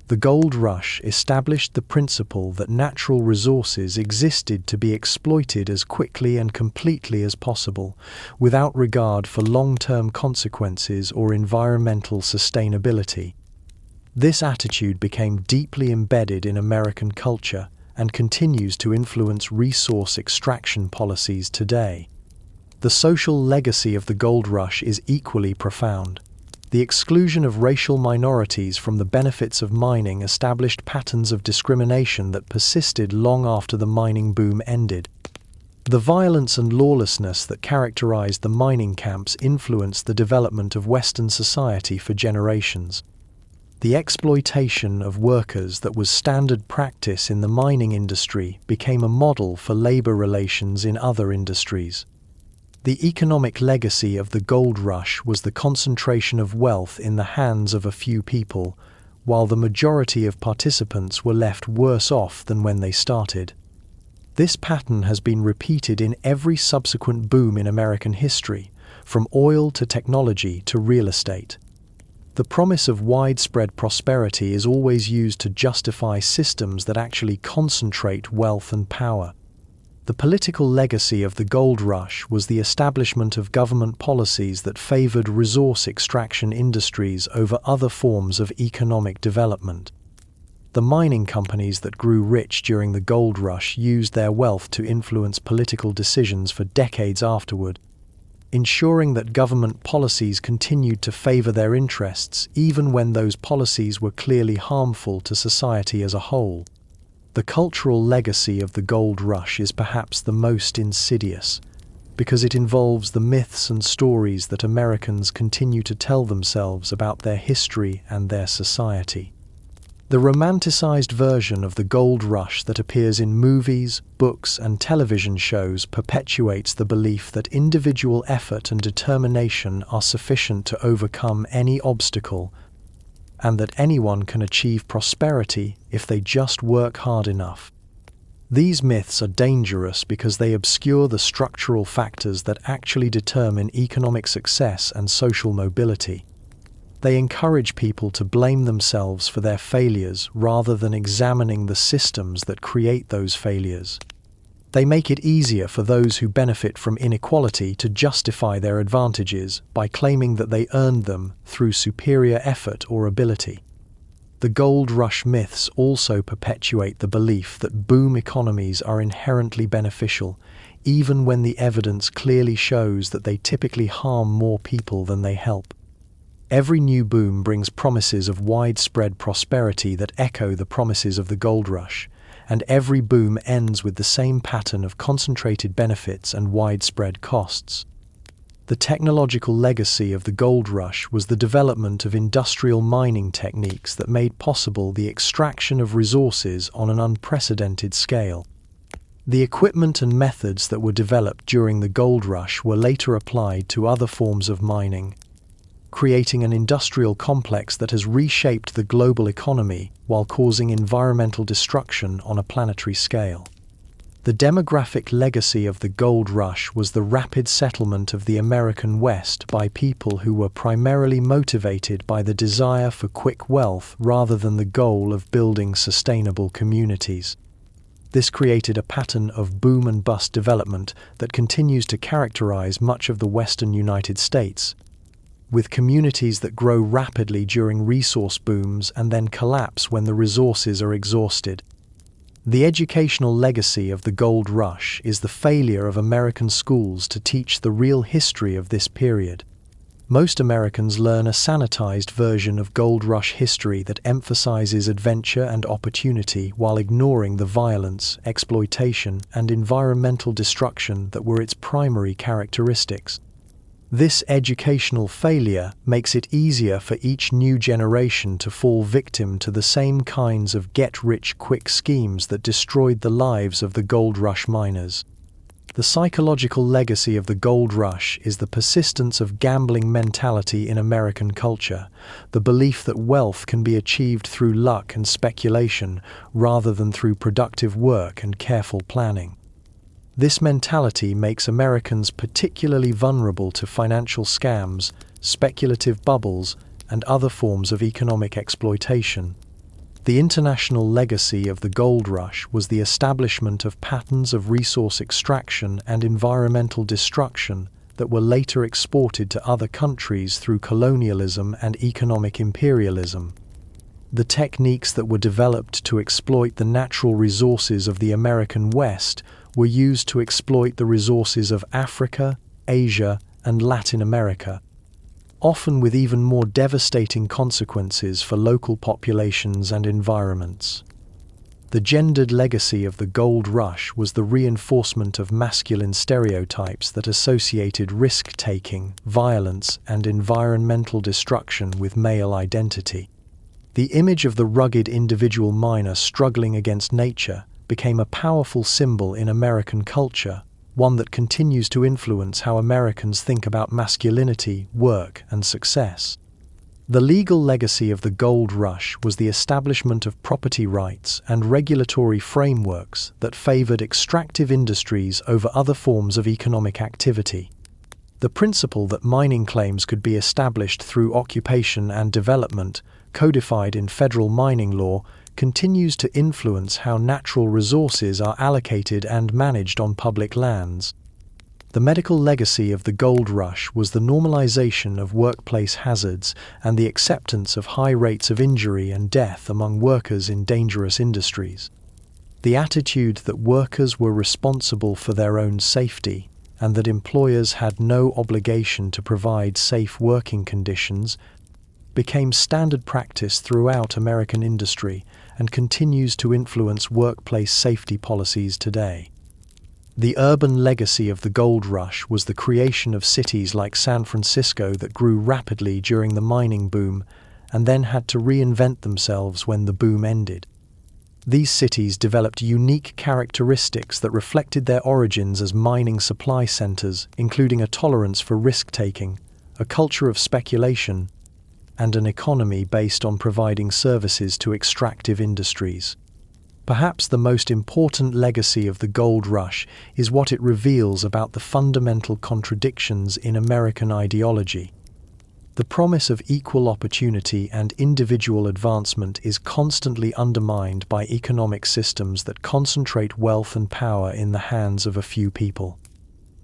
The gold rush established the principle that natural resources existed to be exploited as quickly and completely as possible, without regard for long-term consequences or environmental sustainability. This attitude became deeply embedded in American culture and continues to influence resource extraction policies today. The social legacy of the gold rush is equally profound. The exclusion of racial minorities from the benefits of mining established patterns of discrimination that persisted long after the mining boom ended. The violence and lawlessness that characterized the mining camps influenced the development of Western society for generations. The exploitation of workers that was standard practice in the mining industry became a model for labor relations in other industries. The economic legacy of the gold rush was the concentration of wealth in the hands of a few people, while the majority of participants were left worse off than when they started. This pattern has been repeated in every subsequent boom in American history, from oil to technology to real estate. The promise of widespread prosperity is always used to justify systems that actually concentrate wealth and power. The political legacy of the gold rush was the establishment of government policies that favored resource extraction industries over other forms of economic development. The mining companies that grew rich during the gold rush used their wealth to influence political decisions for decades afterward, ensuring that government policies continued to favor their interests even when those policies were clearly harmful to society as a whole. The cultural legacy of the gold rush is perhaps the most insidious, because it involves the myths and stories that Americans continue to tell themselves about their history and their society. The romanticized version of the gold rush that appears in movies, books, and television shows perpetuates the belief that individual effort and determination are sufficient to overcome any obstacle, and that anyone can achieve prosperity if they just work hard enough. These myths are dangerous because they obscure the structural factors that actually determine economic success and social mobility. They encourage people to blame themselves for their failures rather than examining the systems that create those failures. They make it easier for those who benefit from inequality to justify their advantages by claiming that they earned them through superior effort or ability. The gold rush myths also perpetuate the belief that boom economies are inherently beneficial, even when the evidence clearly shows that they typically harm more people than they help. Every new boom brings promises of widespread prosperity that echo the promises of the gold rush, and every boom ends with the same pattern of concentrated benefits and widespread costs. The technological legacy of the gold rush was the development of industrial mining techniques that made possible the extraction of resources on an unprecedented scale. The equipment and methods that were developed during the gold rush were later applied to other forms of mining. creating an industrial complex that has reshaped the global economy while causing environmental destruction on a planetary scale. The demographic legacy of the gold rush was the rapid settlement of the American West by people who were primarily motivated by the desire for quick wealth rather than the goal of building sustainable communities. This created a pattern of boom and bust development that continues to characterize much of the western United States, with communities that grow rapidly during resource booms and then collapse when the resources are exhausted. The educational legacy of the gold rush is the failure of American schools to teach the real history of this period. Most Americans learn a sanitized version of gold rush history that emphasizes adventure and opportunity while ignoring the violence, exploitation, and environmental destruction that were its primary characteristics. This educational failure makes it easier for each new generation to fall victim to the same kinds of get-rich-quick schemes that destroyed the lives of the gold rush miners. The psychological legacy of the gold rush is the persistence of gambling mentality in American culture, the belief that wealth can be achieved through luck and speculation rather than through productive work and careful planning. This mentality makes Americans particularly vulnerable to financial scams, speculative bubbles, and other forms of economic exploitation. The international legacy of the gold rush was the establishment of patterns of resource extraction and environmental destruction that were later exported to other countries through colonialism and economic imperialism. The techniques that were developed to exploit the natural resources of the American West were used to exploit the resources of Africa, Asia, and Latin America, often with even more devastating consequences for local populations and environments. The gendered legacy of the gold rush was the reinforcement of masculine stereotypes that associated risk-taking, violence, and environmental destruction with male identity. The image of the rugged individual miner struggling against nature became a powerful symbol in American culture, one that continues to influence how Americans think about masculinity, work, and success. The legal legacy of the gold rush was the establishment of property rights and regulatory frameworks that favored extractive industries over other forms of economic activity. The principle that mining claims could be established through occupation and development, codified in federal mining law, continues to influence how natural resources are allocated and managed on public lands. The medical legacy of the gold rush was the normalization of workplace hazards and the acceptance of high rates of injury and death among workers in dangerous industries. The attitude that workers were responsible for their own safety and that employers had no obligation to provide safe working conditions became standard practice throughout American industry and continues to influence workplace safety policies today. The urban legacy of the gold rush was the creation of cities like San Francisco that grew rapidly during the mining boom and then had to reinvent themselves when the boom ended. These cities developed unique characteristics that reflected their origins as mining supply centers, including a tolerance for risk-taking, a culture of speculation, and an economy based on providing services to extractive industries. Perhaps the most important legacy of the gold rush is what it reveals about the fundamental contradictions in American ideology. The promise of equal opportunity and individual advancement is constantly undermined by economic systems that concentrate wealth and power in the hands of a few people.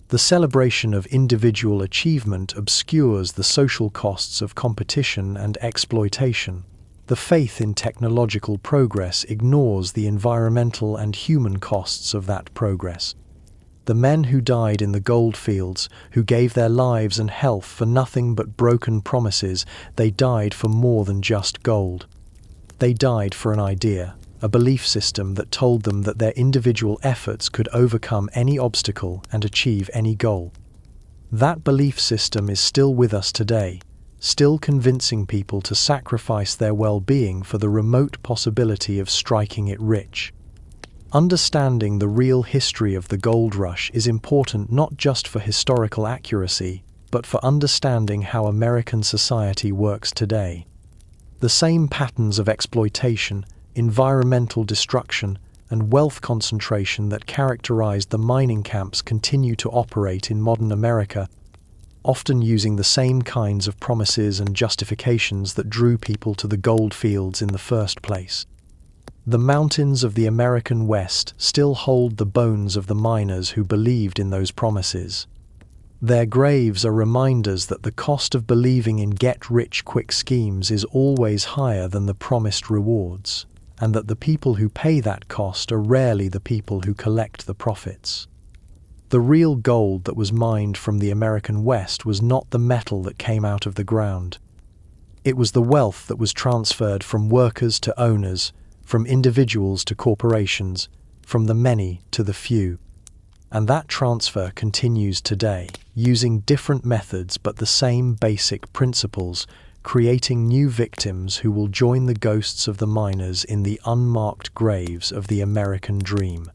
The celebration of individual achievement obscures the social costs of competition and exploitation. The faith in technological progress ignores the environmental and human costs of that progress. The men who died in the gold fields, who gave their lives and health for nothing but broken promises, they died for more than just gold. They died for an idea, a belief system that told them that their individual efforts could overcome any obstacle and achieve any goal. That belief system is still with us today, still convincing people to sacrifice their well-being for the remote possibility of striking it rich. Understanding the real history of the gold rush is important not just for historical accuracy, but for understanding how American society works today. The same patterns of exploitation, environmental destruction, and wealth concentration that characterized the mining camps continue to operate in modern America, often using the same kinds of promises and justifications that drew people to the gold fields in the first place. The mountains of the American West still hold the bones of the miners who believed in those promises. Their graves are reminders that the cost of believing in get-rich-quick schemes is always higher than the promised rewards, and that the people who pay that cost are rarely the people who collect the profits. The real gold that was mined from the American West was not the metal that came out of the ground. It was the wealth that was transferred from workers to owners, from individuals to corporations, from the many to the few. And that transfer continues today, using different methods but the same basic principles, creating new victims who will join the ghosts of the miners in the unmarked graves of the American dream.